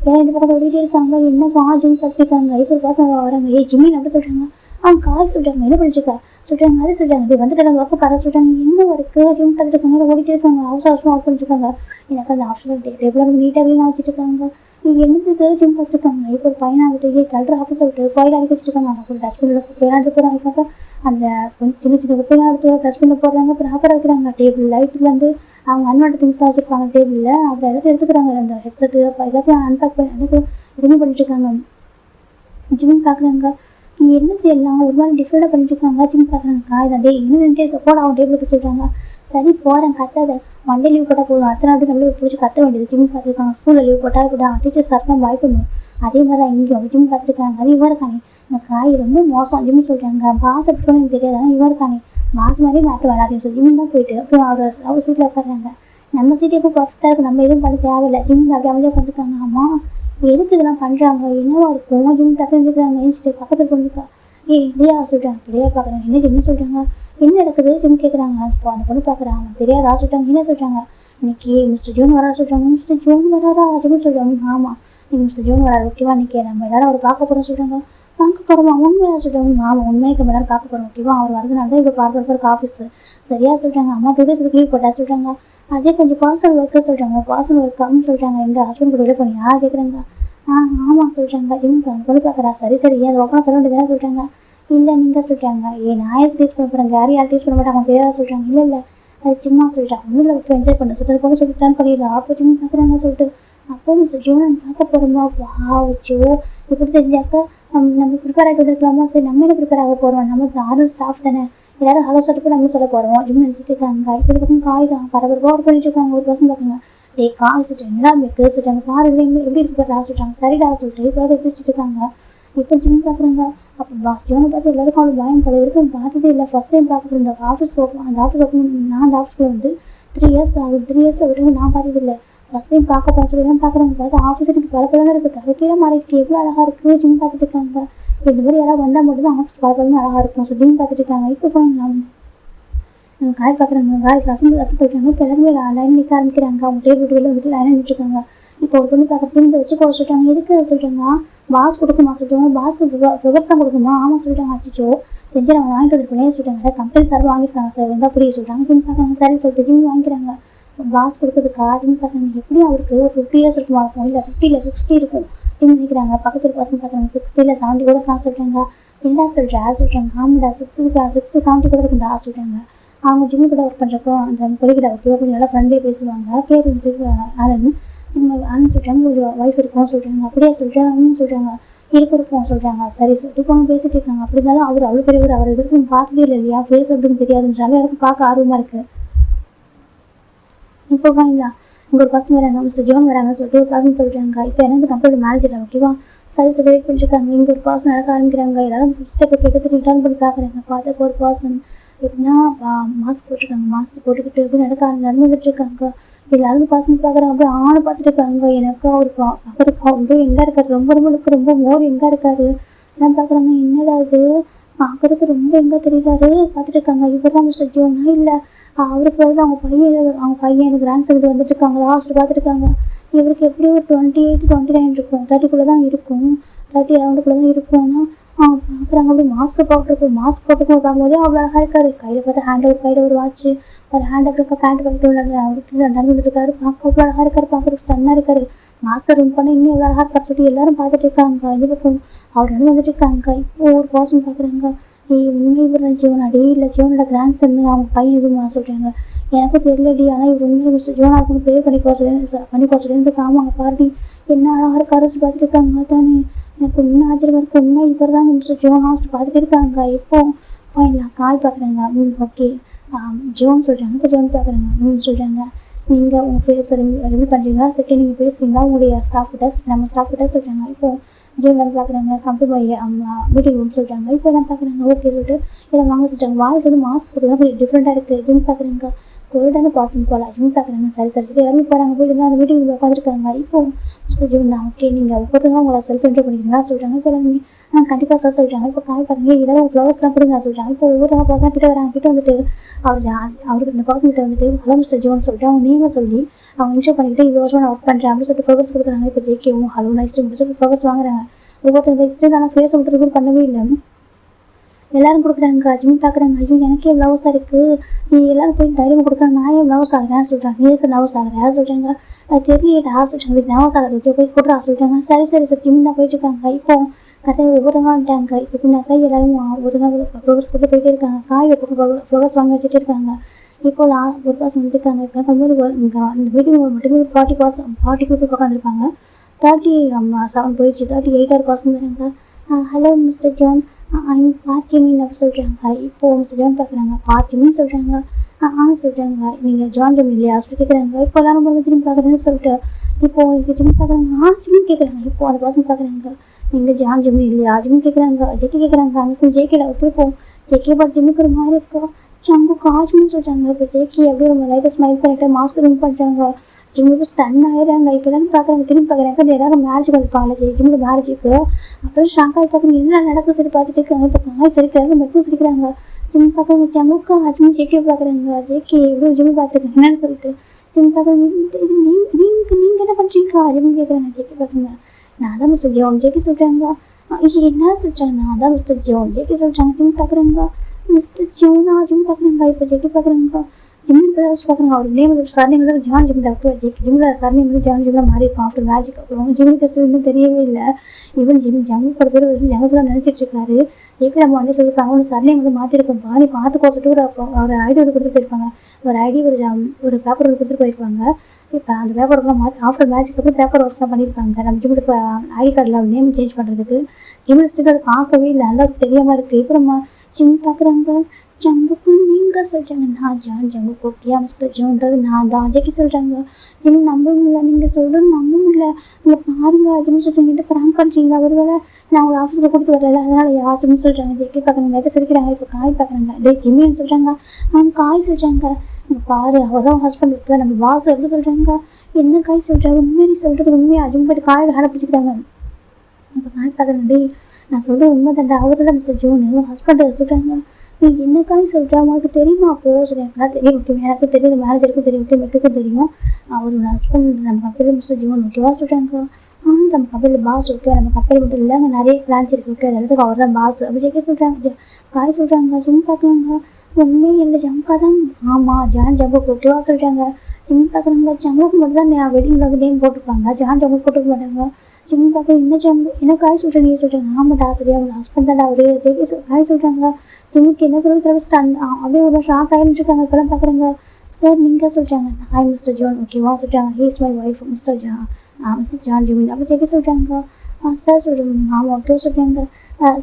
ஏன்னா இந்த பக்கத்தில் ஓடிட்டே இருக்காங்க. என்னப்பா ஜிம் பார்த்துருக்காங்க. இப்போ பசங்க வராங்க. ஜிம்மி அப்படி சொல்கிறாங்க. காய் சொல்கிறாங்க. என்ன பண்ணிட்டுருக்கா சொல்கிறாங்க. அது சொல்கிறாங்க. இது வந்துட்டு நாங்கள் ஒர்க்கு பாரு சொல்கிறாங்க. என்ன ஒர்க்கு ஜிம் பார்த்துட்டு இருக்காங்க. ஓடிட்டே இருக்காங்க. அவசரமாக ஒர்க் பண்ணிட்டுருக்காங்க. எனக்கு அந்த ஆஃபீஸில் டேபிளாக நீட்டாக வீணாக வச்சுட்டு இருக்காங்க. இது என்னது ஜிம் பார்த்துருக்காங்க. இப்போ ஒரு பையனை வந்துட்டு தள்ளுற ஆஃபீஸை விட்டு கோயில் அடிக்க வச்சுருக்காங்க. அவங்க டஸ்ட்பினில் குப்பையெல்லாம் எடுத்து போகிறாங்க. அந்த சின்ன சின்ன குப்பையெல்லாம் எடுத்து டஸ்ட்பினில் போடுறாங்க. ப்ராப்பராக வைக்கிறாங்க. டேபிள் லைட்லேருந்து அவங்க அன்வான்ட் திங்ஸ்லாம் வச்சுருப்பாங்க டேபிளில். அதை எடுத்துக்கிறாங்க. அந்த ஹெட்செட்டு எல்லாத்தையும் அன்பேக் பண்ணி அதுக்கு ரிமூவ் பண்ணிட்டுருக்காங்க. ஜிம் பார்க்குறாங்க. என்னது எல்லாம் ஒரு மாதிரி டிஃப்ரெண்டாக பண்ணிட்டு இருக்காங்க. ஜிம் பார்க்குறாங்கக்கா இதான் டே இன்னும் நின்றுட்டு இருக்க போட அவங்க டேபிளுக்கு சொல்கிறாங்க. சரி போகிறேன் கத்தாத, ஒன் டே லீவ் போட்டால் போதும், அடுத்த நாள் அப்படி நம்மளே பிடிச்சி கத்த வேண்டியது. ஜிம் பார்த்துருக்காங்க ஸ்கூலில் லீவ் போட்டால் இப்படி டீச்சர் சார்லாம் பயப்படணும். அதே மாதிரி தான் இங்கேயும் ஜிம் பார்த்துருக்காங்க. அது இவன் இருக்கானே இந்த காய் ரொம்ப மோசம் ஜிம் சொல்கிறாங்க. பாஸ் எப்படி எனக்கு தெரியாது, ஆனால் இவன் இருக்கானே பாஸ் மாதிரியே மாட்டு விளாட்றேன் சொல்லி ஜிம் தான் போயிட்டு அப்புறம் அவர் சீட்டில் உட்காடுறாங்க. நம்ம சீட்டு எப்போ பர்ஃபெக்டாக இருக்குது, நம்ம எதுவும் பண்ண தேவையில்லை. ஜிம் அப்படி அமைதியாக உட்காந்துருக்காங்க. ஆமா எதுக்கு இதெல்லாம் பண்ணுறாங்க, என்னவா இருக்கும். ஜிம் டக்குன்னு இருக்கிறாங்க ஏன்ச்சிட்டு பக்கத்தில் பொண்ணுக்கா ஏய் இல்லையா சொல்கிறாங்க. தெரியா பார்க்குறாங்க. என்ன ஜிம்னு சொல்கிறாங்க, என்ன நடக்குது ஜிம் கேட்குறாங்க. இப்போ அந்த பொண்ணு பார்க்குறாங்க. தெரியாதா சொல்கிறாங்க. என்ன சொல்கிறாங்க, இன்னைக்கு மிஸ்டர் ஜோன் வரா சொல்கிறாங்க. மிஸ்டர் ஜோன் வராரா ஜிம் சொல்கிறாங்க. ஆமாம் இன்னைக்கு மிஸ்டர் ஜோன் வராரு ஓகேவா, இன்னைக்கு நம்ம எல்லாரும் அவர் பார்க்க போகிறோம் சொல்கிறாங்க. பார்க்க போகிறோமா உண்மையாக சொல்கிறாங்க. ஆமாம் உண்மையாக நம்ம எல்லாரும் பார்க்க போகிறோம் ஓகேவா, அவர் வரதுனால தான் இப்போ பார்க்க போகிற ஆஃபீஸு சரியா சொல்கிறாங்க. அம்மா 2 days லீவ் போட்டா சொல்கிறாங்க. அதே கொஞ்சம் பர்சனல் ஒர்க்கு சொல்கிறாங்க. பர்சனல் ஒர்க்காகவும் சொல்கிறாங்க. எங்கள் ஹஸ்பண்ட் கூட வெளியே போனியா கேட்குறாங்க. ஆமாம் சொல்கிறாங்க. ஜிம் பொண்ணு பார்க்குறா. சரி சரி ஏன் அது ஓப்பனாக சொல்ல வேண்டியதானே சொல்கிறாங்க. இல்லை நீங்கள் சொல்கிறாங்க. நான் யாருக்கு டீஸ் பண்ண போகிறேன், யாரும் டீஸ் பண்ண மாட்டாங்க தெரியாதா சொல்கிறாங்க. இல்லை இல்லை அது சும்மா சொல்லிட்டாங்க. ஒன்றும் விட்டு என்ஜாய் பண்ண சொல்லிட்டு போல சொல்லிட்டு டர்ன் பண்ணிடலாம். அப்போ ஜிம் பார்க்குறாங்க சொல்லிட்டு அப்போ மிஸ்டர் ஜோன் பார்க்க போகிறோமா. வாச்சோ இப்படி தெரிஞ்சாக்கா நம்ம ப்ரிப்பேர் ஆகிட்டு வந்துருக்கலாமா. சரி நம்ம என்ன ப்ரிப்பேர் ஆக போகிறோம், நம்ம யாரும் ஸ்டாஃப் தானே எல்லாரும் ஹலோ சொல்லிட்டு நம்ம சொல்ல போகிறோம். ஜிம் நினச்சிட்டு இருக்காங்க. இப்போ பக்கம் காய் தான் பரபரப்பாக ஒர்க் பண்ணிட்டு இருக்காங்க. ஒரு பர்சன் பார்த்துங்க டே காய் சுட்டு என்ன மெக்கு சுட்டாங்க பாரு எங்கே எப்படி இருக்கு சொல்லிட்டாங்க. சரிடா சொல்லிட்டு இப்போ எடுத்து வச்சுட்டு இருக்காங்க. இப்போ ஜிம் பார்க்குறாங்க. அப்போ ஜோனை பார்த்து எல்லாருக்கும் அவ்வளோ பயம் போல இருக்கும். பார்த்ததே இல்லை ஃபர்ஸ்ட் டைம் பார்க்குறது. இந்த ஆஃபீஸ் ஓப்பன் அந்த ஆஃபீஸ் ஓப்பன் நான் அந்த ஆஃபீஸில் வந்து 3 years ஆகுது. 3 yearsல விட்டு நான் பார்த்தது இல்லை. ஃபர்ஸ்ட் டைம் பார்க்க போகிறேன் சொல்லி தான் பார்க்குறாங்க. பார்த்து ஆஃபீஸுக்கு பரப்பலான இருக்குது. தலைக்கீழே மாறிட்டு எவ்வளோ அழகாக இருக்குது. ஜிம் பார்த்துட்டு இருக்காங்க. இந்த மாதிரி யாராவது வந்தால் மட்டும் தான் ஆஃபீஸ் பரப்பலான அழகாக இருக்கும். ஸோ ஜிம் பார்த்துட்டு இருக்காங்க. இப்போ போயிடலாம் நம்ம காய் பார்க்குறாங்க. காய் அசம்பிள் அப்படி சொல்கிறாங்க. இப்போ எல்லாருமே லைன் நிற்க ஆரம்பிக்கிறாங்க. அவங்க டேபிள் வெளில வந்துட்டு லைனாக நின்றுருக்காங்க. இப்போ ஒரு பொண்ணு பார்க்க திரும்ப வச்சு போக சொல்லிட்டாங்க. எதுக்கு சொல்கிறாங்க, பாஸ் கொடுக்குமா சொல்லிட்டாங்க. பாஸ்க்கு ஃப்ளவர்ஸ் தான் கொடுக்குமா. ஆமாம் சொல்லிட்டாங்க. அச்சிச்சோ தெரிஞ்சு நம்ம வாங்கிட்டு வந்துருக்கோன்னே சொல்லிட்டாங்க. கம்பெனி சார் வாங்கியிருக்காங்க சார் இருந்தால் புரிய சொல்கிறாங்க. ஜிம் பார்க்குறாங்க. சரி சொல்லிட்டு ஜிம் வாங்கிக்கிறாங்க. பாஸ் கொடுக்குறதுக்கா ஜிம் பார்க்குறாங்க. எப்படி அவருக்கு ஒரு 50 years இருக்குமா இருக்கும், இல்லை 50 இல்லை 60 இருக்கும் ஜிம் நினைக்கிறாங்க. பக்கத்து பர்சன் பார்க்குறாங்க. 60 இல்லை 70 கூட நான் சொல்கிறாங்க. என்ன சொல்கிறா சொல்கிறாங்க. ஆமாடா 60 70 கூட இருக்குண்டா சொல்கிறாங்க. அவங்க ஜிம்மு கூட ஒர்க் பண்ணுறப்போ அந்த கொலிக்கிட்ட ஓகேவா கொஞ்சம் நல்லா ஃப்ரெண்ட்லியாக பேசுவாங்க. பேர் வந்து ஆலன். ஆலன் சொல்கிறாங்க கொஞ்சம் வயசு இருக்கும் சொல்கிறாங்க. அப்படியே சொல்கிறாங்க சொல்கிறாங்க இருக்கும் சொல்கிறாங்க. சரி சொல்லிட்டு இப்போ அவங்க பேசிட்டு இருக்காங்க. அப்படி இருந்தாலும் அவர் அவ்வளோ பெரியவர், அவர் எதுக்கு பார்த்ததே இல்லை இல்லையா, ஃபேஸ் அப்படின்னு தெரியாதுன்றாலும் எனக்கு பார்க்க ஆர்வமாக இருக்குது. இப்போ வாங்கிங்களா இங்கே ஒரு பர்சன் வராங்க. மிஸ்டர் ஜோன் வராங்கன்னு சொல்லிட்டு ஒரு பர்சன் சொல்கிறாங்க. இப்போ எனக்கு கம்பெனி மேனேஜர் ஓகேவா சரி சொல்லி வெயிட் பண்ணிருக்காங்க. இங்கே ஒரு பர்சன் நடக்க ஆரம்பிக்கிறாங்க. எல்லாரும் ஸ்டெப்பை கேட்டு ரிட்டர்ன் பண்ணி பார்க்குறாங்க. பார்த்தா ஒரு பர்சன் எப்படின்னா மாஸ்க் போட்டிருக்காங்க. மாஸ்க் போட்டுக்கிட்டு எப்படி நடந்துட்டு இருக்காங்க. எல்லாரும் பசங்க பார்க்குறாங்க. அப்படியே ஆணை பார்த்துட்டு இருக்காங்க. எனக்கு அவர் பார்க்குறதுக்கு அப்படியே எங்கே இருக்காரு, ரொம்ப ரொம்ப லுக்கு ரொம்ப மோர் எங்கே இருக்காரு எல்லாம் பார்க்குறாங்க. என்னடா இது பார்க்குறதுக்கு ரொம்ப எங்கே தெரியுறாரு பார்த்துட்டு இருக்காங்க. இவர் தான் மிஸ்டர் ஜோனா இல்லை அவருக்கு வந்து அவங்க பையன் எனக்கு கிராண்ட் சைடு வந்துட்டு இருக்காங்க. லாஸ்ட் பார்த்துட்டு இருக்காங்க. இவருக்கு எப்படி ஒரு 28 29 இருக்கும், 30 தான் இருக்கும், 30 அரௌண்டுக்குள்ளே தான் இருக்கும்னா பார்க்குறாங்க. அப்படி மாஸ்க் போட்டுருக்கு. மாஸ்க் போட்டுக்கு பார்க்கும்போதே அவ்வளோ அழகாக இருக்காரு. கையில் பார்த்தா கையில் ஒரு வாட்ச், ஒரு ஹேண்ட் அப்புறம் பேண்ட் பார்த்து நடந்துட்டு இருக்காரு. பார்க்க அவ்வளோ அழகாக இருக்காரு. பார்க்குறதுக்கு ஸ்டன்னாக இருக்காரு. மாஸ்க் ரிம் பண்ணி இன்னும் எவ்வளோ அழகாக இருக்காரு சொல்லி எல்லாரும் பார்த்துட்டு இருக்காங்க. இது பக்கம் அவர் நடந்து வந்துட்டு இருக்காங்க. இப்போ ஒரு பர்சன் பார்க்குறாங்க. உண்மை இவர் ஜீவனாடி இல்லை ஜீவனோட கிராண்ட் சன்னு அவங்க பையன் எதுவும் சொல்கிறாங்க. எனக்கும் தெரியலடி, ஆனால் இவர் உண்மையை மிஸ்டர் ஜீவனா இருக்குன்னு ப்ரே பண்ணிக்கோ சொல்லி ஆமாங்க பாருடி என்ன அழகாக இருக்காரு பார்த்துட்டு இருக்காங்க. தானே எனக்கு இன்னும் ஆச்சரியமா இருக்கு. உண்மை இவர் தான் மிஸ்டர் ஜோன் ஹாஸ்டல் பார்த்துட்டு இருக்காங்க. இப்போ போயிடலாம் காய் பார்க்குறாங்க. ஓகே ஜோன் சொல்கிறாங்க. இப்போ ஜோன் பார்க்குறாங்க. சொல்கிறாங்க நீங்கள் உங்கள் ஃபேஸ் ரிவீல் பண்ணுறீங்களா, செகண்ட் நீங்கள் பேசுகிறீங்களா உங்களுடைய ஸ்டாஃப் கிட்ட, நம்ம ஸ்டாஃப் கிட்ட சொல்கிறாங்க. இப்போ ஜோன் வந்து பார்க்குறாங்க. கம்ப்யூட்டர் மீட்டிங் ரூம் சொல்கிறாங்க. இப்போ எல்லாம் பார்க்குறாங்க. ஓகே சொல்லிட்டு இதை வாங்க சொல்லிட்டாங்க. வாய்ஸ் வந்து மாஸ்க் போட்டுதான் கொஞ்சம் டிஃப்ரெண்ட்டாக இருக்குது. ஜிம் பார்க்குறாங்க. கோல்டான பர்சன் போல ஜிம் பார்க்குறாங்க. சரி சரி சரி எல்லாருமே போகிறாங்க. போயிட்டு அந்த மீட்டிங் உட்காந்துருக்காங்க. இப்போ மிஸ்டர் ஜிம் தான் ஓகே நீங்கள் ஒவ்வொருத்தரும் உங்களை செல்ஃப் என்ட்ரி பண்ணிக்கிறீங்களா சொல்கிறாங்க. இப்போ எல்லாருமே கண்டிப்பாக சார் சொல்கிறாங்க. இப்போ காய் பார்க்குறீங்க எல்லாரும் ஃப்ளவர்ஸ்லாம் கொடுங்க சொல்கிறாங்க. இப்போ ஒவ்வொருத்தவங்க பர்சன் கிட்ட வராங்க. கிட்ட வந்துட்டு அவருக்கு இந்த பர்சன் கிட்ட வந்துட்டு ஹலோ மிஸ்டர் ஜோன் சொல்லிட்டு அவங்க நேமை சொல்லி அவங்க இன்ஷோ பண்ணிக்கிட்டு இது வருஷம் நான் ஒர்க் பண்ணுறேன் அப்படின்னு சொல்லிட்டு ஃப்ளவர்ஸ் கொடுக்குறாங்க. இப்போ ஜேகேவும் ஹலோ நைஸ் முடிச்சு சொல்லிட்டு ஃப்ளவர்ஸ் வாங்குறாங்க. ஒவ்வொருத்தர் எக்ஸ்டெண்ட் ஆனால் ஃபேஸ் விட்டு ரிவீல் பண்ணவே இல்லை. எல்லாரும் கொடுக்குறாங்க. ஜிம் பார்க்குறாங்க. ஐயோ எனக்கே ப்ளவுஸாக இருக்குது, நீ எல்லாரும் போய் தைரியமாக கொடுக்குறாங்க. நான் ஏன் ப்ளவுஸ் ஆகிறேன் சொல்கிறாங்க. நீ எதுக்கு ப்ளவுஸ் ஆகிறேன் யார் சொல்கிறாங்க. அது தெரியலடா சொல்கிறாங்க. இது ப்ளவுஸ் ஆகிறது போய் கொடுறா சொல்லிட்டாங்க. சரி சரி சார் ஜிம் தான் போயிட்டு இருக்காங்க. இப்போ கதை ஒவ்வொருத்தவங்க வந்துட்டாங்க. இப்போ பின்னாக்கா எல்லாரும் ஒரு நாள் ஃப்ளவர்ஸ் கொடுத்து போயிட்டே இருக்காங்க. காய் ஃப்ளவர்ஸ் வாங்கி வச்சுட்டு இருக்காங்க. இப்போ ஒரு பர்சன் வந்துருக்காங்க. இப்போ அந்த மீட்டிங் மட்டுமே 40 people உட்காந்துருப்பாங்க. 37 போயிடுச்சு. 38 பர்சன் வராங்க. ஹலோ மிஸ்டர் ஜோன் பாத்தியமின்னு அப்படி சொல்கிறாங்க. இப்போ மிஸ்டர் ஜான் பார்க்குறாங்க. பாத்தியமின்னு சொல்கிறாங்க. சொல்கிறாங்க. நீங்கள் ஜான் ஜிம் இல்லையா சொல்லி கேட்குறாங்க. இப்போ எல்லாரும் போது திரும்பி பார்க்குறேன்னு சொல்லிட்டு இப்போ இது திரும்பி பார்க்குறாங்க. ஜிம்னு கேட்குறாங்க. இப்போ அந்த பர்சன் பார்க்குறாங்க. நீங்கள் ஜான் ஜிம் இல்லையா ஜிம்னு கேட்குறாங்க. ஜெக்கி கேட்குறாங்க. அங்கே ஜேக்கில் விட்டு இப்போ ஜெக்கி பார்த்து ஜிம்முக்கு ஒரு மாதிரி இருக்கா. ஜம்புக்கு ஆச்சுன்னு சொல்கிறாங்க. இப்போ ஜேக்கி அப்படியே ரொம்ப லைட்டாக ஸ்மைல் பண்ணிட்டு மாஸ்க் ரிமூவ் பண்ணுறாங்க. ஜிம்முக்கு ஸ்டன் ஆயிடுறாங்க. இப்போ எல்லாரும் பார்க்குறாங்க. திரும்பி பார்க்குறாங்க. எல்லாரும் மேரேஜுக்கு வந்துப்பாங்க ஜிம்முக்கு மேரேஜுக்கு. அப்புறம் ஷாக்காய் பார்க்குறீங்க. என்ன நடக்கும் சரி பார்த்துட்டு இருக்காங்க. இப்போ காய் சிரிக்கிறாங்க. மெக்கும் சிரிக்கிறாங்க. ஜிம் பார்க்குறாங்க. ஜம்முக்கு ஆச்சுன்னு ஜேக்கி பார்க்குறாங்க. ஜேக்கி எப்படியோ ஜிம்மு பார்த்துருக்காங்க என்னன்னு சொல்லிட்டு ஜிம் பார்க்குறாங்க. நீங்கள் என்ன பண்ணுறீங்க ஜிம்னு கேட்குறாங்க. ஜேக்கி பார்க்குறாங்க. நான் தான் மிஸ்டர் ஜோன் ஜேக்கி சொல்கிறாங்க. என்ன சொல்கிறாங்க. நான் தான் மிஸ்டர் ஜோன் ஜேக்கி சொல்கிறாங்க. ஜிம் பார்க்குறாங்க. மிஸ்டர் ஜோனா ஜிம் பார்க்குறாங்க. இப்போ ஜேக்கி பார்க்குறாங்க. ஜிம் பார்க்குறாங்க. அவர் நேம் சர்நேம் வந்து ஜான் ஜிம் டாக்டர் ஜேக்கி ஜிம்ல சர்நேம் வந்து ஜான் ஜிம்ல மாறி இருக்கும். ஆஃப்டர் மேஜிக் அப்புறம் ஜிம்முக்கு இன்னும் தெரியவே இல்லை. ஈவன் ஜங்கு பட பேர் ஜங்குக்குள்ள நினைச்சிட்டு இருக்காரு. ஜேக்கி நம்ம வந்து சொல்லியிருப்பாங்க. ஒரு சர்நேம் வந்து மாற்றிருக்கோம் பாரு பார்த்துக்கோ சொல்லிட்டு ஒரு ஐடி வந்து கொடுத்துட்டு போயிருப்பாங்க. ஒரு ஐடி ஒரு பேப்பர் வந்து கொடுத்துட்டு போயிருப்பாங்க. இப்போ அந்த பேப்பர் ஒர்க்லாம் மாற்றி ஆஃப்டர் மேட்ச்சுக்கு அப்புறம் பேப்பர் ஒர்க்லாம் பண்ணியிருப்பாங்க. நம்ம ஜிம்முக்கு ஐடி கார்டில் நேம் சேஞ்ச் பண்ணுறதுக்கு ஜிம் ஸ்டிக்கர் பார்க்கவே இல்லை. நல்லா தெரியாமல் இருக்குது. இப்போ நம்ம ஜிம் பார்க்குறாங்க. ஜம்புக்கு நீங்கள் சொல்கிறாங்க. நான் ஜான் ஜங்கு போட்டியா மிஸ்டர் ஜோன்றது நான் தான் ஜெக்கி சொல்கிறாங்க. ஜிம் நம்ப முடியல. நீங்கள் சொல்கிறது நம்ப முடியல. நீங்கள் பாருங்க ஜிம் சொல்கிறீங்க. ப்ராங்க் பண்ணுறீங்களா ஒருவேளை நான் ஒரு ஆஃபீஸில் கொடுத்து வரல அதனால் யார் ஜிம் சொல்கிறாங்க. ஜெக்கி பார்க்குறாங்க. லைட்டாக சிரிக்கிறாங்க. இப்போ காய் பார்க்குறாங்க. டே ஜிம்மின்னு சொல்கிறாங்க. காய் சொல்கிறாங்க. இங்கே பாரு அவதான் ஹஸ்பண்ட் இருக்கு நம்ம பாஸ் எப்படி சொல்கிறாங்க. என்ன காய் சொல்கிறாங்க. உண்மையை நீ சொல்கிறது உண்மையாக ஜிம் போய்ட்டு காயோட ஹேட பிடிச்சிக்கிறாங்க. இப்போ காய் பார்க்குறேன். டே நான் சொல்கிறது உண்மை தாண்டா. அவரு தான் மிஸ்டர் ஜோன் உன் ஹஸ்பண்ட் சொல்கிறாங்க. நீ என்ன காய் சொல்கிறா உனக்கு தெரியுமா அப்போ சொல்லியிருக்கா. தெரியும் ஓகே எனக்கு தெரியும். மேனேஜருக்கும் தெரியும். ஓகே மெக்குக்கும் தெரியும். அவரோட ஹஸ்பண்ட் நம்ம கம்பெனியில் மிஸ்டர் ஜோன் ஓகேவா சொல்கிறாங்க. நம்ம கம்பெனியில் பாஸ் ஓகே. நம்ம கம்பெனி மட்டும் இல்லை அங்கே நிறைய பிரான்ச் இருக்குது ஓகே. அது இடத்துக்கு அவர் தான் பாஸ் அப்படி ஜெயிக்க சொல்கிறாங்க. காய் சொல்கிறாங்க. ஜிம் பார்க்குறாங்க. உண்மை இல்லை ஜங்கா தான். ஆமாம் ஜான் ஜங்குக்கு ஓகேவா சொல்கிறாங்க. ஜிம் பார்க்குறாங்க. ஜங்குக்கு மட்டும் தான் வெட்டிங்கில் வந்து நேம் போட்டிருப்பாங்க. ஜான் ஜங்குக்கு போட்டுக்க மாட்டாங்க. ஜிம் பார்க்க என்ன ஜம்பு என்ன காய் சொல்கிறேன். நீ சொல்கிறாங்க. ஆமாட்டா சரியா உங்க ஹஸ்பண்ட் தான்டா அவரு ஜெயிக்க காய் சொல்கிறாங்க. ஜிம்முக்கு என்ன சொல்லி அப்படியே ஒரு ஷாக் ஆகிட்டு இருக்காங்க. இப்போலாம் பார்க்குறாங்க. சார் நீங்கள் சொல்கிறாங்க. ஹாய் மிஸ்டர் ஜோன் ஓகேவா சொல்கிறாங்க. He is my wife mister John Jimin அப்படி ஜெயிக்க சொல்கிறாங்க. சார் சொல்கிறாங்க. ஆமாம் ஓகே சொல்கிறாங்க.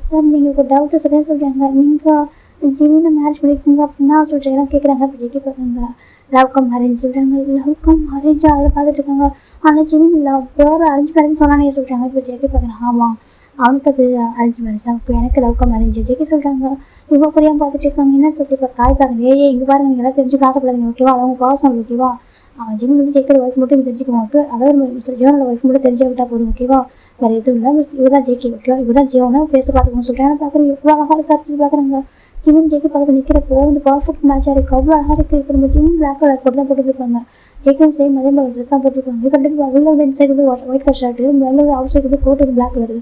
சார் நீங்கள் ஒரு டவுட்டு சொல்கிறாங்க. நீங்கள் ஜிமினை மேரேஜ் பண்ணியிருக்கீங்க அப்படின்னா சொல்கிறீங்கன்னா கேட்குறாங்க. இப்போ ஜெயிக்க பார்க்குறாங்க. லவ் கம் அரேஞ்ச் சொல்கிறாங்க. லவ் கம் அரேஞ்ச் அதில் பார்த்துட்டு இருக்காங்க. ஆனால் ஜிமின் லவ் பேர் அரேஞ்ச் மேரேஜ் சொன்னானே சொல்கிறாங்க. இப்போ ஜெயிக்க பார்க்குறேன். ஆமாம் அவனுக்கு அது அரேஞ்ச் மேரேஜ் தான். இப்போ எனக்கு லவ் கம் அரேஞ்ச் ஜெயிக்க சொல்கிறாங்க. இவ்வளோ புரியாமல் பார்த்துட்டு இருக்காங்க. என்ன சொல்லி இப்போ காய் பாருங்க. இங்கே பாருங்க நீங்கள் எல்லாம் தெரிஞ்சு காசப்படாதீங்க ஓகேவா. அவங்க பர்சனல் ஓகேவா. அவன் ஜிம் வந்து ஜெயிக்கிற ஒய்ஃப் மட்டும் தெரிஞ்சுக்குவோம் ஓகே. அதாவது மிஸ்டர் ஜியோனோட ஒய்ஃப் மட்டும் தெரிஞ்சு விட்டா போதும் ஓகேவா. வேறு எதுவும் இல்லை. இவர் தான் ஜெயிக்கி ஓகேவா. இவர் தான் ஜியோனா பேச பார்த்துக்கணும் சொல்கிறாங்க. பார்க்குறேன் எவ்வளோ அழகாக இருக்காச்சு பார்க்குறாங்க. ஜிம் ஜெயிக்க பார்த்து நிற்கிறப்போ இந்த பர்ஃபெக்ட் மேட்சாக இருக்குது. அவ்வளோ அழகாக இருக்குது. இப்போ நம்ம ஜிம் பிளாக் கலர் போட்டு தான் போட்டுருப்பாங்க. ஜெயிக்கும் சேம் அதே மாதிரி ட்ரெஸ் தான் போட்டுருப்பாங்க. இப்போ உள்ள வந்து இந்த சைடு வந்து ஒயிட் கலர் ஷர்ட்டு மேலே வந்து அவுட் சைடு வந்து கோட் வந்து பிளாக் கலர்.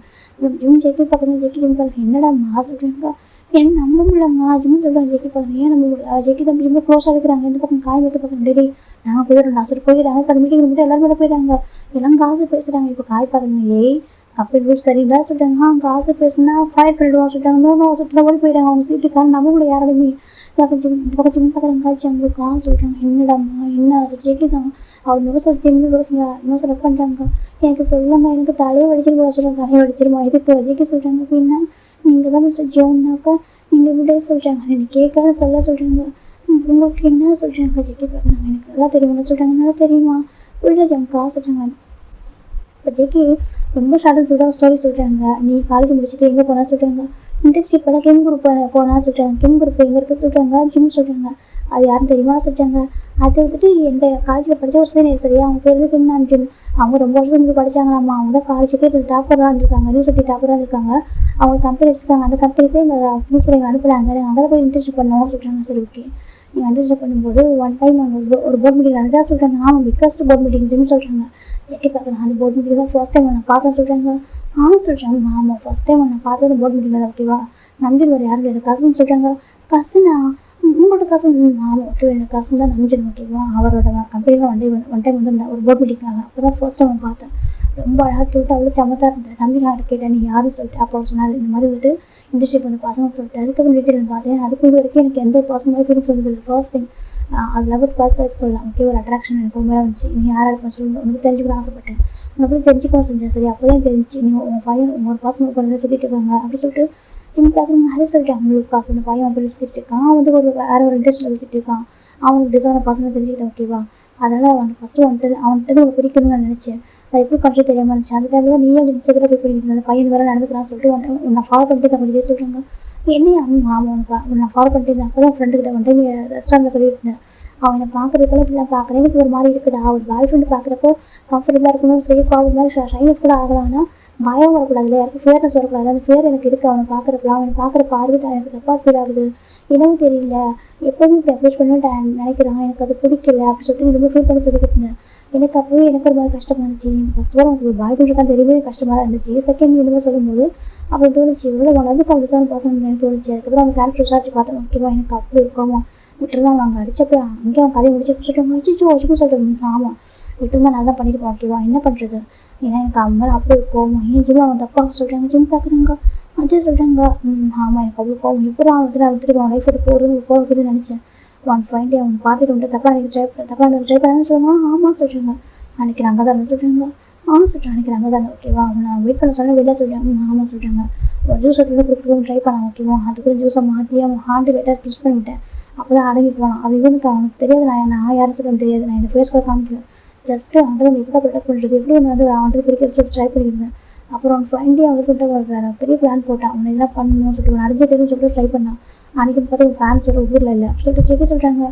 ஜிம் ஜெயிக்க பார்க்குறேன். ஜெயிக்கி ஜிம் பார்க்குறேன். என்னடா மா சொல்கிறாங்க. என்ன நம்ப முடியலங்க ஜிம் சொல்கிறாங்க. ஜெயிக்கி பார்க்குறேன். ஏன் நம்ம ஜெயிக்கி தான் ஜிம்மில் க்ளோஸாக இருக்கிறாங்க. இந்த பக்கம் காய் மட்டும் பார்க்குறேன். டெய்லி நாங்கள் போயிடுறோம் சரி போயிடுறாங்க. இப்போ மீட்டிங் மட்டும் எல்லாருமே போயிடுறாங்க. எல்லாம் காசு பேசுகிறாங்க. இப்போ காய் பார்க்குறேங்க. கம்பெனி ரூல்ஸ் சரிங்களா சொல்கிறாங்க. காசு பேசுனா ஃபயர் பண்ணிடுவோம் சொல்லிட்டாங்க. நோ சுற்றுலா ஓடி போயிட்டாங்க. அவங்க சீட்டுக்காரன் நம்ம கூட யாருமே ஜிம் பார்க்குறாங்க. ஜிம் காசு சொல்கிறாங்க. என்னடாம்மா என்ன ஜெயிக்கி தான் அவர் நோஸ் ரெப் பண்ணுறாங்க. எனக்கு சொல்லுங்க எனக்கு தலையை வடிச்சிட்டு கூட சொல்கிறாங்க. தலையை வடிச்சிருமா இதுக்கு ஜெயிக்க சொல்கிறாங்க. அப்படின்னா நீங்கள் தான் மிஸ்டர் ஜோன்னாக்கா நீங்கள் இப்படியே சொல்கிறாங்க. எனக்கு கேட்கலாம் சொல்ல சொல்கிறாங்க. உங்களுக்கு என்ன சொல்கிறாங்க. ஜெயிக்க பார்க்குறாங்க. எனக்கு நல்லா தெரியும் சொல்கிறாங்க. நல்லா தெரியுமா புரியல ஜம் காசு சொல்கிறாங்க. இப்போ ஜெயிக்கி ரொம்ப ஷார்ட்டாக ஸ்டோரி சொல்கிறாங்க. நீ காலேஜ் முடிச்சுட்டு எங்கே போனால் சொல்கிறாங்க. இன்டர்ன்ஷிப் எல்லாம் கெம் குரூப் போனால் சொல்கிறாங்க. கெம் குரூப் எங்கே இருக்க சொல்கிறாங்க. ஜிம் சொல்கிறாங்க. அது யாரும் தெரியுமா சொல்கிறாங்க. அதை வந்துட்டு எந்த காலேஜில் படித்த ஒரு சீனியர் சரியா அவங்க பேர் வந்து கிம் ஜிம். அவங்க ரொம்ப வருஷம் முன்னாடி படித்தாங்களாம்மா. அவங்க தான் காலேஜுக்கு டாப்பராக இருந்திருக்காங்க. யூனிவர்சிட்டி டாப்பராக இருக்காங்க. அவங்க கம்பெனி வச்சுருக்காங்க. அந்த கம்பெனிக்கு எங்கள் பிரின்சிபல் அனுப்புகிறாங்க. நாங்கள் அங்கே போய் இன்டர்ன்ஷிப் பண்ணுவோம் சொல்கிறாங்க. சரி ஓகே நீங்கள் இன்டர்ன்ஷிப் பண்ணும்போது ஒன் டைம் அங்கே ஒரு போர்ட் மீட்டிங் நடந்தா சொல்கிறாங்க. ஆமாம் பிக்கஸ்ட் போர்ட் மீட்டிங் ஜிம் சொல்கிறாங்க. ஜெயிக்கி பார்க்குறேன். அந்த போர்ட் மீட்டிங் தான் ஃபர்ஸ்ட் டைம் நான் பார்த்தேன் சொல்கிறாங்க. சொல்கிறாங்க. ஆமாம் ஃபர்ஸ்ட் டைம் நான் பார்த்தது போர்ட் மீட்டிங் தான் ஓகேவா. நம்பில் ஒரு யாரும் இல்லை கசின் சொல்கிறாங்க. கசினா உங்களோட கசின். ஆமாம் ஓகே என்னோட கசின் தான் நம்பிஜன் ஓகேவா. அவரோட கம்பெனியில் ஒன் டைம் வந்து ஒரு போர்ட் மீட்டிங்காக அப்போ தான் ஃபர்ஸ்ட் டைம் பார்த்தேன். ரொம்ப அழகாக கியூட்டாக அவ்வளோ சமத்தாக இருந்தேன். நம்பி நான் கேட்டேன் நீ யாரும் சொல்லிட்டு அப்போ சொன்னார் இந்த மாதிரி வந்துட்டு இன்டர்ன்ஷிப் வந்து பசங்க சொல்லிட்டு அதுக்கப்புறம் டீட்டெயில் பார்த்தேன். அதுக்கு வரைக்கும் எனக்கு எந்த பர்சன் மாதிரி ஃபீலிங் சொல்லுது இல்லை. ஃபர்ஸ்ட் டைம் அது லெவல்த் பாஸ் சொல்லலாம் ஓகே. ஒரு அட்ராக்ஷன் எனக்கு மேலே வந்துச்சு. நீ யாராக இருப்பேன் சொல்லி உனக்கு தெரிஞ்சுக்கணும் ஆசைப்பட்டேன். உனக்கு தெரிஞ்சுக்கவும் செஞ்சேன் சரி. அப்போ தான் தெரிஞ்சு நீ உங்கள் பையன் ஒரு பர்சன் ஒரு சுற்றிட்டு இருக்காங்க அப்படி சொல்லிட்டு சின்ன பார்க்குறவங்க அதை சொல்லிட்டாங்க அவங்களுக்கு காசு அந்த பையன் அப்படி சுற்றிட்டு இருக்கான். அவன் வந்து ஒரு வேற ஒரு இன்ட்ரெஸ்ட் எடுத்துட்டு இருக்கான். அவனுக்கு டிசைனை பசங்க தெரிஞ்சுக்கிட்டேன் ஓகேவா. அதனால அவனுக்கு ஃபர்ஸ்ட் அவன்கிட்ட ஒரு பிடிக்கணும்னு நான் நினைச்சேன். அது எப்படி பண்ணுறது தெரியாமல் இருந்துச்சு. அந்த டைம்ல தான் நீயும் இன்ஸ்டாகிராம் போய் பண்ணிட்டு அந்த பையன் வேற நடந்துக்கிறான்னு சொல்லிட்டு நான் ஃபாலோ பண்ணிட்டு நான் கொஞ்சம் சொல்கிறாங்க. என்னையா ஆமாம் நான் ஃபாலோ பண்ணிட்டு இருந்தேன். அப்போ தான் ஃப்ரெண்டு கிட்ட வந்து ரெஸ்டாரண்ட்டில் சொல்லிட்டு இருந்தேன். அவன் என்னை பார்க்குறதுக்குள்ள இப்படிலாம் பார்க்குறேன். எனக்கு ஒரு மாதிரி இருக்குடா. ஒரு பாய் ஃப்ரெண்டு பார்க்குறப்போ கம்ஃபர்டபுளாக இருக்கணும், சேஃபாக ஒரு மாதிரி ஷைனஸ் கூட ஆகலாம்னா பயம் வரக்கூடாது இல்லை, யாருக்கும் ஃபேர்னஸ் வரக்கூடாது. அந்த ஃபேர் எனக்கு இருக்குது. அவனை பார்க்குறப்பலாம் அவனை பார்க்குற பார்த்துட்டு எனக்கு தப்பாக ஃபீல் ஆகுது. என்னவும் தெரியல, எப்போதும் இப்படி அப்ரோச் பண்ணணும்னு நினைக்கிறான். எனக்கு அது பிடிக்கல அப்படின்னு சொல்லிட்டு ரொம்ப ஃபீல் பண்ணி சொல்லிட்டு இருந்தேன். எனக்கு அப்போவே எனக்கு ஒரு மாதிரி கஷ்டமாக இருந்துச்சு. ஃபர்ஸ்ட் ஆஃப் ஆல் உங்களுக்கு ஒரு பாய் ஃப்ரெண்ட் இருக்கான்னு தெரியவே கஷ்டமாக தான் இருந்துச்சு. செகண்ட் இந்த மாதிரி சொல்லும்போது அப்போ தோணுச்சு இவ்வளோ உனக்கு கம்ஃபர்டபுளான பர்சன் எனக்கு தோணுச்சு. அதுக்கப்புறம் அவங்க கேரக்டர் விசாரிச்சு பார்த்தேன். ஓகேவா எனக்கு அப்படி இருக்கோமா விட்டுருந்தான். அவங்க அடிச்சப்போ அங்கேயே அவன் கதையை முடிச்சு சொல்லிட்டாங்க. வச்சுக்கோ சொல்லிட்டு ஆமாம் விட்டுருந்தா நான் தான் பண்ணியிருப்பேன். ஓகேவா என்ன பண்ணுறது. ஏன்னா எனக்கு அவன் மேலே அப்படி கோவம். ஏன் ஜிம் அவன் தப்பாக சொல்கிறாங்க, ஜிம் பார்க்குறாங்க அதே சொல்கிறாங்க. ஆமாம் எனக்கு அவ்வளோ கோவம். எப்படி அவன் வந்துட்டு நான் விட்டுருக்கேன். அவன் லைஃப் போகிறதுன்னு நினச்சேன். ஒன் ஃபைன் டே அவன் பார்த்துட்டு வந்துட்டு தப்பாக எனக்கு ட்ரை பண்ணான்னு சொல்லுவாங்க. ஆமாம் சொல்கிறாங்க. அன்றைக்கி நாங்கள் தான் சொல்கிறாங்க. சொல்கிறேன் அன்றைக்கி நாங்கள் தான் ஓகேவா. அவன் நான் வெயிட் பண்ண சொன்னால் வெளியே சொல்கிறாங்க. ஆமாம் சொல்கிறாங்க. ஒரு ஜூஸ் எடுத்து கொடுக்குறோம் ட்ரை பண்ணான். ஓகேவா அதுக்கு ஜூஸை மாற்றி அவன் ஹார்ட் வெயிட்டாக ட்விஸ்ட் பண்ணிவிட்டேன். அப்போ தான் அடங்கி போனான். அது இவனுக்கு அவனுக்கு தெரியாது. நான் யாரும் சொல்ல தெரியாது. நான் இந்த ஃபேஸ் கூட காமிக்கல. ஜஸ்ட்டு அவன்கிட்ட நம்ம எப்படி ப்ரொடெக்ட் பண்ணுறது எப்படி வந்து அவன்கிட்ட பிடிக்கிறது சொல்லிட்டு ட்ரை பண்ணியிருந்தேன். அப்புறம் ஃபைன் டே அவர்கிட்ட வேறு பெரிய பிளான் போட்டான். அவனை இதெல்லாம் பண்ணணும்னு சொல்லிட்டு அடைஞ்ச தெரியும் சொல்லிட்டு ட்ரை பண்ணான். அன்றைக்கி பார்த்தா ஒரு ஃபேன்ஸ் ஊரில் இல்லை சொல்லிட்டு செக்க சொல்கிறாங்க.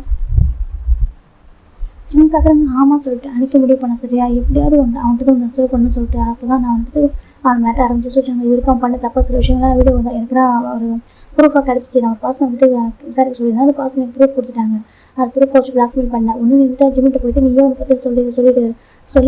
சின்ன பார்க்குறாங்க. ஆமாம் சொல்லிட்டு அன்றைக்கி முடிவு பண்ண சரியா எப்படியாவது அவன்கிட்ட ஒன்று அசர்வ் பண்ணணும்னு சொல்லிட்டு அப்போ தான் நான் வந்துட்டு அவன் மேட்ட ஆரம்பிச்சு சொல்கிறாங்க. இவருக்கு அவன் பண்ண தப்பாக சில விஷயங்கள்லாம் வீடியோ வந்து எனக்கு தான் ஒரு ப்ரூஃபாக கிடச்சிச்சு. நான் ஒரு பர்சன் வந்துட்டு விசாரிக்க சொல்லியிருந்தேன். அந்த பர்சன் எனக்கு ப்ரூஃப் கொடுத்துட்டாங்க. அது ப்ரூஃப் வச்சு பிளாக்மெயில் பண்ணேன். ஒன்று வந்துட்டு ஜிம்மிட்ட போயிட்டு நீயே உனக்கு பற்றி சொல்லி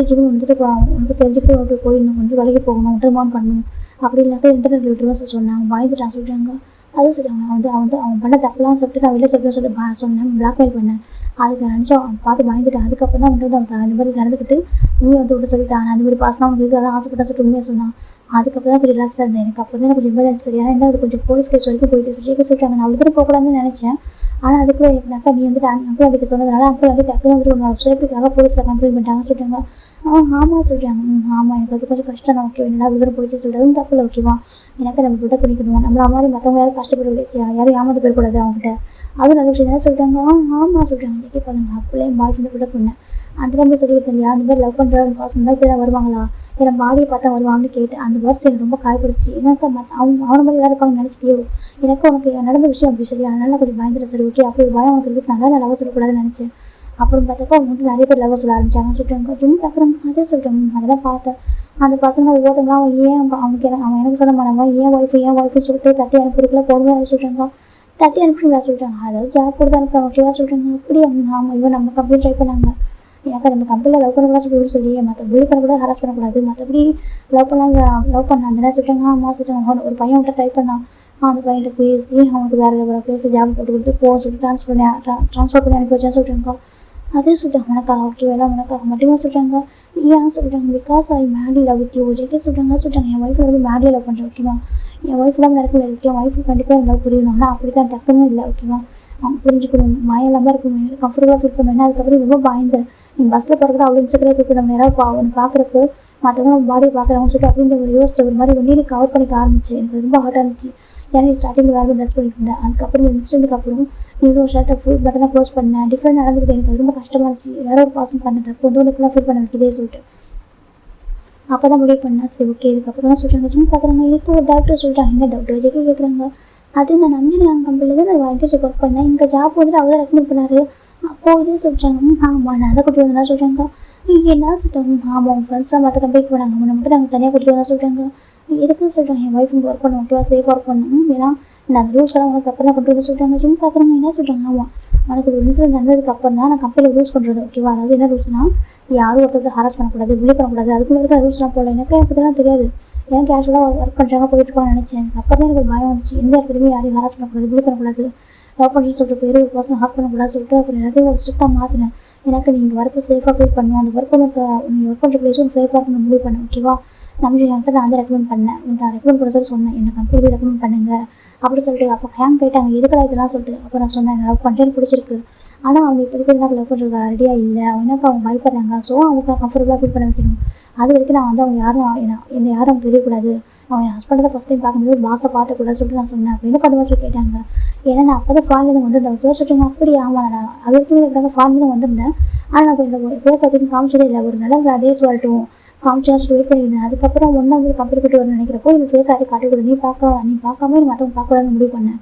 ஜிம் வந்துட்டு உனக்கு தெரிஞ்சுக்கிட்டு அவருக்கு போயிடணும், கொஞ்சம் விலைக்கு போகணும், ரிமாண்ட் பண்ணணும் அப்படி இல்லாத இன்டர்நெட் விட்டுருவா சொன்னாங்க. வாங்கிட்டான் சொல்கிறாங்க. அதுவும் சொல்கிறாங்க. அவன் பண்ண தப்பெல்லாம் சொல்லிட்டு நான் வெளியே சொல்லிட்டு சொன்னேன், பிளாக்மெயில் பண்ணேன். அதுக்கு நினச்சா அவன் பார்த்து பயந்துட்டான். அதுக்கப்புறம் தான் வந்துட்டு அவன் அந்த மாதிரி நடந்துக்கிட்டு உண்மையை வந்து விட்டு சொல்லிட்டான். அந்த மாதிரி பாசலாம் அவனுக்கு இருக்குது அதான் ஆசைப்பட்டா சொல்லிட்டு உண்மையாக சொன்னான். அதுக்கப்புறம் தான் கொஞ்சம் ரிலாக்ஸாக இருந்தேன். எனக்கு அப்போ தான் எனக்கு கொஞ்சம் இம்பார்ட்டன்ஸ் சரி. ஏன்னா அது கொஞ்சம் போலீஸ் கேஸ் வரைக்கும் போயிட்டு சொல்லிட்டாங்க. நான் அவ்வளோ தூரம் போகக்கூடாதுன்னு நினச்சேன். ஆனால் அதுக்குள்ள எனக்கு நீ வந்துட்டு அங்கிள் அடிக்க சொன்னதுனால அங்கிள் வந்து டக்குனு வந்துட்டு உன்னோட சேஃப்டிக்காக போலீஸில் கம்ப்ளைண்ட் பண்ணிட்டாங்க சொல்லிட்டாங்க. ஆமாம் சொல்கிறாங்க. ஆமாம் எனக்கு அது கொஞ்சம் கஷ்டம் தான். ஓகே என்னடா அவ்வளோ தூரம் போயிட்டு சொல்கிறதும் தப்பு இல்லை. ஓகேவா எனக்கு நம்ம ப்ரொடெக்ட் பண்ணிக்கணும். நம்மள மாதிரி மற்றவங்க யாரும் கஷ்டப்பட யாரும் ஏமாந்து போயிடக்கூடாது அவங்ககிட்ட. அது நல்ல விஷயம் தான் சொல்கிறாங்க. ஆமாம் சொல்கிறாங்க. கேட்க பாருங்க அப்படியே பாய் ஃப்ரெண்ட் ப்ரொடெக்ட் பண்ணேன். அந்த டைம் சொல்லியிருந்தேன் இல்லையா அந்த மாதிரி லவ் பண்ணுற பர்சன் தான் இப்படி வருவாங்களா இல்லை பாடியை பார்த்தா வருவாங்கன்னு கேட்டேன். அந்த வேர்ட்ஸ் எனக்கு ரொம்ப காயப்படுச்சு. எனக்கு அவனை மாதிரி வேறு இருப்பாங்க நினச்சிட்டியோ எனக்கு உனக்கு நடந்த விஷயம் அப்படி சரி அதனால கொஞ்சம் பயந்துட சரி ஓகே அப்படி ஒரு பயம் உனக்கு இருக்கிறதுனால நான் லவ் சொல்லக்கூடாதுன்னு நினச்சேன். அப்புறம் பார்த்தாக்கா அவங்க வந்து நிறைய பேர் லவ் சொல்ல ஆரம்பிச்சாங்கன்னு சொல்லிட்டாங்க. ஜிம் பார்க்குறாங்க. அதே சொல்லிட்டாங்க. அதெல்லாம் பார்த்தேன். அந்த பசங்க ஒவ்வொருத்தவங்க அவன் ஏன் அவன் எனக்கு சொல்ல மாட்டாங்க ஏன் ஒய்ஃபு சொல்லிட்டு தட்டி அனுப்புறதுக்குள்ள போதுமே சொல்கிறாங்க. தட்டி அனுப்புறீங்களா சொல்கிறாங்க. அதாவது ஜாப் கொடுத்து அனுப்புறாங்க. ஓகேவா சொல்கிறாங்க. அப்படி ஆமாம் இவன் நம்ம கம்பெனி ட்ரை பண்ணாங்க. எனக்கு நம்ம கம்பெனியில் லவ் பண்ணக்கூடாது சொல்லி மற்ற புள்ளி பண்ணக்கூடாது ஹராஸ் பண்ணக்கூடாது மற்றபடி லவ் பண்ண அந்த நேரம் சொல்லிட்டாங்க. ஆமாம் சொல்லிட்டாங்க. ஒரு பையன் விட்ட ட்ரை பண்ணான். அந்த பையன்கிட்ட பேசி அவனுக்கு வேறு பேசி ஜாப் போட்டு கொடுத்து போக சொல்லிட்டு ட்ரான்ஸ்ஃபர் பண்ணி அனுப்பி வச்சா சொல்கிறாங்க. அதே சொல்லிட்டாங்க. உனக்காக ஓகேவா எல்லாம் உனக்காக மட்டுமே சொல்கிறாங்க. ஏன் சொல்கிறாங்க because I madly love with you JK சொல்கிறாங்க. என் ஒய்ஃபை வந்து மேட்லி லவ் பண்ணுறேன். ஓகேவா என் ஒய்ஃப்லாம் நடக்க முடியாது. ஓகே ஒய்ஃபு கண்டிப்பாக என் லவ் புரியணும். ஆனால் அப்படி தான் டக்குன்னு இல்லை. ஓகேவா அவங்க புரிஞ்சுக்கணும். இல்லாமல் இருக்கணும். கம்ஃபர்டபுளாக ஃபீல் பண்ணணும். அதுக்கப்புறம் ரொம்ப பயந்தேன். நீ பஸ்ஸில் போகிறப்ப அவ்வளோ இன்ஸ்டாகிராம் ஃபீல் நம்ம யாராவது அவனை பார்க்குறப்போ மற்றவங்க பாடியை பார்க்குறவங்க சொல்லிட்டு அப்படின்ற ஒரு யோசிச்சு ஒரு மாதிரி வெந்நீர் கவர் பண்ணிக்க ஆரம்பிச்சு. எனக்கு ரொம்ப ஹார்ட்டாக இருந்துச்சு. ஏன்னா ஸ்டார்டிங்கில் வேறு ட்ரெஸ் பண்ணிட்டு இருந்தேன். அதுக்கப்புறம் இன்ஸ்டன்ட்டுக்கு அப்புறம் நீங்க ஒரு ஷர்ட்டை ஃபுல் பட்டனாக க்ளோஸ் பண்ணேன். டிஃப்ரெண்ட் நடந்துக்கிட்டு எனக்கு ரொம்ப கஷ்டமாக இருந்துச்சு. யாரோ ஒரு பாசம் பண்ண தப்பு வந்து உனக்குலாம் ஃபீல் பண்ண வச்சுதே சொல்லிட்டு அப்போ தான் முடிவு பண்ணேன். சரி ஓகே இதுக்கப்புறம் தான் சொல்கிறாங்க. சும்மா பார்க்குறாங்க. இதுக்கு ஒரு டாக்டர் சொல்லிட்டாங்க. என்ன டாக்டர் ஜெகே கேட்குறாங்க. அது நான் நம்பினி கம்பெனியில் தான் நான் இன்டர்ன்ஷிப் ஒர்க் பண்ணேன். இங்கே ஜாப் வந்துட்டு அவர் தான் ரெக்கமெண்ட் பண்ணார். அப்போ இதே சொல்லிட்டாங்க. ஆமாம் நான் அதை கூட்டிட்டு வந்தா சொல்கிறாங்க. என்ன சொல்லிட்டாங்க. ஆமாம் உங்கள் ஃப்ரெண்ட்ஸ்லாம் மற்ற கம்பெனிக்கு போனாங்க. முன்ன மட்டும் நாங்கள் தனியாக கூட்டிட்டு வந்தா சொல்கிறாங்க. எதுக்குன்னு சொல்கிறாங்க. என் ஒய்ஃப் இங்கே ஒர்க் பண்ண ஓகேவா சேஃபாக ஒர்க் பண்ணணும். ஏன்னா நான் அந்த ரூல்ஸ் எல்லாம் உனக்கு அப்புறம் கொண்டு வந்து சொல்கிறாங்க. சும்மா பார்க்குறாங்க. என்ன சொல்கிறாங்க. ஆமாம் உனக்கு ஒரு இன்சிடென்ட் நடந்ததுக்கு அப்புறம் தான் நான் கம்பெனியில் ரூல்ஸ் பண்ணுறது. ஓகேவா அதாவது என்ன ரூல்ஸ்னால் யாரும் ஒருத்தர் ஹராஸ் பண்ணக்கூடாது புள்ளி பண்ணக்கூடாது. அதுக்குள்ள இருக்க ரூல்ஸ்லாம் போடல. எனக்கு இதெல்லாம் தெரியாது. ஏன் கேஷுவலாக ஒர்க் பண்ணுறாங்க போயிட்டு இருப்பான்னு நினச்சேன். அப்புறம் தான் எனக்கு ஒரு பயம் வந்துச்சு. எந்த இடத்துலையுமே யாரையும் ஹராஸ் பண்ணக்கூடாது புள்ளி பண்ணக்கூடாது லவ் பண்ணுறது சொல்லிட்டு போய் ஒரு பர்சன் ஹார்ட் பண்ணக்கூடாது சொல்லிட்டு அப்புறம் எல்லாத்தையும் ஸ்ட்ரிக்டாக மாற்றினேன். எனக்கு நீங்கள் ஒர்க்கு சேஃபாக ஃபீல் பண்ணணும். அந்த ஒர்க் உனக்கு நீங்கள் ஒர்க் பண்ணுற பிளேஸும் சேஃபாக இருக்கணும் முடிவு பண்ணேன். ஓகேவா நம்ம என்கிட்ட நான் வந்து ரெக்கமெண்ட் பண்ணேன். உன்ட்ட ரெக்கமெண்ட் பண்ண சொல்லி சொன்னேன். என்னை கம்பெனி ரெக்கமெண்ட் பண்ணுங்க அப்படி சொல்லிட்டு அப்போ ஹேங் கேட்டாங்க எதுக்கடா இதெல்லாம் சொல்லிட்டு அப்போ நான் சொன்னேன் லவ் பண்ணுறேன்னு பிடிச்சிருக்கு. ஆனால் அவங்க இப்போதைக்கு எனக்கு லவ் பண்ணுறது ரெடியாக இல்லை. எனக்கு அவங்க பயப்படுறாங்க. ஸோ அவங்க கம்ஃபர்டபுளாக ஃபீல் பண்ண வைக்கணும். அது வரைக்கும் நான் வந்து அவங்க யாரும் என்னை யாரும் அவங்க தெரியக்கூடாது. அவங்க என் ஹஸ்பண்ட் தான் ஃபர்ஸ்ட் டைம் பார்க்கும்போது பாஸை பார்த்துக்கூடாது சொல்லிட்டு நான் சொன்னேன். அப்போ என்ன பண்ணுவா சொல்லி கேட்டாங்க. ஏன்னா நான் அப்போ தான் ஃபாரின் வந்திருந்தேன். பேசுறேங்க அப்படியே ஆமா நான் அதுக்கு ஃபாரின் வந்திருந்தேன். ஆனால் நான் இந்த பேச வச்சுன்னு காமிச்சதே இல்லை. ஒரு நல்ல டேஸ் வரட்டும் காமிச்சா வெயிட் பண்ணியிருந்தேன். அதுக்கப்புறம் ஒன்றா வந்து கம்பெனி போட்டு வரணும்னு நினைக்கிறப்போ இந்த ஃபேஸ் ஆடி காட்டக்கூடாது, நீ பார்க்காம நீ மற்றவங்க பார்க்கக்கூடாதுன்னு முடிவு பண்ணேன்.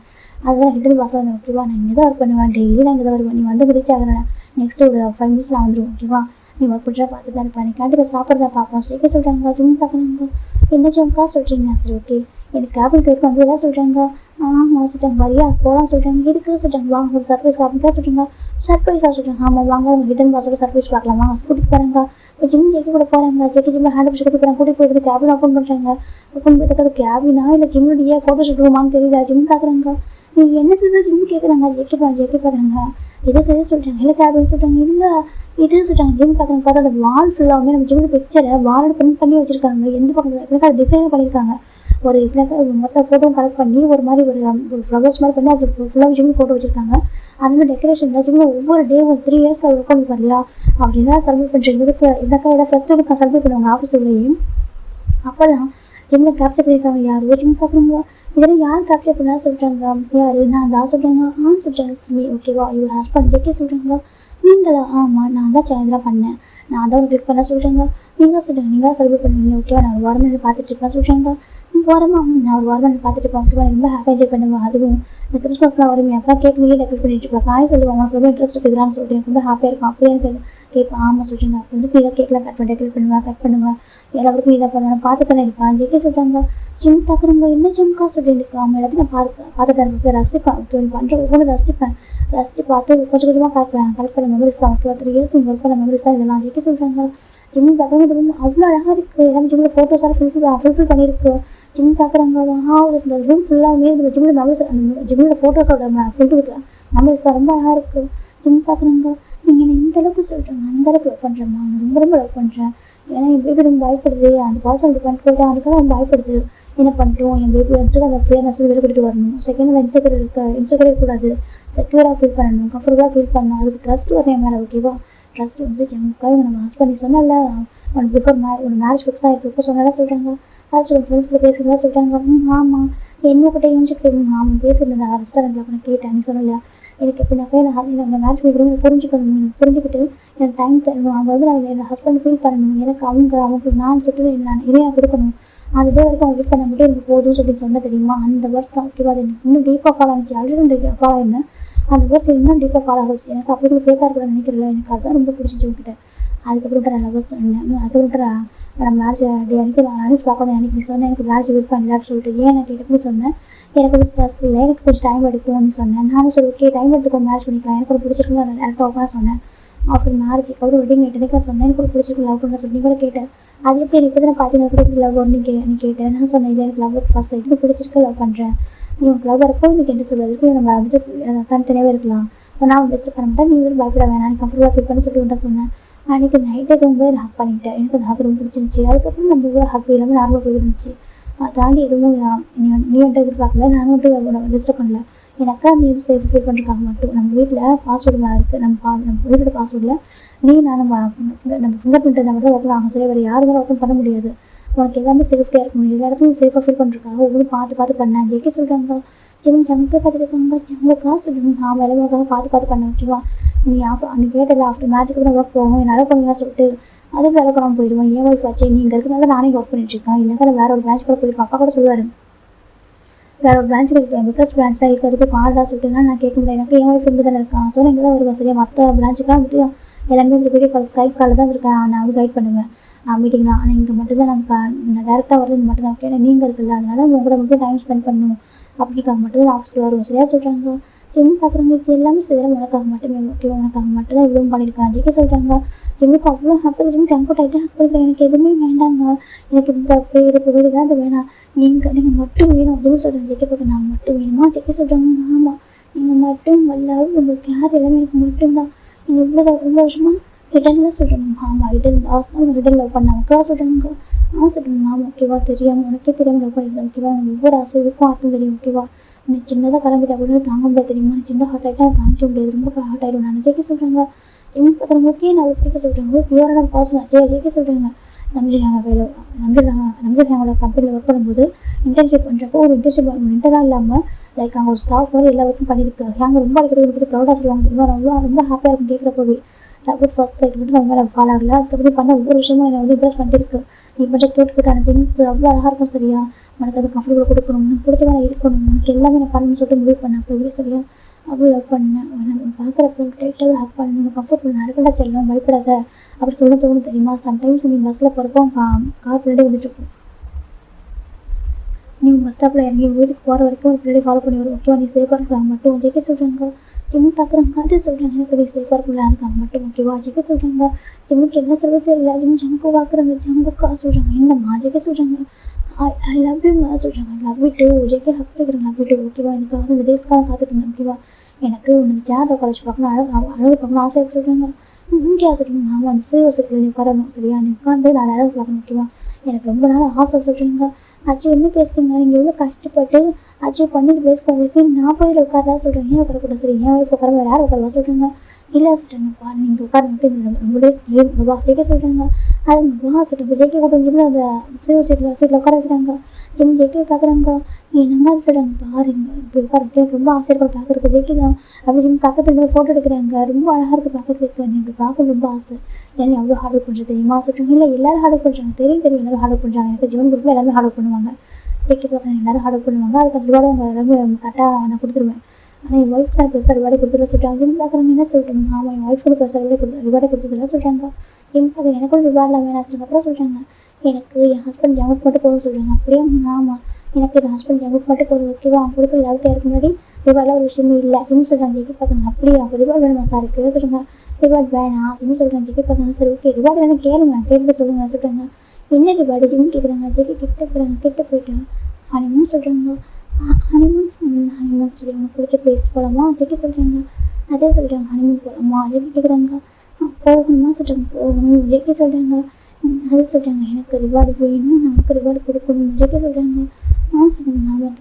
அதுதான் ஹிடன் பாஸாக வந்து ஓகேவா, நான் இங்கே தான் ஒர்க் பண்ணுவேன், டெய்லி நான் இங்கே தான் வருவேன், நீ வந்து முடிச்சு ஆகிறேன் நெக்ஸ்ட் ஒரு 5 minutes நான் வந்துடுவோம் ஓகேவா, நீ ஒர்க் பண்ணுறா பார்த்து தான் இருப்பேன், நீ கேண்டில் சாப்பிட்றத பார்ப்போம் ஸ்டேக்க சொல்கிறாங்க. ஜிம் பார்க்குறாங்க. என்ன ஜிம்க்கா சொல்கிறீங்க? சரி ஓகே எனக்கு கேபின் கேட்க வந்து எதாவது சொல்கிறாங்க. சொல்லிட்டாங்க வரியா போகலாம் சொல்கிறாங்க. எதுக்கு சொல்கிறாங்க வாங்க ஒரு சர்ப்ரைஸ் அப்படின்ட்டு சொல்கிறாங்க. சர்ப்ரைஸாக சொல்கிறாங்க. ஆமாம் வாங்க உங்கள் ஹிடன் பாஸோட சர்ப்ரைஸ் பார்க்கலாம் வாங்க கூட்டிகிட்டு போகிறாங்க. ஜிம் ஜெக்கி கூட போகிறாங்க. ஜெக்கி ஜிம்மில் ஹேண்ட் பிடிச்சி கூட்டிட்டு போகிறாங்க. கூட்டிகிட்டு போயிட்டு கேபின் ஓப்பன் பண்ணுறாங்க. ஓப்பன் பண்ணுறதுக்கு கேபினா இல்லை ஜிம்முடைய ஃபோட்டோ ஷூட் ரூமான்னு தெரியல. ஜிம் பார்க்குறாங்க. நீங்க என்னது ஜிம் கேட்குறாங்க. ஜெக்கி பார்க்குறாங்க. இதை சரி சொல்கிறாங்க. இல்லை கேபின் சொல்கிறாங்க. இல்லை இது சொல்கிறாங்க. ஜிம் பார்க்குறாங்க. பார்த்தா அந்த வால் ஃபுல்லாகவே நம்ம ஜிம்மோட பிக்சரை வாலோட பிரிண்ட் பண்ணி வச்சிருக்காங்க. எந்த பக்கத்தில் அது டிசைன் பண்ணியிருக்காங்க. ஒரு மொத்த ஃபோட்டோவும் கலெக்ட் பண்ணி ஒரு மாதிரி ஒரு ஃப்ளவர்ஸ் மாதிரி பண்ணி அது ஃபுல்லாக ஜிம் ஃபோட்டோ வச்சிருக்காங்க. அந்த டெக்கரேஷன் ஜிம்ல ஒவ்வொரு டே ஒரு 3 years ஒர்க் பண்ணி இல்லையா அப்படின்னா செலிப்ரேட் பண்ணுறீங்க. இதுக்கு இதற்காக ஏதாவது ஃபெஸ்டிவலுக்கு செலிப்ரேட் பண்ணுவாங்க ஆஃபீஸ்லேயும். அப்போல்லாம் ஜிம்மில் கேப்சர் பண்ணியிருக்காங்க. யாரோ ஜிம் பார்க்குறவங்க இதெல்லாம் யார் கேப்சர் பண்ணா சொல்கிறாங்க. யார் நான் தான் சொல்கிறாங்க. சொல்கிறாங்க ஓகேவா இவர் ஹஸ்பண்ட் ஜெக்கி சொல்கிறாங்க. நீங்களா? ஆமாம் நான் தான் இதெல்லாம் பண்ணேன், நான் தான் கிளிக் பண்ண சொல்கிறாங்க. நீங்கள் சொல்கிறாங்க நீங்கள் செலிப்ரேட் பண்ணுவீங்க ஓகேவா, நான் ஒரு வாரம் பார்த்துட்டு இருப்பேன் சொல்கிறாங்க. வாரமா நான் ஒரு வாரம் பார்த்துட்டு இருப்பேன் ஓகேவா, ரொம்ப ஹாப்பியாக என்ஜாய் பண்ணுவேன். அதுவும் இந்த கிறிஸ்மஸ்லாம் வருமே அப்போலாம் கேக் நீங்களே டெக்கரேட் பண்ணிட்டு இருப்பேன். காய் சொல்லுவாங்க உனக்கு ரொம்ப இன்ட்ரெஸ்ட் இருக்குதுன்னு சொல்லிட்டு எனக்கு ரொம்ப ஹாப்பியாக இருக்கும். அப்படியே எனக்கு கேட்பேன். ஆமாம் சொல்கிறாங்க. அப்போ வந்து ஃப்ரீயாக கேக்லாம் டெக்கரேட் பண்ணுவேன் எல்லாருக்கும் இதை பண்ணுவேன் பார்த்து பண்ண இருப்பேன். ஜெக்கி சொல்கிறாங்க. ஜிம் பார்க்குறவங்க என்ன ஜிம்க்கா சொல்லிட்டு அவங்க எல்லாத்தையும் நான் பார்த்துட்டு இருப்பேன் ரசிப்பேன். ஓகே பண்ணுற ஒவ்வொரு ரசித்து பார்த்து கொஞ்சம் கொஞ்சமாக கரெக்ட் பண்ண மெமரிஸ் தான் ஓகேவா. 3 years நீங்கள் ஒர்க் பண்ண மெமரிஸ் தான் இதெல்லாம். ஜெக்கி சொல்கிறாங்க. ஜிம் பார்க்குறவங்க ரூம் அவ்வளோ அழகாக இருக்குது. எல்லாமே ஜிம்மில் ஃபோட்டோஸாக ஃபுல்ஃபில் பண்ணியிருக்கு. ஜிம் பார்க்குறாங்க. இந்த ரூம் ஃபுல்லாகவே இந்த ஜிம்மில் மெமரிஸ் அந்த ஜிம்மில் ஃபோட்டோஸோட மெமரிஸ் தான் ரொம்ப அழகாக இருக்குது. ஜிம் பார்க்குறாங்க. நீங்கள் என்ன இந்த அளவுக்கு சொல்கிறாங்க அந்த அளவுக்கு லவ் பண்ணுறேம்மா, நான் ரொம்ப லவ் பண்ணுறேன். ஏன்னா என் பேபி ரொம்ப பயப்படுது, அந்த பாசம் அப்படி பண்ணிட்டு போயிட்டு அதுக்காக ரொம்ப பயப்படுது. என்ன பண்ணிட்டோம் என் பேபி வந்துட்டு அந்த ஃப்ரீயானஸ் வெளியே கூட்டிட்டு வரணும். செகண்ட் இன்செக்யூர் இருக்கக்கூடாது, செக்யூராக ஃபீல் பண்ணணும், கம்ஃபர்டபுளாக ஃபீல் பண்ணணும். அதுக்கு ட்ரஸ்ட் வரேன் என் மேலே ஓகேவா. ட்ரஸ்ட் வந்து ஜம்முக்காக நம்ம ஹஸ்பண்ட் நீ சொன்னல உனக்கு பிஃபோர் ஒரு மேரேஜ் ஃபிக்ஸ் ஆகிட்டு சொன்னால சொல்கிறாங்க. அது ஃப்ரெண்ட்ஸில் பேசுகிறதா சொல்கிறாங்க. ஆமாம் என்னக்கிட்ட யோசிச்சுட்டு ஆமாம் பேசியிருந்தேன் ரெஸ்டாரண்ட்டில் அப்போ நான் கேட்டேன். நீ சொல்லலை எனக்கு எப்படின்னாக்கா என்னோட மேரேஜ் பண்ணிக்கிறோம் புரிஞ்சுக்கணும், எனக்கு புரிஞ்சுக்கிட்டு எனக்கு டைம் தரணும். அவங்க வந்து நான் என்னோட ஹஸ்பண்ட் ஃபீல் பண்ணணும், எனக்கு அவங்களுக்கு நான் சொல்லிட்டு நான் இதையாக கொடுக்கணும். அந்த டே வரைக்கும் அவங்க வெயிட் பண்ண மட்டும் எனக்கு போதும்னு சொல்லி சொன்ன தெரியுமா. அந்த வருஷம் தான் ஓகேவா அது எனக்கு இன்னும் டீப்பாக ஃபாலோ ஆனிச்சு. ஆல்ரெடி ஃபாலோ ஆயிருந்தேன். அந்த வருஷம் இன்னும் டீப்பாக ஃபாலோ ஆகிடுச்சு. எனக்கு அப்படி கூட ஃபேக்காக கூட நினைக்கிறல, எனக்கு அதுதான் ரொம்ப பிடிச்சிச்சு உங்ககிட்ட. அதுக்கப்புறம் நான் லவர்ஸ் சொன்னேன். அதுக்கப்புறம் நம்ம மேரேஜ் டே அன்றைக்கி மேரேஜ் பார்க்கணும் எனக்கு நீ சொன்னேன். எனக்கு மேரேஜ் வெயிட் பண்ணலான்னு சொல்லிட்டு ஏன் எனக்கு எடுக்கணும்னு சொன்னேன். எனக்கு வந்து ட்ரஸ்ட் இல்லை, எனக்கு கொஞ்சம் டைம் எடுக்கும்னு சொன்னேன். நானும் சரி ஓகே டைம் எடுத்துக்கோ மேரேஜ் பண்ணிக்கலாம், எனக்கு ஒரு பிடிச்சிருக்குன்னு நான் டேரக்டாக ஓப்பனாக சொன்னேன். ஆஃப்டர் மேரேஜ் அப்புறம் வெட்டிங் நைட் சொன்னேன் எனக்கு ஒரு பிடிச்சிருக்கு லவ் பண்ண சொல்லி கூட கேட்டேன். அது எப்படி எனக்கு தான் பார்த்தீங்கன்னா கூட லவ் ஒன்று நீ கேட்டேன். நான் சொன்னேன் இல்லை எனக்கு லவ் ஃபர்ஸ்ட் எனக்கு பிடிச்சிருக்கு லவ் பண்ணுறேன். நீ உங்களுக்கு லவ் வரப்போ எனக்கு என்ன சொல்வதுக்கு நம்ம வந்துட்டு தனித்தனியாகவே இருக்கலாம், நான் பெஸ்ட்டு பண்ண மாட்டேன், நீ வந்து பயப்பட வேணாம், நீ கம்ஃபர்டபுளாக ஃபீல் பண்ணி சொல்லிட்டு சொன்னேன். அன்றைக்கி நைட்டே ரொம்ப ஹக் பண்ணிட்டேன். எனக்கு அந்த ஹக் ரொம்ப பிடிச்சிருந்துச்சி. அதுக்கப்புறம் நம்ம ஹக் எல்லாமே நார்மலாக போயிருந்துச்சு. தாண்டி எதுவும் நீ என்கிட்ட எதிர்பார்க்கல, நானும் வந்துட்டு டிஸ்டர்ப் பண்ணல. எனக்கா நீ எதுவும் சேஃப் ஃபீல் பண்ணுறதுக்காக மட்டும் நம்ம வீட்டில் பாஸ்வேர்டு இருக்குது, நம்ம வீட்டோட பாஸ்வேர்டில் நீ நான் நம்ம ஃபிங்கர் பிரிண்ட் நம்ம தான் ஓப்பன் ஆகும். சரி வேறு யாருமே ஓப்பன் பண்ண முடியாது. உனக்கு எல்லாமே சேஃப்டியாக இருக்கும், எல்லா இடத்துலையும் சேஃபாக ஃபீல் பண்ணுறதுக்காக ஒவ்வொரு பார்த்து பண்ணேன். ஜெயிக்க சொல்கிறாங்க. ஜங்கே பார்த்துருக்காங்க. ஜங்குக்கா சொல்லுங்க. ஆமாம் எல்லாமே பார்த்து பண்ண ஓகேவா. நீ கேட்டல ஆஃப்டர் மேட்சுக்கு கூட ஒர்க் போகணும் என்ன பண்ணுவீங்கன்னு சொல்லிட்டு அதுவும் வேலை பண்ணாமல் போயிடுவோம். ஏன் ஒய்ஃப் ஆச்சு நீ இங்கே இருக்கிறனால நானே ஒர்க் பண்ணிட்டு இருக்கேன், இல்லைன்னா வேற ஒரு பிரான்ச் கூட போயிருக்கோம். அப்பா கூட சொல்லுவார் வேற ஒரு பிரான்ச் இருக்குது, பிக்கஸ்ட் பிரான்ச் தான் இருக்கிறதுக்கு கார்டா சொல்லிட்டுனா நான் கேட்க முடியாது. எனக்கு என் ஒய்ஃப் இங்கே தானே இருக்கான், ஸோ இங்கே தான் வருவேன். சரியா மற்ற பிரான்ச்சுக்கெலாம் வந்துட்டு எல்லாருமே இந்த வீடியோ கால் ஸ்கைப் காலில் தான் இருக்கேன், நான் வந்து கைட் பண்ணுவேன் மீட்டிங் தான். ஆனால் இங்கே மட்டும்தான் நான் டேரெக்டாக வரது மட்டும் தான். ஓகே நீங்கள் இருக்குல்ல அதனால உங்க கூட மட்டும் டைம் ஸ்பெண்ட் பண்ணணும் அப்படின்னுக்காக மட்டும் தான் ஆஃபீஸ்க்கு வருவோம். சரியா சொல்கிறாங்க. ஜிம் பார்க்குறவங்க இது எல்லாமே செய்யலாம் உனக்காக மட்டுமே ஓகேவா, உனக்காக மட்டும் தான் இவ்வளோ பண்ணியிருக்காங்க. ஜிக்கே சொல்கிறாங்க. ஜிம்முக்கு அவ்வளோ ஹாப்பி, ஜிம் கம்ஃபர்ட் ஆகிட்டு ஹாப்பி எனக்கு எதுவுமே வேண்டாங்க, எனக்கு இந்த பேர் புகழ் தான் அது வேணாம், நீங்கள் மட்டும் வேணும் அப்படின்னு சொல்கிறாங்க. ஜெக்கே பார்க்க நான் மட்டும் வேணுமா? ஜெக்கே சொல்கிறாங்க. ஆமாம் நீங்கள் மட்டும் லவ் உங்கள் கேர் எல்லாமே எனக்கு மட்டும்தான். நீங்கள் இவ்வளோ ரொம்ப வருஷமாக ஹிடன் தான் சொல்கிறாங்க. ஆமாம் ஹிடன் லாஸ்ட் தான் ஹிடன் லவ் பண்ணாங்க ஓகேவா சொல்கிறாங்க. சொல்கிறாங்க. ஆமாம் ஓகேவா தெரியாமல் உனக்கே தெரியாமல் லவ் பண்ணியிருந்தேன் ஓகேவா, உங்கள் ஒவ்வொரு ஆசைக்கும் அர்த்தம் தெரியும் ஓகேவா. நீ சின்னதாக கிளம்பிட்டா கூட தாங்க முடியாது தெரியுமா, நீ சின்ன ஹார்ட் ஆகிட்டா தாங்கிக்க முடியாது, ரொம்ப ஹார்ட் ஆகிடும். நான் ஜெயிக்க சொல்கிறாங்க. ஜிம் பார்க்குறவங்க ஓகே நான் பிடிக்க சொல்கிறாங்க. பியூரான பாசம் ஜெயிக்க சொல்கிறாங்க. நம்பிடுறாங்க நம்பிடுறாங்களோட கம்பெனியில் ஒர்க் பண்ணும்போது இன்டர்ன்ஷிப் பண்ணுறப்போ ஒரு இன்டராக இல்லாமல் லைக் அங்கே ஒரு ஸ்டாஃப் வந்து எல்லா ஒர்க்கும் பண்ணியிருக்கு. அங்கே ரொம்ப அடிக்கடி வந்துட்டு ப்ரௌடாக சொல்லுவாங்க தெரியுமா, ரொம்ப ஹாப்பியாக இருக்கும் கேட்குறப்போவே. லவ் ஃபர்ஸ்ட் லைக் மட்டும் நம்ம மேலே ஃபால் ஆகல, அதுக்கப்புறம் பண்ண ஒவ்வொரு விஷயமும் என்னை வந்து இம்ப்ரெஸ் பண்ணிருக்கு. நீ பண்ணுற க்யூட்டான திங்ஸ் அவ்வளோ அழகாக இருக்கும் சரியா, உனக்கு அது கம்ஃபர்டபுள் கொடுக்கணும், உனக்கு பிடிச்ச மாதிரி இருக்கணும், உனக்கு எல்லாமே நான் பண்ணணும்னு சொல்லிட்டு முடிவு பண்ணேன். அப்போ சரியா அவ்வளோ லவ் பண்ணேன். உனக்கு பார்க்குறப்போ டைட்டாக ஹக் பண்ணணும், உனக்கு கம்ஃபர்ட் பண்ண நடக்கண்டா செல்லும், பயப்படாத அப்படி சொல்ல தோணும் தெரியுமா. சம்டைம்ஸ் நீ பஸ்ஸில் போகிறப்போ கார் பின்னாடி வந்துட்டு இருக்கும், நீ பஸ் ஸ்டாப்பில் இறங்கி வீட்டுக்கு போகிற வரைக்கும் ஒரு பின்னாடி ஃபாலோ பண்ணி வரும். ஓகேவா, நீ சேஃபாக இருக்கலாம் மட்டும் ஜெயிக்க சொல்கிறாங்க. ஜிம்மு பார்க்குறாங்க, அது சொல்கிறாங்க எனக்கு நீ சேஃபாக இருக்கலாம் இருக்காங்க மட்டும். ஓகேவா, ஜெயிக்க சொல்கிறாங்க. ஜிம்முக்கு என்ன சொல்ல தெரியல. ஜங்கு பார்க்குறாங்க, ஜங்குக்கா சொல்கிறாங்க, என்னம்மா ஜெயிக்க சொல்கிறாங்க. ஐ லவ் யூங்க சொல்கிறாங்க. லவ் யூ டூ ஜெயிக்க ஹக் பண்ணிக்கிறேன். Love you too. ஓகேவா, எனக்கு வந்து இந்த டேஸ்க்காக காத்துட்டு இருந்தேன். ஓகேவா, எனக்கு உனக்கு சேர் உட்கார பார்க்கணும், அழகு பார்க்கணும் ஆசை சொல்கிறாங்க. இங்கே சொல்கிறாங்க. ஆமாம், அந்த சிவசத்தில் நீ உட்காரணும் சரியா, நீ உட்காந்து நான் அழகு பார்க்கணும். ஓகேவா, எனக்கு ரொம்ப நாள் ஆசை சொல்கிறீங்க. அச்சீவ் என்ன பேசுறீங்க, நீங்கள் எவ்வளோ கஷ்டப்பட்டு அச்சீவ் பண்ணி பிளேஸ்க்கு வந்திருக்கு, நான் போய் உட்காரா சொல்கிறேன். ஏன் உட்காரக்கூடாது சரி, ஏன் ஒய்ஃப் உட்கார வேறு யார் உட்காரவா சொல்கிறாங்க. இல்லை சொல்கிறாங்க, பாரு நீங்கள் உட்கார மட்டும் ரொம்ப டேஸ் ட்ரீம் பாஸ் ஜெயிக்க சொல்கிறாங்க. அது பாஸ் ஜெயிக்க கூட ஜிம்மில் அந்த சீட்டில் உட்கார வைக்கிறாங்க. ஜிம் ஜெயிக்க பார்க்குறாங்க. என்னங்க சொல்கிறாங்க, பாருங்க இப்போ உட்கார ரொம்ப ஆசை இருக்கும் பார்க்குறதுக்கு, ஜெயிக்கலாம் அப்படி ஜிம் பக்கத்துல ஃபோட்டோ எடுக்கிறாங்க. ரொம்ப அழகாக இருக்குது பார்க்கறதுக்கு, எனக்கு பார்க்க ரொம்ப ஆசை. ஏன்னா எவ்வளோ ஹார்ட் ஒர்க் பண்ணுறது தெரியுமா சொல்கிறாங்க. இல்லை எல்லாரும் ஹார்ட் ஒர்க் பண்ணுறாங்க, தெரியும் எல்லாரும் ஹார்ட் ஒர்க் பண்ணுறாங்க. எனக்கு ஜிம் குரூப்பில் எல்லாருமே ஹார்ட் ஒர்க் பண்ணுவாங்க, ஜெயிக்க பார்க்குறாங்க எல்லாரும் ஹார்ட் ஒர்க் பண்ணுவாங்க. அதுக்கு ரிவார்டு அவங்க எல்லாருமே கரெக்டாக நான் கொடுத்துருவேன். ஆனால் என் ஒய்ஃப் நான் பெருசாக ரிவார்டு கொடுத்துட சொல்கிறாங்க. ஜிம் பார்க்குறாங்க, என்ன சொல்கிறாங்க, ஆமாம் என் ஒய்ஃபுக்கு பெருசாக ரிவார்டு கொடுத்துருலாம் சொல்கிறாங்க. ஜிம் பார்க்க எனக்கும் ரிவார்டில் வேணாம் சொல்கிறாங்க. அப்புறம் சொல்கிறாங்க, எனக்கு என் ஹஸ்பண்ட் ஜங்குக்கு மட்டும் போதும் சொல்கிறாங்க. அப்படியே ஆமாம், எனக்கு என் ஹஸ்பண்ட் ஜங்குக்கு மட்டும் போதும். ஓகேவா, அவங்க கொடுக்குற லவ்ட்டே இருக்கு முன்னாடி ரிவார்டில் ஒரு விஷயமே இல்லை. ஜிம் சொல்கிறாங்க, ஜெயிக்க பார்க்குறாங்க. அப்படியே அப்போ ரிவார்டு வேணுமா சார் இருக்குது சொல்கிறாங்க. ரிவார்டு வேணாம் ஜிம் சொல்கிறாங்க. ஜெயிக்க பார்க்குறாங்க. சரி ஓகே, ரிவார்டு வேணும் கேளுங்க, கேட்டு சொல்லுங்க சொல்கிறாங்க. என்ன ரிவார்டு ஜிம் கேட்குறாங்க. ஜெயிக்க கிட்ட போகிறாங்க. கிட்ட போயிட்டு ஹனிமூன் சொல்கிறாங்க. ஹனிமூன் சரி, உங்களுக்கு பிடிச்ச பிளேஸ் போகலாமா ஜெயிக்க சொல்கிறாங்க. அதே சொல்கிறாங்க, ஹனிமூன் போகலாமா ஜெயிக்க கேட்குறாங்க. போகணுமா சொல்கிறாங்க. போகணும் ஜெயிக்க சொல்கிறாங்க. அது சொல்கிறாங்க, எனக்கு ரிவார்டு வேணும், நமக்கு ரிவார்டு கொடுக்கணும் ஜெயிக்க சொல்கிறாங்க. சொல்கிறாங்க, ஆமாம்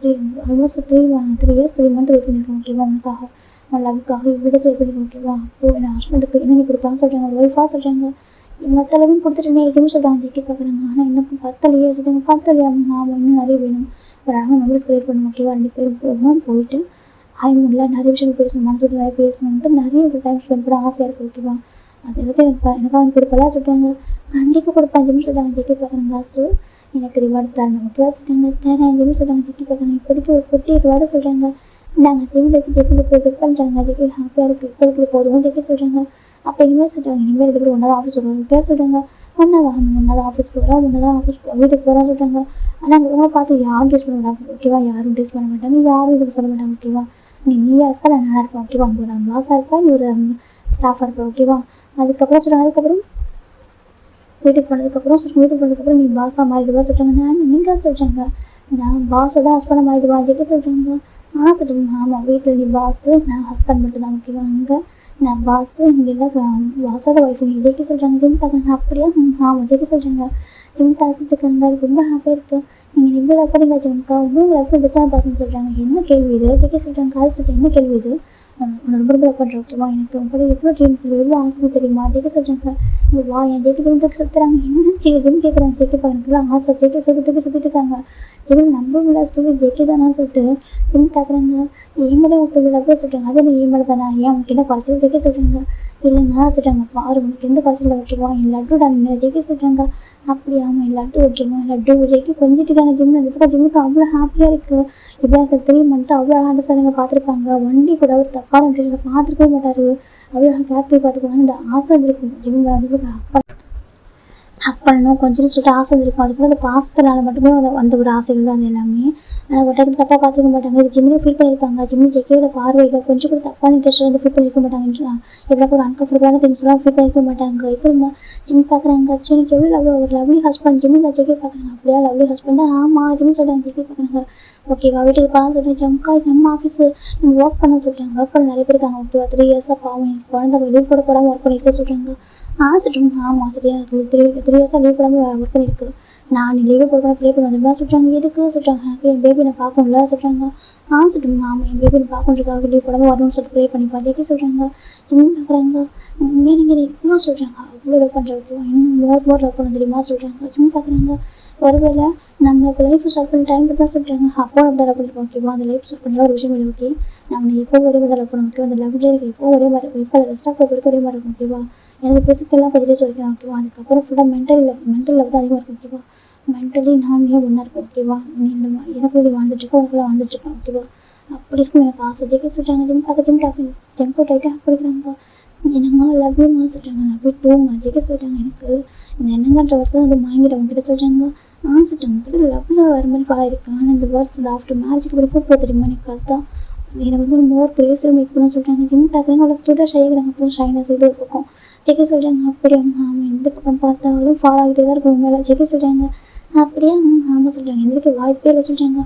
ஆல்மோஸ்ட் 3 இயர்ஸ் 3 மந்த் வெயிட் பண்ணியிருக்கோம். ஓகேவா, உனக்காக உன் லவ்வுக்காக இவ்வளோ வெயிட் பண்ணியிருக்கோம். ஓகேவா, அப்போது என் ஹஸ்பண்டுக்கு என்ன நீ கொடுக்கலாம்னு சொல்கிறாங்க. ஒரு ஒய்ஃபாக சொல்கிறாங்க. மற்ற அளவையும் கொடுத்துட்டு எதுவும் சொல்கிறாங்க. ஜெயிக்க பார்க்குறாங்க. ஆனால் இன்னும் பத்தலையே சொல்கிறாங்க. பத்தலையா, ஆமாம் இன்னும் நிறைய வேணும், ஒரு அழகாக மெமரிஸ் கிரியேட் பண்ணணும். ஓகேவா, 2 பேரும் போகணும். போயிட்டு ஹனிமூனில் நிறைய விஷயங்கள் பேசணும், மனசு நிறைய பேசணுன்ட்டு நிறைய டைம் ஸ்பெண்ட் பண்ண ஆசையாக இருக்குது. ஓகேவா, அது எல்லாத்தையும் எனக்காக கொடுக்கலாம் சொல்கிறாங்க. கண்டிப்பாக கொடுப்பேன் ஜிம் சொல்கிறாங்க. ஜெயிக்க பார்க்குறாங்க. ஸோ எனக்கு ரிவார்டு தரணும். ஓகேவா சொல்கிறாங்க. தரேன் ஜிம் சொல்கிறாங்க. ஜெயிக்க பார்க்குறாங்க. இப்போதைக்கு ஒரு குட்டி ரிவார்டு சொல்கிறாங்க. நாங்கள் ஜிம்முக்கு ஜெயிக்க போய் வெயிட் பண்ணுறாங்க. ஜெயிக்க ஹாப்பியாக இருக்குது. இப்போதைக்கு போதும் ஜெயிக்க சொல்கிறாங்க. அப்போ இனிமேல் சொல்கிறாங்க, இனிமேல் 2 பேரும் ஒன்றா தான் ஆஃபீஸ் வருவாங்க. ஓகே சொல்கிறாங்க. ஒன்றா தான் ஆஃபீஸ் போகிறோம், ஒன்றா தான் ஆஃபீஸ் வீட்டுக்கு போகிறோம் சொல்கிறாங்க. ஆனால் அங்கே உங்களை பார்த்து யாரும் டேஸ்ட் பண்ண மாட்டாங்க. ஓகேவா, யாரும் டேஸ்ட் பண்ண மாட்டாங்க, யாரும் இது சொல்ல மாட்டாங்க. ஓகேவா, நீயா இருக்கா நான் நல்லா இருப்பேன். ஓகேவா, அங்கே ஒரு பாஸாக இருப்பேன், நீ ஒரு ஸ்டாஃபாக இருப்பேன். ஓகேவா, அதுக்கப்புறம் சொல்கிறாங்க. அதுக்கப்புறம் வீட்டுக்கு போனதுக்கப்புறம் நீ பாஸாக மாறிடுவா சொல்கிறாங்க. நான் நீங்கள் சொல்கிறாங்க, நான் பாஸோட ஹஸ்பண்டை மாறிடுவா ஜெயிக்க சொல்கிறாங்க. சொல்கிறாங்க, ஆமாம் வீட்டில் நீ பாஸு, நான் ஹஸ்பண்ட் மட்டும் தான். ஓகேவா, அங்கே நான் பாஸு, இங்கே எல்லாம் பாஸோட ஒய்ஃப் நீ ஜெயிக்க சொல்கிறாங்க. ஜிம் பார்க்குறாங்க. அப்படியா, ஆமாம் ஜெயிக்க சொல்கிறாங்க. ஜிம் பார்த்துருக்காங்க. அது ரொம்ப ஹாப்பியாக இருக்குது. நீங்கள் இவ்வளோ லவ் பண்ணீங்க ஜிம்க்கா, இன்னும் லவ் பண்ணி டிஸ்டர்ப் பார்த்துன்னு சொல்கிறாங்க. என்ன கேள்வி இது ஜெயிக்க சொல்கிறாங்க. கால் சொல்கிறேன், என்ன கேள்வி இது, உன்னை ரொம்ப லவ் பண்ணுறேன். ஓகேவா, எனக்கு உங்களோட எவ்வளோ ட்ரீம்ஸ் எவ்வளோ ஆசை தெரியுமா ஜெயிக்க சொல்கிறாங்க. இங்கே வா என் ஜெயிக்க ஜிம்முக்கு சுற்றுறாங்க. என்ன ஜிம் கேட்குறாங்க. ஜெயிக்க பார்க்குறதுக்குலாம் ஆசை ஜெயிக்க சுற்றிட்டு இருக்காங்க. ஜிம் நம்ப முடியல சொல்லி ஜெயிக்க தானா சொல்லிட்டு ஜிம் பார்க்குறாங்க. ஏமலே விட்டு லவ் சொல்கிறாங்க. அது என்ன ஏமலை தானா, ஏன் உனக்கு என்ன குறைச்சல் ஜெயிக்க சொல்கிறாங்க. இல்லைங்க சொல்கிறாங்க. பாரு உனக்கு எந்த குறைச்சல் ஓகேவா, என் லட்டு தான் ஜெயிக்க சொல்கிறாங்க. அப்படியா, ஆமாம் என் லட்டு ஓகேவா, லட்டு ஜெயிக்க கொஞ்சிட்டுருக்காங்க. ஜிம்மில் இருந்துட்டு ஜிம்முக்கு அவ்வளோ ஹாப்பியாக இருக்குது. இப்போ எனக்கு 3 மந்த்து அவ்வளோ அழகாக சொல்லுங்க பார்த்துருப்பாங்க. வண்டி கூட அவர் தப்பான விஷயத்தை பார்த்துருக்கவே மாட்டார். அவ்வளோ கேரக்டர் பார்த்துக்குவாங்க. அந்த ஆசை இருக்கும் ஜிம்மில் வந்து ஹக் பண்ணணும் கொஞ்சம் சொல்லிட்டு ஆசை இருக்கும். அது கூட அந்த பாசத்தினால மட்டுமே அந்த ஒரு ஆசைகள் தான் அது எல்லாமே. ஆனால் ஒரு டைம் தப்பாக பார்த்துக்க மாட்டாங்க. இது ஜிம்மிலே ஃபீல் பண்ணியிருப்பாங்க. ஜிம்மி ஜெயிக்கோட பார்வையில் கொஞ்சம் கூட தப்பான இன்ட்ரெஸ்ட் வந்து ஃபீல் பண்ணியிருக்க மாட்டாங்க. எவ்வளோ ஒரு அன்கம்ஃபர்டபுளான திங்ஸ்லாம் ஃபீல் பண்ணியிருக்க மாட்டாங்க. இப்போ நம்ம ஜிம் பார்க்குறாங்க. எனக்கு எவ்வளோ ஒரு லவ்லி ஹஸ்பண்ட் ஜிம்மில் ஜெயிக்க பார்க்குறாங்க. அப்படியா லவ்லி ஹஸ்பண்டாக, ஆமாம் ஜிம்மி சொல்கிறாங்க. ஜெயிக்க பார்க்குறாங்க. ஓகேவா, வீட்டுக்கு போகலான்னு சொல்லிட்டு ஜம்கா நம்ம ஆஃபீஸு நம்ம ஒர்க் பண்ண சொல்கிறாங்க. ஒர்க் பண்ண நிறைய பேர் இருக்காங்க. ஓகேவா, 3 இயர்ஸாக பாவம் குழந்தை வெளியே கூட போடாமல் ஒர்க் பண்ணிட்டு சொல்கிறாங்க. சொல்லிட்டு சரியா இருக்குது 3 இயர்ஸாக லீவ் போடாமல் ஒர்க் பண்ணியிருக்கு. நான் லீவே போட ப்ரே பண்ண வந்துருப்பா சொல்கிறாங்க. எதுக்கு சொல்கிறாங்க, எனக்கு என் பேபி நான் பார்க்கணும்ல சொல்கிறாங்க. சொல்லிட்டு என் பேபி நான் பார்க்கணுன்றதுக்காக லீவ் போடாமல் வரணும்னு சொல்லிட்டு ப்ரே பண்ணிப்பா ஜெகி சொல்கிறாங்க. ஜிம் பார்க்குறாங்க. நீங்கள் இவ்வளோ சொல்கிறாங்க, அவ்வளோ லவ் பண்ணுறதுக்கு இன்னும் மோர் லவ் பண்ண தெரியுமா சொல்கிறாங்க. ஜிம் பார்க்குறாங்க. ஒருவேளை நம்ம இப்போ லைஃப் ஸ்டார்ட் பண்ண டைம் தான் சொல்கிறாங்க. அப்போ நம்ம லவ் பண்ணிருக்கோம் ஓகேவா, அந்த லைஃப் ஸ்டார்ட் பண்ணுற ஒரு விஷயம் இல்லை ஓகே. நம்ம எப்போ ஒரே மாதிரி லவ் பண்ண ஓகேவா, அந்த லவ் எனக்கு எப்போ ஒரே மாதிரி இருக்கும், இப்போ ரெஸ்ட் ஆஃப் வரைக்கும் ஒரே மாதிரி இருக்கும் ஓகேவா. எனக்கு ஃபிசிக்கெல்லாம் கொஞ்சம் டேஸ் வரைக்கும் ஓகேவா. அதுக்கப்புறம் ஃபுல்லாக மென்டல் லவ் தான் அதிகமாக இருக்கும் ஓகேவா. மென்டலி நானே ஒன்றா இருக்கும் ஓகேவா. நீ இந்த மாதிரி எனக்கு இப்படி வாழ்ந்துட்டுருக்கோம், உனக்குள்ள வாழ்ந்துட்டுருக்கேன் ஓகேவா. அப்படி இருக்கும் எனக்கு ஆசை ஜெகி சொல்கிறாங்க. ஜிம் டாக்கு ஜம்ப் அவுட் ஆகிட்டு அப்படிங்கிறாங்க. என்னங்க லவ் யூங்க சொல்கிறாங்க. லவ் யூ டூங்க ஜெகி சொல்கிறாங்க. எனக்கு இந்த என்னங்கன்ற வருஷம் வந்து வாங்கிட்டு அவங்ககிட்ட சொல்கிறாங்க. சொல்லிட்டாங்க உங்ககிட்ட லவ்வில் வர மாதிரி பழகிருக்கு. ஆனால் இந்த வேர்ட்ஸ் ஆஃப்டர் மேரேஜுக்கு அப்புறம் கூப்பிட தெரியுமா எனக்கு அதுதான் எனக்கு வந்து மோர் கிரேஸிவ் மேக் பண்ண சொல்கிறாங்க. ஜிம் டாக்குறாங்க. அவ்வளோ க்யூட்டாக ஷைக்கிறாங்க. அப்புறம் ஷைனஸ் இது ஒரு பக்கம் ஜெகி சொல்கிறாங்க. அப்படியே எந்த பக்கம் பார்த்தாலும் ஃபாலோ ஆகிட்டே தான் இருக்கும் மேலே ஜெகி சொல்கிறாங்க. அப்படியே சொல்கிறாங்க. எந்திரிக்க வாய்ப்பே இல்லை சொல்கிறாங்க.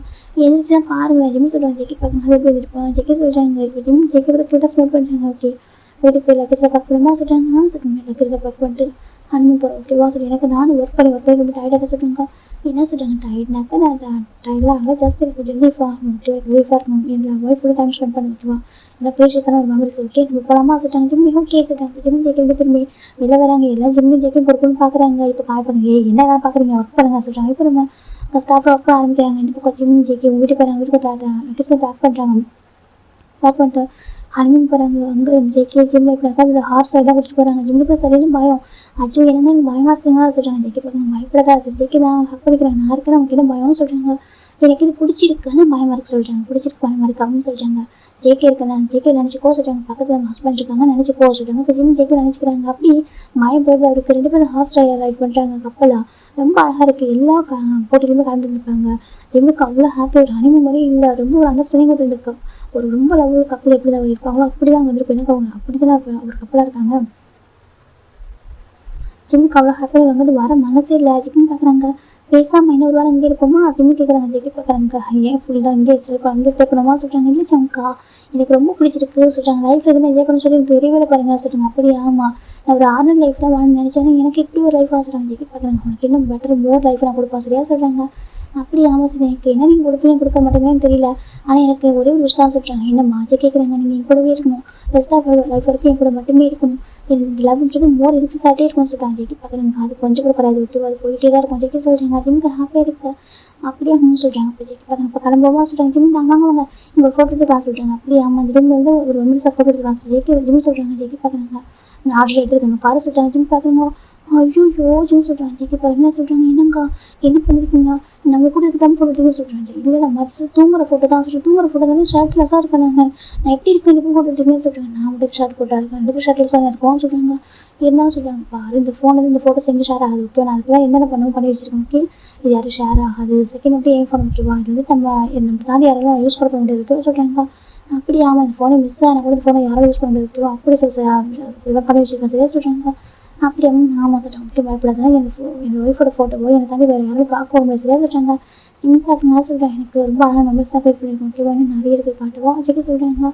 எந்திரிச்சா பாருங்களேன் ஜிம் சொல்கிறாங்க. ஜெகி பார்க்க நல்லா போய் இருப்பான் ஜெகி சொல்கிறாங்க. இப்போ ஜிம் ஜெகி பற்றி க்யூட்டாக ஸ்மெல் பண்ணுறாங்க. ஓகே வீட்டுக்கு போய் லக்கேஜில் பேக் பண்ணுமா சொல்கிறாங்க. சொல்லுங்க லக்கேஜில் பேக் பண்ணிட்டு ஹனிமூன் போகிறோம் ஓகேவா சொல்லி எனக்கு நானும் ஒர்க் பண்ணி ரொம்ப டயர்டாக சொல்கிறாங்க. என்ன சொல்கிறாங்க டயர்ட்னாக்கா நான் டயர்டாக ஆகல, ஜஸ்ட் எனக்கு ரிலீஃபாக இருக்கணும் ஓகே, ரிலீஃபாக இருக்கணும். என்னோட ஒய்ஃப் கூட டைம் ஸ்பெண்ட் பண்ண ஓகேவா. ஏன்னா ப்ரீஷியஸான ஒரு மெமரிஸ் ஓகே நம்ம போகலாமா சொல்லிட்டாங்க. ஜிம் ஓகே சொல்லிட்டாங்க. ஜிம் ஜெயிக்கிறது திரும்பி வெளில வராங்க. எல்லாம் ஜிம்மு ஜெயிக்கும் பொறுப்புன்னு பார்க்குறாங்க. இப்போ காய்ப்பாங்க என்ன பார்க்குறீங்க ஒர்க் பண்ணுங்க சொல்கிறாங்க. இப்போ நம்ம ஸ்டாஃபில் ஒர்க் ஆரம்பிக்கிறாங்க. இந்த பக்கம் ஜிம் ஜெயிக்க வீட்டுக்கு வராங்க. வீட்டுக்கு லக்கேஜில் பேக் பண்ணுறாங்க. பேக் பண்ணிட்டு ஹனிமூன் போகிறாங்க. அங்கே ஜெகே ஜிம்மில் இப்படி உட்காந்து ஹார்ஸ் எல்லாம் கூட்டிட்டு போகிறாங்க. ஜிம்முக்கு சரியான பயம். ஐயோ என்னங்க எனக்கு பயமாக இருக்குங்க சொல்கிறாங்க. ஜெகே பார்க்குறாங்க. பயப்படாதா சரி ஜெகே தான் ஹக் பண்ணிக்கிறாங்க. நான் இருக்கேன் நமக்கு என்ன பயம்னு சொல்கிறாங்க. எனக்கு இது பிடிச்சிருக்குன்னு பயமாக இருக்கு சொல்கிறாங்க. பிடிச்சிருக்கு பயமாக இருக்கு அப்படின்னு சொல்கிறாங்க. ஜேகே இருக்கேன் ஜேகே நினச்சிக்கோ சொல்கிறாங்க. பக்கத்தில் நம்ம ஹஸ்பண்ட் இருக்காங்க நினச்சிக்கோ சொல்கிறாங்க. இப்போ ஜிம் ஜேகே நினச்சிக்கிறாங்க. அப்படி மயம் போயிட்டு அவருக்கு 2 பேரும் ஹார்ஸ் ரைட் பண்ணுறாங்க கப்பலாக. ரொம்ப அழகாக இருக்குது. எல்லா போட்டியிலுமே கலந்துருப்பாங்க. ஜிம்முக்கு அவ்வளோ ஹாப்பி. ஒரு ஹனிமூன் மாதிரி இல்லை, ரொம்ப ஒரு அண்டர்ஸ்டாண்டிங் ஒரு இருக்கு. ஒரு ரொம்ப லவ் கப்பல் எப்படி தான் இருப்பாங்களோ அப்படி தான் வந்துருக்கும். எனக்கு அவங்க அப்படி தான் ஒரு கப்பலாக இருக்காங்க. ஜிம்முக்கு அவ்வளோ ஹாப்பியாக வந்து வர மனசே இல்லை. ஜிம்னு பார்க்குறாங்க. பேசாமல் இன்னொரு வாரம் இங்கே இருப்போமா ஜிம்மு கேட்குறாங்க. ஜெகி பார்க்குறாங்க. ஏன் ஃபுல்லாக இங்கே ஸ்டே பண்ணணுமா சொல்கிறாங்க. இல்லை சம்கா எனக்கு ரொம்ப பிடிச்சிருக்கு சொல்கிறாங்க. லைஃப் எதுவும் என்ஜாய் பண்ண சொல்லி எனக்கு தெரியவே பாருங்க சொல்கிறாங்க. அப்படியே ஆமாம் நான் ஒரு ஆர்டினரி லைஃப் தான் வாழணும்னு நினச்சேன். எனக்கு இப்படி ஒரு லைஃபாக சொல்கிறாங்க. ஜெகி பார்க்குறாங்க. உனக்கு இன்னும் பெட்டர் மோர் லைஃப் நான் கொடுப்பேன் சரியா சொல்கிறாங்க. அப்படி சொல்லி எனக்கு என்ன நீங்கள் கொடுப்பீங்க கொடுக்க மாட்டேங்கன்னு தெரியல. ஆனால் எனக்கு ஒரே ஒரு விஷயம் தான் சொல்கிறாங்க. என்னம்மா கேட்குறாங்க. நீங்கள் என் கூடவே இருக்கணும், ரெஸ்ட் ஆஃப் லைஃப் வரைக்கும் என் கூட மட்டுமே இருக்கணும், எனக்கு லவ்ன்றது மோர் இன்க்ரீஸாகிட்டே இருக்கும்னு சொல்கிறாங்க. ஜெகி பார்க்குறாங்க. அது கொஞ்சம் கூட குறையாது விட்டு அது போயிட்டே தான் இருக்கும். ஜெகி சொல்கிறாங்க. ஜிம்முக்கு ஹாப்பியாக இருக்கு. அப்படியே சொல்கிறாங்க. அப்போ ஜெகி பார்க்குறாங்க. இப்போ கிளம்புமா சொல்கிறாங்க. ஜிம் வாங்க இங்கே ஃபோட்டோ எடுத்துக்கலாம் சொல்கிறாங்க. அப்படியே ஜிம்மில் வந்து ஒரு மெமரிஸாக ஃபோட்டோ எடுத்துக்கலாம் சொல்லி ஜிம் சொல்கிறாங்க. ஜெகி பார்க்குறாங்க. நான் ஆர்டர் எடுத்துருக்காங்க பாரு சொல்கிறாங்க. ஜிம் பார்க்குறாங்க. ஐயோ ஜிம் சொல்கிறாங்க. ஜெகி பார்க்க என்ன சொல்கிறாங்க. என்னங்கா என்ன பண்ணியிருக்கீங்க நம்ம கூட இருக்காமல் ஃபோட்டோ சொல்கிறாங்க. இல்லை நான் மறைச்சு தூங்குற ஃபோட்டோ தான் சொல்கிறேன். தூங்குற ஃபோட்டோ தானே ஷர்ட்லெஸ்ஸாக இருக்கேன். நான் எப்படி இருக்கேன் இப்போ ஃபோட்டோ எடுத்துருக்கேன்னு சொல்கிறாங்க. நான் மட்டும் ஷர்ட் போட்டா இருக்கேன் 2 ஷர்ட்லெஸ்ஸாக இருக்கும்னு சொல்கிறாங்க. இருந்தாலும் சொல்கிறாங்க. பாரு இந்த ஃபோனில் இந்த ஃபோட்டோ செஞ்சு ஷேர் ஆகாது ஓகே, நான் அதுக்கெல்லாம் என்னென்ன பண்ணி வச்சிருக்கேன் ஓகே, இது யாரும் ஷேர் ஆகாது. செகண்ட் வந்து ஏன் ஃபோன் ஓகேவா, இது வந்து நம்ம தாண்டி யாரெல்லாம் யூஸ் பண்ண முடியாது ஓகே சொல்கிறாங்க. அப்படி ஆமாம் இந்த ஃபோனை மிஸ் ஆனால் கூட இந்த ஃபோனை யாரும் யூஸ் பண்ண முடியாது ஓகேவா, அப்படி இதெல்லாம் பண்ணி வச்சிருக்கேன் சரியா சொல்கிறாங்க. அப்படி ஆமாம் சொல்கிறாங்க. அப்படி பயப்படாதான் என் ஒய்ஃபோட ஃபோட்டோவோ என்னை தாண்டி வேறு யாரும் பார்க்க முடியாது சரியா சொல்கிறாங்க. பார்த்துங்க சொல்கிறேன். எனக்கு ரொம்ப அழகாக மெமரிஸ் தான் க்ரியேட் பண்ணியிருக்கேன் ஓகேவா, இன்னும் நிறைய இருக்குது காட்டுவா ஜெகி சொல்கிறாங்க.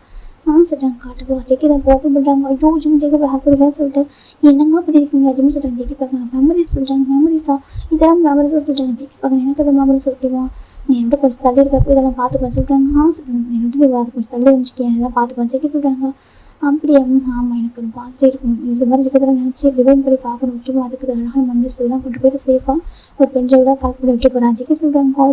சொல்கிறாங்க காட்டுவா ஜெகி தான் ஓப்பன் பண்ணுறாங்க. ஐயோ ஜிம் ஜெகி ஹாப்பியாக சொல்லிட்டு என்னங்க பண்ணியிருக்கீங்க ஜிம் சொல்கிறாங்க. ஜெகி பார்க்குறாங்க. மெமரிஸ் சொல்கிறாங்க. மெமரிஸா இதெல்லாம் மெமரிஸாக சொல்கிறாங்க. ஜெகி பார்க்குறாங்க. எனக்கு அது மெமரிஸ் ஓகேவா, நீ என்னோட கொஞ்சம் தள்ளி இருக்கிறப்ப இதெல்லாம் பார்த்துப்பேன் சொல்கிறாங்க. சொல்கிறாங்க என்னோட கொஞ்சம் தள்ளி இருந்துச்சுக்கேன் இதெல்லாம் பார்த்துப்பேன் ஜெகி சொல்கிறாங்க. அப்படியே ஆமாம் எனக்கு ஒரு பார்த்துட்டே இருக்கணும் இது மாதிரி இருக்கிறத நினச்சி ரிவைன் பண்ணி பார்க்கணும் முக்கியமாக அதுக்கு அழகான மெமரிஸ் இதெல்லாம் கொண்டு போய்ட்டு சேஃபாக ஒரு பென்ட்ரைவ்ல கலெக்ட் பண்ணி வைக்க போகிறான். ஜெகி சொல்கிறாங்க.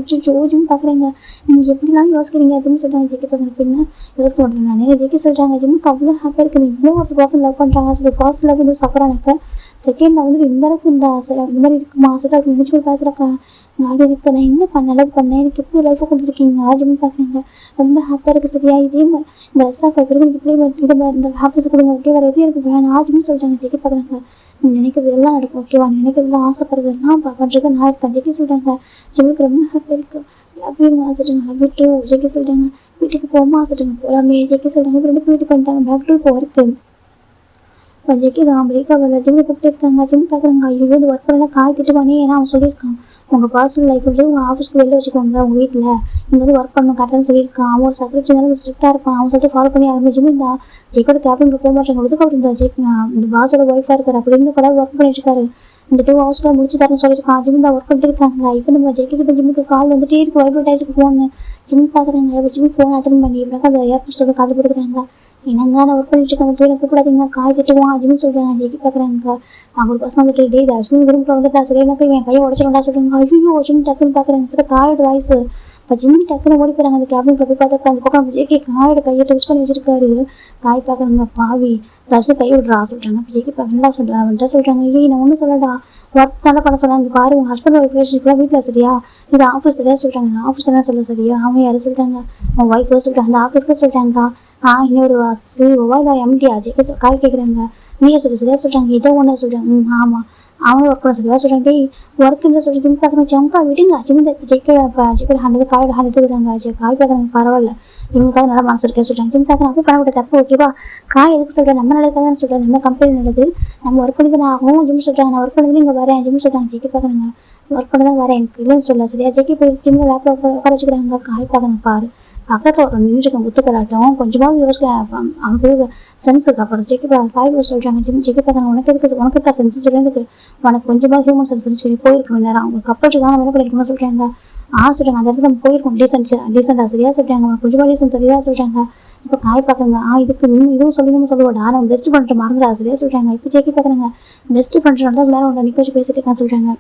ஜிம் பார்க்குறேங்க நீங்கள் எப்படிலாம் யோசிக்கிறீங்க ஜிம் சொல்கிறாங்க. ஜெகி பார்க்குறேன் பின்ன யோசிக்க மாட்டேன் நான். ஜெகி சொல்கிறாங்க. ஜிம்முக்கு அவ்வளோ ஹாப்பியாக இருக்குது. இவ்வளோ ஒரு பர்சன் லவ் பண்ணுறாங்க சொல்லி ஃபர்ஸ்ட் லவ் வந்து சஃபராக எனக்கு செகண்ட் லவ் வந்து இந்த அளவுக்கு இந்த மாதிரி இருக்குமா சொல்லிட்டு நினச்சி போய் பார்த்துருக்கா நாடு எனக்கு நான் என்ன பண்ண பண்ணேன் எனக்கு எப்படி லைஃப்பை கொடுத்துருக்கீங்க ஜிம் பார்க்குறீங்க ரொம்ப ஹாப்பியாக இருக்குது சரியா. இதே மாதிரி இந்த ரெஸ்ட் ஆஃப் லைஃப் எனக்கு இப்படி இது இந்த ஹாப்பினஸ் கொடுங்க ஓகே வேறு எதுவும் எனக்கு வேணாம் ஜிம் சொல்கிறாங்க. ஜெகி பார்க்குறாங்க. நீ நினைக்கிறது எல்லாம் நடக்கும் ஓகேவா, நீ நினைக்கிறதுலாம் ஆசைப்படுறதுலாம் பண்ணுறது நான் இருக்கேன். ஜெகி சொல்கிறாங்க. ஜிம்முக்கு ரொம்ப ஹாப்பியாக இருக்குது. லவ் யூ சொல்கிறாங்க. லவ் யூ டூ ஜெகி சொல்கிறாங்க. வீட்டுக்கு போமா சொல்கிறாங்க. போகலாமே ஜெகி சொல்கிறாங்க. இப்போ 2 பேர் வீட்டுக்கு வந்துட்டாங்க. பேக் டு இப்போ ஒர்க்கு இப்போ ஜெகி தான் பிரேக்காக ஜிம்மு கூப்பிட்டு இருக்காங்க. ஜிம் பார்க்குறாங்க. ஐயோ இது ஒர்க் பண்ணலாம் காய் திட்டுவானே ஏன்னா அவன் சொல்லியிருக்கான் உங்கள் பர்சனல் லைஃப் வந்து உங்கள் ஆஃபீஸ்க்கு வெளில வச்சுக்கோங்க, உங்கள் வீட்டில் இங்கே வந்து ஒர்க் பண்ணணும் கரெக்டாக சொல்லியிருக்கான். அவன் ஒரு செக்ரட்டரி வந்து ஸ்ட்ரிக்டாக இருப்பான், அவன் சொல்லிட்டு ஃபாலோ பண்ணி ஆரம்பிச்சுமே இந்த ஜெய்கோட கேபின்ல போக மாட்டாங்க. ஒதுக்க அவர் இந்த பாஸோட ஒய்ஃபாக இருக்காரு, அப்படி இருந்து கூட ஒர்க் பண்ணிட்டு இருக்காரு. இந்த 2 ஹவர்ஸ்ல முடிச்சு தரேன்னு சொல்லியிருக்கான். ஜிம் தான் ஒர்க் பண்ணிட்டு இருக்காங்க. இப்போ நம்ம ஜெய்க்கு கிட்ட ஜிம்முக்கு கால் வந்துட்டே இருக்கு, வைப்ரேட் ஆகிட்டு ஃபோனு. ஜிம் பார்க்குறாங்க, ஜிம் ஃபோன் அட்டன் பண்ணி இப்படின்னா அந்த ஏர்போர்ட்ஸ் வந்து கால் போட்டுக்கிறாங்க. என்னங்க நான் ஒர்க் பண்ணிட்டு இருக்காங்க, போய் கூப்பிடாதீங்க, காய் திட்டுவான் ஜிம் சொல்கிறாங்க. ஜெய்க்கு பார்க்குறாங்க. அவங்க ஒரு பசங்க வந்துட்டு டே தர்ஷன் குரூப்பில் வந்துட்டா சரியா போய் என் கையை உடச்சிருந்தா சொல்லுங்க. ஐயோ ஜிம் டக்குன்னு பார்க்குறாங்க, இப்போ காயோட வாய்ஸ். இப்போ ஜிம் டக்குன்னு ஓடி போகிறாங்க. அந்த கேபின் போய் பார்த்தா அந்த பக்கம் ஜெய்கி காயோட கையை ட்விஸ்ட் பண்ணி வச்சிருக்காரு. காய் பார்க்குறாங்க, பாவி தர்ஷன் கை விட்றா சொல்கிறாங்க. இப்போ ஜெய்கி பார்க்கறா சொல்கிறா வந்துட்டா சொல்கிறாங்க. ஏய் நான் ஒன்றும் சொல்லடா, ஒர்க் நல்லா பண்ண சொன்னாங்க பாரு, உங்கள் ஹஸ்பண்ட் ஒய்ஃப் ரிலேஷன்ஷிப்லாம் வீட்டில் சரியா, இது ஆஃபீஸ் சரியா சொல்கிறாங்க. ஆஃபீஸில் தான் சொல்ல சரியா, அவங்க யாரும் சொல்லிட்டாங்க, உங்கள் ஒய்ஃப் சொல்லிட்டாங்க, அந்த ஆஃபீஸ்க்கு சொல்லிட்டாங்க. இன்னொரு சிஓவா இல்லை எம்டியா ஜெய்க்கு காய் கேட்குறாங்க. நீயே சரியா சொல்கிறாங்க, ஏதோ ஒன்று சொல்கிறாங்க. ஆமாம் அவங்களும் ஒர்க் பண்ண சரியா சொல்கிறாங்க. டேய் ஒர்க் இல்லை சொல்லி ஜிம் பார்க்குறாங்க. ஜம்பா விடுங்க சிமிந்த ஜெய்க்கு ஹண்ட்ரட் காயோட 100 விடுறாங்க. காய் பார்க்குறாங்க, பரவாயில்ல இவங்களுக்காக நல்லா மனசு இருக்கா சொல்கிறாங்க. ஜிம் பார்க்குறாங்க, அப்படி பண்ண விட தப்பு ஓகேவா, காய் எதுக்கு சொல்கிறேன், நம்ம நல்லதுக்காக தான் சொல்கிறேன், நம்ம கம்பெனி நல்லது, நம்ம ஒர்க் பண்ணி தான் ஆகும். ஜிம் சொல்கிறாங்க, நான் ஒர்க் பண்ணி இங்கே வரேன் ஜிம் சொல்கிறாங்க. ஜெய்க்கு பார்க்குறாங்க, ஒர்க் பண்ண தான் வரேன், எனக்கு இல்லைன்னு சொல்ல சரியா. ஜெய்க்கு போய் ஜிம்மில் லேப்டாப் உட்கார வச்சுக்கிறாங்க. காய் பார்க்குறாங்க, பாரு பக்கத்தில் ஒரு நின்றுருக்கேன் குத்துக்கலாட்டம், கொஞ்சமாவது யோசிக்க அவனுக்கு சென்ஸ் இருக்கு. அப்புறம் ஜெய்க்கு காய் சொல்கிறாங்க. ஜெய்க்கு பார்க்குறாங்க, உனக்கு இருக்கா சென்ஸ் சொல்லிருக்கு, உனக்கு கொஞ்சமாக ஹியூமன் சென்ஸ் சொல்லி போயிருக்கணும் நேரம், அவங்க கப்பல் தான் என்ன பண்ணிருக்கணும்னு சொல்கிறாங்க. சொல்கிறாங்க, அந்த இடத்துல நம்ம போயிருக்கோம் டீசெண்டாக சரியா சொல்கிறாங்க, உனக்கு கொஞ்சமாக ரீசன் தெரியாதா சொல்கிறாங்க. இப்போ காய் பார்க்குறாங்க, இதுக்கு இதுவும் சொல்லணும்னு சொல்லுவாடா, நம்ம பெஸ்ட் பண்ணுற மறந்துடா சரியா சொல்கிறாங்க. இப்போ ஜெய்க்கு பார்க்குறாங்க, பெஸ்ட் பண்ணுறதுனால வேற ஒன்று நிற்க வச்சு பேசிட்டு இருக்கான்னு சொல்கிறாங்க.